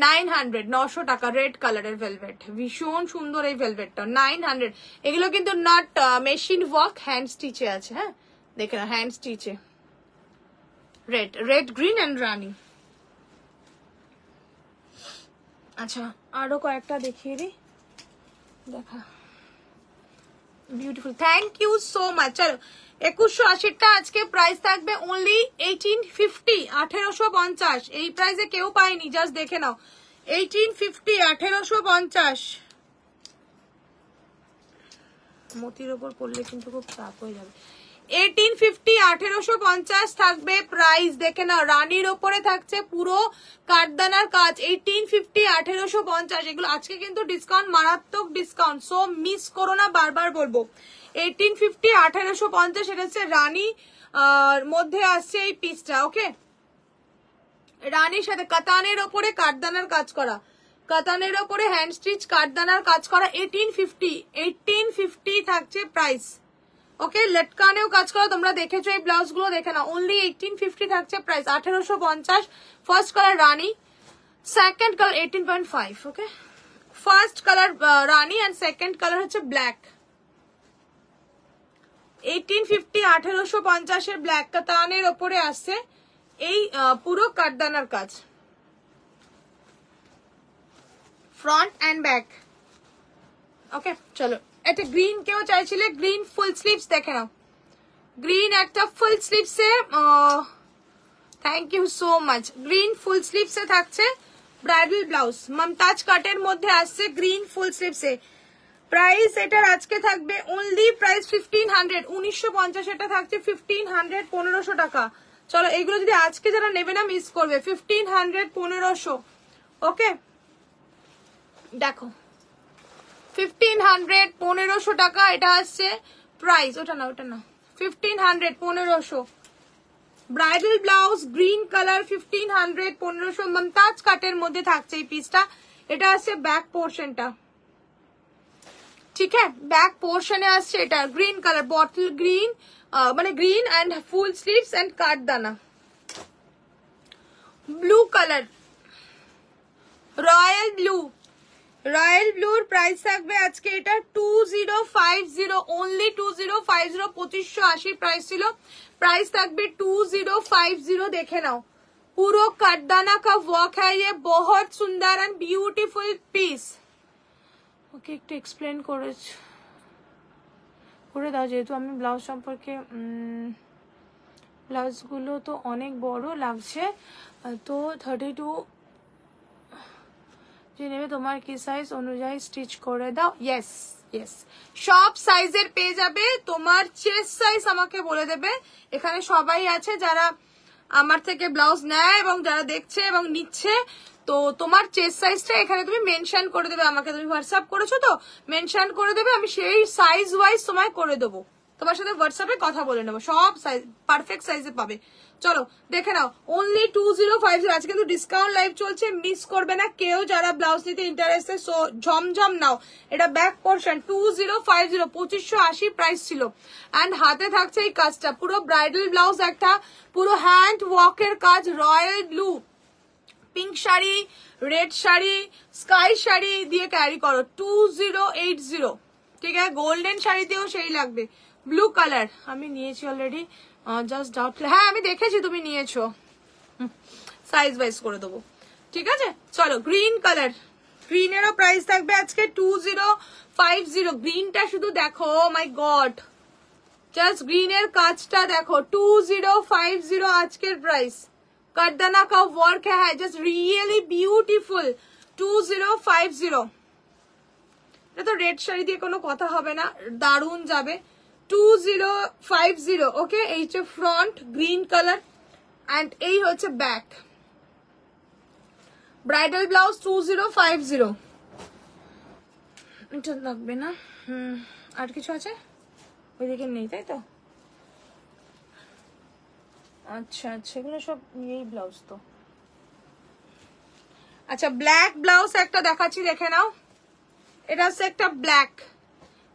900, 900 টাকা, রেড কালারের ভেলভেট, ভীষণ সুন্দর এই ভেলভেটটা, 900। এগুলো কিন্তু নট মেশিন ওয়ার্ক, হ্যান্ড স্টিচে আছে। হ্যাঁ, দেখে না, হ্যান্ড স্টিচে। রেড, রেড গ্রিন এন্ড রানী। আচ্ছা, আরো কয়েকটা দেখিয়ে দিই, দেখা। Beautiful, thank you so much. চলো 2180টা আজকে প্রাইস থাকবে অনলি 1850, 1850। এই প্রাইসে কেউ পায়নি, জাস্ট দেখে নাও, 1850, 1850। মতির ওপর পড়লে কিন্তু খুব চাপ হয়ে যাবে। 1850, 1850 থাকবে প্রাইস। দেখে নাও, রানীর ওপরে থাকছে পুরো কাঠদানার কাজ, 1850, 1850। এগুলো আজকে কিন্তু ডিসকাউন্ট, মারাত্মক ডিসকাউন্ট, সো মিস করো না, বারবার বলবো। 1850, 1850, এটা হচ্ছে রানী মধ্যে আসছে এই পিসটা, ওকে। রানীর সাথে কাতানের ওপরে কাঠদানার কাজ করা, কাতানের ওপরে হ্যান্ড স্টিচ কাঠদানার কাজ করা। 1850 থাকছে প্রাইস, ওকে। লটকানেও কাজ করা, তোমরা দেখেছো এই ব্লাউজ গুলো, দেখে না, অনলি 1850 থাকছে price, 1850। First colour rani, second colour 18.5, okay. First colour rani and second colour হচ্ছে ব্ল্যাক। 1850, 1850 এর ব্ল্যাক কাতানের ওপরে আসছে এই পুরো কাঠদানার কাজ। Front and back. ওকে চলো, এটা গ্রিন কেউ চাইছিলে, গ্রিন ফুল স্লিভস দেখে নাও, গ্রিন একটা ফুল স্লিভসে, thank you so much. Green full স্লিভসে থাকছে ব্রাইডাল ব্লাউজ, মমতাজ কাটের মধ্যে আসছে গ্রিন ফুল স্লিভসে। প্রাইস এটার আজকে থাকবে অনলি প্রাইস 1500, 1950, এটা থাকছে 1500, 1500 টাকা। চলো এইগুলো যদি আজকে যারা নেবে না মিস করবে, 1500, 1500। ওকে দেখো 1500, 1500 টাকা এটা আসছে প্রাইস। ওটা না 1500, 1500 bridal blouse green colour, 1500, 1500 Mumtaz কাটের মধ্যে থাকছে এই পিসটা। এটা আসছে ব্যাক পোর্শনটা, ঠিক আছে, ব্যাক পোর্শনে আসছে এটা গ্রিন কালার, বটল গ্রিন, মানে green and full sleeves and কাঠদানা। Blue colour, royal blue, royal ব্লুর প্রাইস থাকবে আজকে এটা 2050, অনলি 2050, 2580 প্রাইস ছিল, প্রাইস থাকবে 2050। দেখে নাও পুরো কাঠদানা কা ওয়ার্ক হ্যায়, ये बहुत सुंदर एंड ब्यूटीफुल पीस। ওকে একটু এক্সপ্লেন করে দাও, যেহেতু আমি ব্লাউজ সম্পর্কে, ব্লাউজগুলো তো অনেক বড় লাগছে, তো 32 যে নেবে তোমার কি সাইজ অনুযায়ী স্টিচ করে দাও। ইয়েস ইয়েস, সব সাইজের পেয়ে যাবে, তোমার চেস্ট সাইজ আমাকে বলে দেবে। এখানে সবাই আছে যারা আমার থেকে ব্লাউজ নেয় এবং যারা দেখছে এবং নিচ্ছে, তো তোমার চেস্ট সাইজটা এখানে তুমি মেনশন করে দেবে আমাকে, তুমি হোয়াটসঅ্যাপ করেছো তো মেনশন করে দেবে, আমি সেই সাইজ ওয়াইজ তোমায় করে দেবো, তোমার সাথে হোয়াটসঅ্যাপে কথা বলে নেবো, সব সাইজ পারফেক্ট সাইজে পাবে। চলো দেখে নাও অনলি 2050, আজকে কিন্তু ডিসকাউন্ট লাইভ চলছে, মিস করবে না কেউ যারা ব্লাউজ নিতে ইন্টারেস্টেড। সো ঝমঝম নাও, এটা ব্যাক পোর্শন 2050, 2580 প্রাইস ছিল। অ্যান্ড হাতে থাকছে এই কাজটা, পুরো ব্রাইডাল ব্লাউজ, একটা পুরো হ্যান্ড ওয়ার্কের কাজ, royal blue, pink sari, red sari, sky sari দিয়ে ক্যারি করো 2080, ঠিক আছে, গোল্ডেন শাড়ি দিয়েও সেই লাগবে। ব্লু কালার আমি নিয়েছি অলরেডি, জাস্ট ডাউট, হ্যাঁ আমি দেখেছি তুমি নিয়েছো, সাইজ ওয়াইজ করে দেবো, ঠিক আছে। চলো গ্রিন কালার, গ্রিনেরও প্রাইস থাকবে আজকে 2050। গ্রিনটা শুধু দেখো, মাই গড, জাস্ট গ্রিনের কাজটা দেখো, 2050 আজকের প্রাইস। কাঠদানা কা ওয়ার্ক হ্যাঁ, জাস্ট রিয়েলি বিউটিফুল, 2050। এটা তো রেড শাড়ি দিয়ে কোনো কথা হবে না, দারুণ যাবে, 2050। ওকে, এই হচ্ছে ফ্রন্ট গ্রিন কালার অ্যান্ড এই হচ্ছে ব্যাক, ব্রাইডাল ব্লাউজ 2050। এটা লাগবে না, আর কিছু আছে ওইদিকে নেই তাই তো, আচ্ছা আচ্ছা এগুলো সব এই ব্লাউজ তো। আচ্ছা ব্ল্যাক ব্লাউজ একটা দেখাচ্ছি, দেখে নাও, এটা হচ্ছে একটা ব্ল্যাক,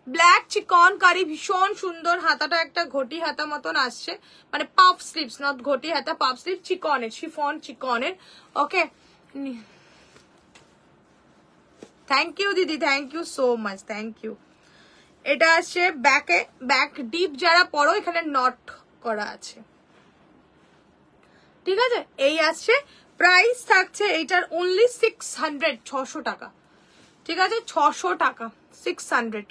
ব্ল্যাক চিকন কারি, ভীষণ সুন্দর, হাতাটা একটা ঘটি হাতা মতন আসছে, মানে পাফ স্লিভস, নট ঘটি হাতা, পাফ স্লিভ, চিকনের, শিফন চিকনের। ওকে থ্যাংক ইউ দিদি, thank you so much, thank you. এটা আসছে ব্যাকে, ব্যাক ডিপ যারা পরো এখানে নট করা আছে, ঠিক আছে। এই আসছে প্রাইস থাকছে এইটার অনলি 600, 600 টাকা, ঠিক আছে, 600 টাকা, 600।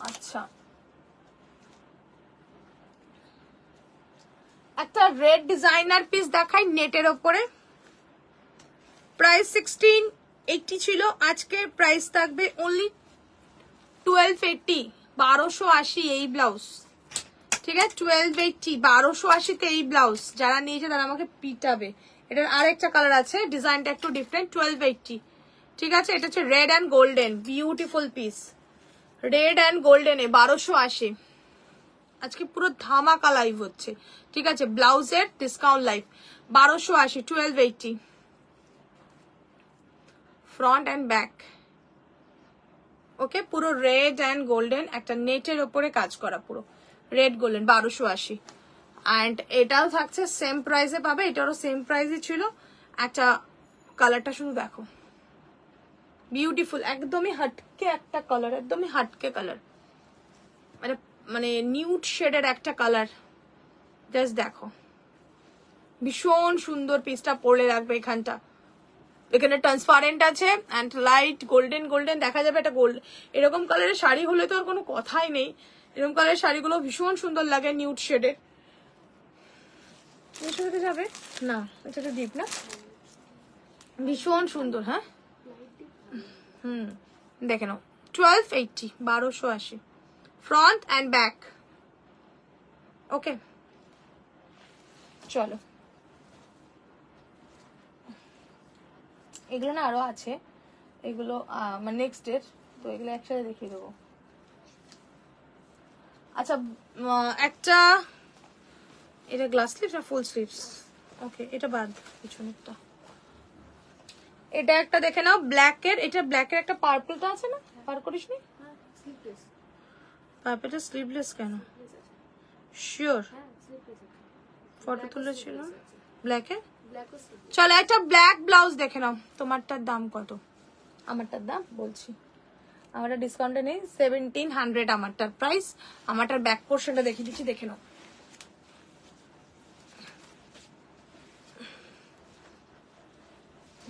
আচ্ছা একটা রেড ডিজাইনার পিস দেখাই নেটের ওপরে, প্রাইস 1680 ছিল, আজকে প্রাইস থাকবে অনলি 1280, 1280 এই ব্লাউজ, ঠিক আছে, 1280, 1280 এই ব্লাউজ। যারা নিয়েছে তারা আমাকে পিটাবে। এটার আরেকটা কালার আছে, ডিজাইনটা একটু ডিফারেন্ট, 1280, ঠিক আছে। এটা হচ্ছে red and golden, beautiful piece, red and গোল্ডেনে 1280। আজকে পুরো ধামাকা লাইভ হচ্ছে, ঠিক আছে, ব্লাউজের discount live 1280, 1280 front and back. Okay পুরো রেড অ্যান্ড গোল্ডেন, একটা নেটের ওপরে কাজ করা, পুরো রেড গোল্ডেন, 1280। অ্যান্ড এটাও থাকছে সেম প্রাইসে পাবে, এটারও সেম প্রাইসই ছিল। একটা কালারটা শুধু দেখো, বিউটিফুল, একদমই হাটকে একটা কালার, একদমই হাটকে কালার, মানে মানে নিউড শেডের একটা কালার, জাস্ট দেখো, ভীষণ সুন্দর। পিসটা পরে রাখবে এখানটা, এখানে ট্রান্সপারেন্ট আছে অ্যান্ড লাইট গোল্ডেন গোল্ডেন দেখা যাবে। এটা গোল্ড এরকম কালারের শাড়ি হলে তো আর কোনো কথাই নেই। এরকম কালারের শাড়িগুলো ভীষণ সুন্দর লাগে, নিউড শেডের। যাবে না, এটা তো ডিপ না, ভীষণ সুন্দর। হ্যাঁ দেখে নাও 1280, 1280 ফ্রন্ট অ্যান্ড ব্যাক। ওকে চলো, এগুলো না আরো আছে, এগুলো মানে নেক্সট ডেট, তো এগুলো একসাথে দেখিয়ে দেবো। আচ্ছা একটা, এটা গ্লাস স্লিভস না ফুল স্লিভস? ওকে এটা বাদ, পিছনেরটা। এটা একটা দেখে নাও ব্ল্যাকের, এটা ব্ল্যাকের একটা পার্পলটা আছে না, পার করিস নি? পার্পলটা স্লিভলেস কেন? শিওর ফটো তুলেছিল ব্ল্যাকে। চলো একটা ব্ল্যাক ব্লাউজ দেখে নাও। তোমারটার দাম কত? আমারটার দাম বলছি, আমারটা ডিসকাউন্টে নেই, 1700 আমারটার প্রাইস। আমারটার ব্যাক পোর্শনটা দেখিয়ে দিচ্ছি, দেখে নাও।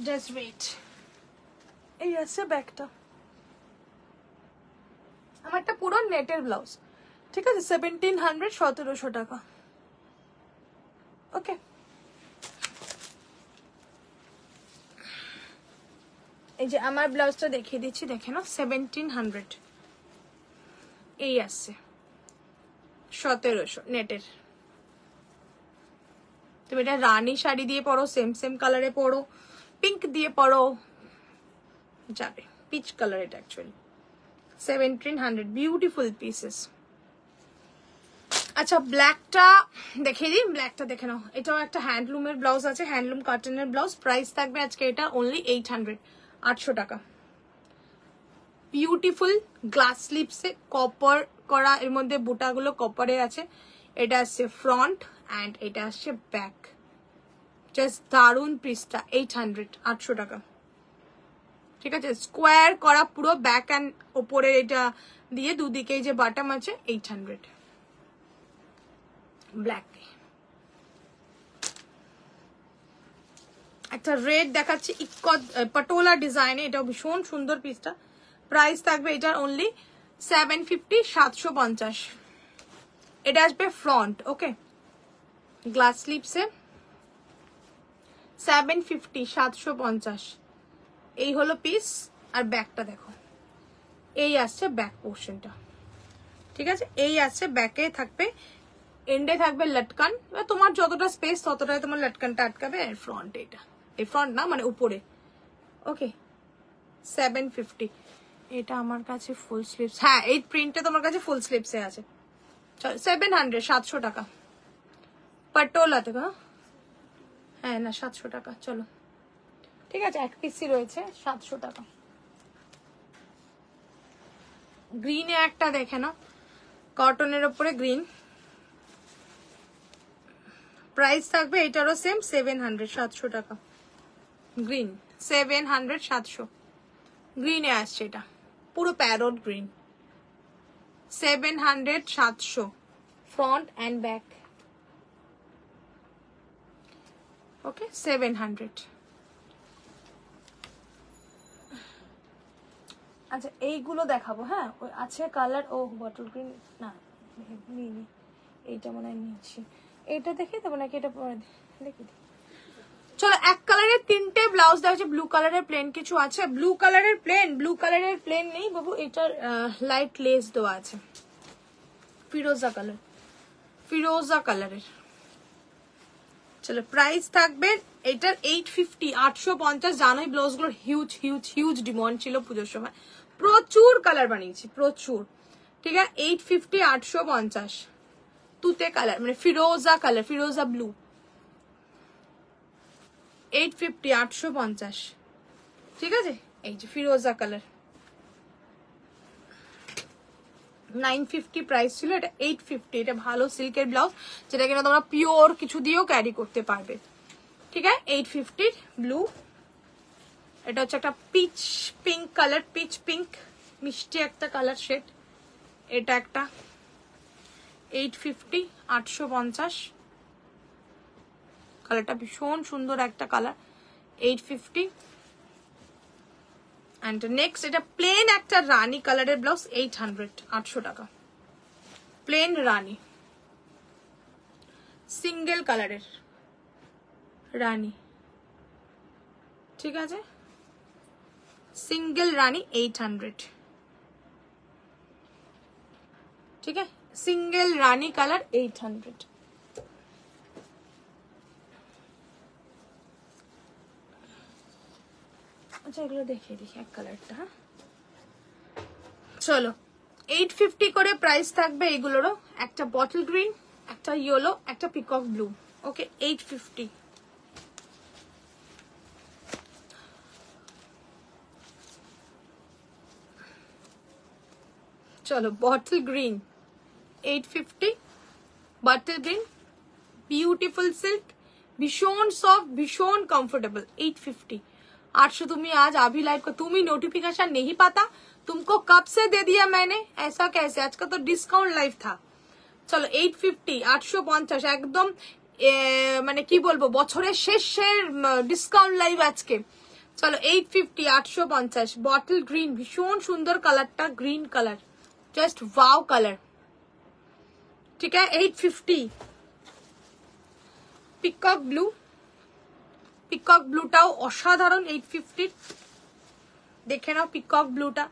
জাস্ট ওয়েট, এই আছে ব্যাকটা। আমারটা পুরো নেটের ব্লাউজ, ঠিক আছে, 1700, 1700 টাকা। ওকে এই যে আমার ব্লাউজটা দেখিয়ে দিচ্ছি, দেখে নাও 1700, এই আসছে 1700 নেটের। তুমি এটা রানী শাড়ি দিয়ে পরো, সেম সেম কালারে পরো, পিঙ্ক দিয়ে পরো, যাবে। পিচ কালার এটা অ্যাকচুয়ালি 1700, বিউটিফুল পিসেস। আচ্ছা ব্ল্যাকটা দেখিয়ে দিই, ব্ল্যাকটা দেখে নাও। এটাও একটা হ্যান্ডলুমের ব্লাউজ আছে, হ্যান্ডলুম কটনের ব্লাউজ। প্রাইস থাকবে আজকে এটা অনলি 800, 800 টাকা। বিউটিফুল গ্লাস স্লিপসে কপার করা, এর মধ্যে বুটাগুলো কপারে আছে। এটা আসছে ফ্রন্ট অ্যান্ড এটা আসছে ব্যাক। জাস্ট দারুন পিসটা, 800, 800 টাকা। ঠিক আছে, স্কোয়ার করা পুরো ব্যাক অ্যান্ড ওপরে এটা দিয়ে দুদিকে যে বাটাম আছে, 800। ব্ল্যাক একটা রেড দেখাচ্ছি, পটোলা ডিজাইনে, এটাও ভীষণ সুন্দর পিসটা। প্রাইস থাকবে এটার অনলি 750, 750। এটা আসবে ফ্রন্ট, ওকে, গ্লাস স্লিপসে 750, 750। এই হলো পিস। আর ব্যাকটা দেখো, এই আসছে ব্যাক পোর্শনটা, ঠিক আছে, এই আসছে ব্যাকে থাকবে, এন্ডে থাকবে লটকান। তোমার যতটা স্পেস ততটাই তোমার লটকানটা আটকাবে। আর ফ্রন্ট, এটা এই ফ্রন্ট না মানে উপরে। ওকে 750। এটা আমার কাছে ফুল স্লিভস, হ্যাঁ এই প্রিন্টটা তোমার কাছে ফুল স্লিভসে আছে। 700, 700 টাকা পটোলাতে। হ্যাঁ না 700 টাকা। চলো ঠিক আছে, এক পিসই রয়েছে, 700 টাকা। গ্রিনে একটা দেখে না, কটনের উপরে গ্রিন। প্রাইস থাকবে এটারও সেম 700, 700 টাকা। গ্রিন 700, 700 গ্রিনে আসছে, এটা পুরো parrot green. 700, 700 front and back. Okay 700। আচ্ছা এইগুলো দেখাবো। হ্যাঁ ওই আছে কালার, ও বটল গ্রিন না নিইনি, এইটা মনে হয় নিচ্ছি। এইটা দেখি দেবো নাকি এটা পরে দেখি। চলো এক কালারের তিনটে ব্লাউজ দেওয়া হচ্ছে। ব্লু কালারের প্লেন কিছু আছে, ব্লু কালারের প্লেন, ব্লু কালারের প্লেন নেই বাবু, এটার লাইট লেস দেওয়া আছে, ফিরোজা কালার, ফিরোজা কালারের। চলো প্রাইস থাকবে এটার 850, 850। জানোই ব্লাউজগুলোর হিউজ হিউজ হিউজ ডিমান্ড ছিল পুজোর সময়, প্রচুর কালার বানিয়েছি প্রচুর। ঠিক আছে 850, 850 তুতে কালার মানে ফিরোজা কালার, ফিরোজা ব্লু। 850, 850। ঠিক আছে এই যে ফিরোজা কালার 950 প্রাইস ছিল, এটা 850। এটা ভালো সিল্কের ব্লাউজ, যেটা কিনা তোমরা পিওর কিছু দিয়েও ক্যারি করতে পারবে। ঠিক আছে 850 ব্লু। এটা হচ্ছে একটা pitch pink colour, pitch pink মিষ্টি একটা কালার শেড। এটা একটা 850, 850 কালারটা ভীষণ সুন্দর একটা কালার, 850। অ্যান্ড নেক্সট এটা প্লেন একটা রানী কালারের ব্লাউজ 800, 800 টাকা, প্লেন রানী সিঙ্গেল কালারের রানী, ঠিক আছে, সিঙ্গেল রানী 800, ঠিক আছে, সিঙ্গেল রানী কালার 800। আচ্ছা এগুলো দেখিয়ে দিই এক কালারটা। হ্যাঁ চলো 850 করে প্রাইস থাকবে এগুলোরও, একটা বটল গ্রিন, একটা ইয়েলো, একটা পিকক ব্লু। ওকে 850। চলো bottle green 850, bottle green, beautiful silk, भीषण सॉफ्ट, भीषण कंफर्टेबल, 850। 800 तुम्हें आज अभी लाइव को तुम्हें नोटिफिकेशन नहीं पाता, तुमको कब से दे दिया मैंने, ऐसा कैसे, आज का तो डिस्काउंट लाइव था। चलो 850, 850 एकदम মানে কি বলবো বছরের শেষের ডিসকাউন্ট লাইভ আজকে। চলো 850, 850 বটল গ্রিন, ভীষণ সুন্দর কালারটা, green colour, just wow colour, ঠিক আছে 850। পিকক ব্লু, পিকক ব্লুটাও অসাধারণ 850, দেখে নাও পিকক ব্লুটা,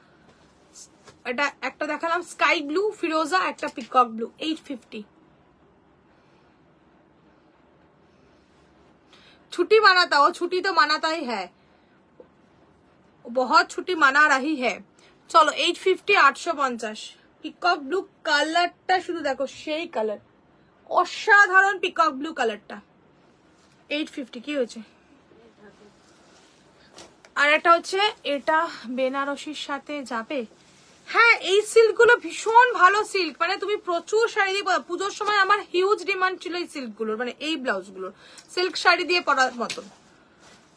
এটা একটা দেখালাম স্কাই ব্লু ফিরোজা, একটা পিকক ব্লু 850। छुट्टी मनाता हो, छुट्टी तो मनाता ही है, बहुत छुट्टी मना रही है। चलो 850, 850 পিকক ব্লু কালারটা শুধু দেখো, সেই কালার অসাধারণ পিকক ব্লু কালারটা 850। কি হয়েছে, আর একটা হচ্ছে এটা বেনারসির সাথে যাবে। হ্যাঁ এই সিল্ক গুলো ভীষণ ভালো সিল্ক, মানে তুমি প্রচুর শাড়ি দিয়ে, পুজোর সময় আমার হিউজ ডিমান্ড ছিল এই সিল্ক গুলোর, মানে এই ব্লাউজ গুলোর, সিল্ক শাড়ি দিয়ে পরার মতন,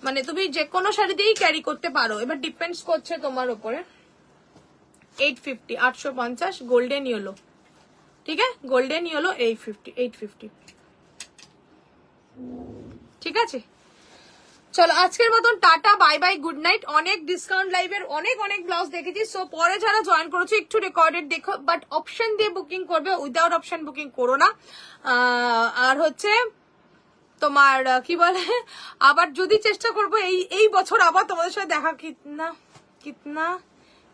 মানে তুমি যে কোনো শাড়ি দিয়েই ক্যারি করতে পারো, এবার ডিপেন্ডস করছে তোমার উপরে। 850, 850 গোল্ডেন ইয়েলো, ঠিক আছে, গোল্ডেন ইয়েলো 850, 850, ঠিক আছে। চলো আজকের মতন tata, bye bye, good night. অনেক ডিসকাউন্ট লাইভের অনেক অনেক ব্লাউজ দেখেছি, সো পরে যারা জয়েন করেছো একটু রেকর্ডেড দেখো, বাট অপশন দিয়ে বুকিং করবে, উইদাউট অপশন বুকিং করো না। আর হচ্ছে তোমার কি বলে, আবার যদি চেষ্টা করবো এই বছর আবার তোমাদের সাথে দেখা, কিতনা कितना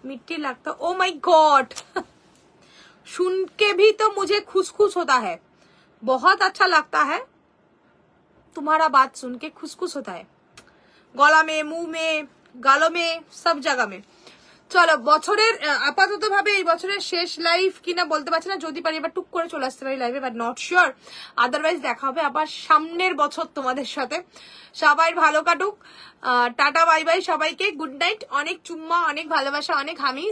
मिट्टी लगता, ओ माय गॉड सुन के भी तो मुझे खुश खुश होता है, बहुत अच्छा लगता है तुम्हारा बात सुन के, खुश खुश होता है गला में, मुंह में, गालों में, सब जगह में। চলো বছরের আপাতত ভাবে এই বছরের শেষ লাইভ কিনা বলতে পারছি না, যদি পারি এবার টুক করে চলে আসতে পারি লাইভে, বাট নট শিওর, আদারওয়াইজ দেখা হবে আবার সামনের বছর তোমাদের সাথে। সবাই ভালো কাটুক, টাটা বাই বাই সবাইকে, গুড নাইট, অনেক চুম্মা, অনেক ভালোবাসা, অনেক হামি।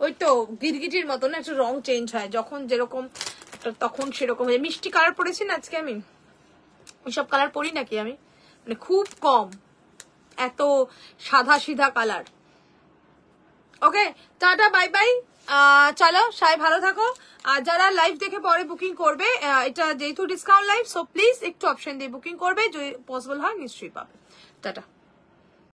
ওই তো গিরগিটির মতো না, একটু রং চেঞ্জ হয় যখন যেরকম, তখন সেরকম। মিষ্টি কালার পরেছি না আজকে আমি, ওইসব কালার পরি নাকি আমি, মানে খুব কম, এত সাদা সিধা কালার। ওকে টাটা বাই বাই, চলো সবাই ভালো থাকো। আর যারা লাইভ দেখে পরে বুকিং করবে, এটা যেহেতু ডিসকাউন্ট লাইভ, সো প্লিজ একটু অপশন দিয়ে বুকিং করবে, যদি পসিবল হয় নিশ্চয়ই পাবে। টাটা।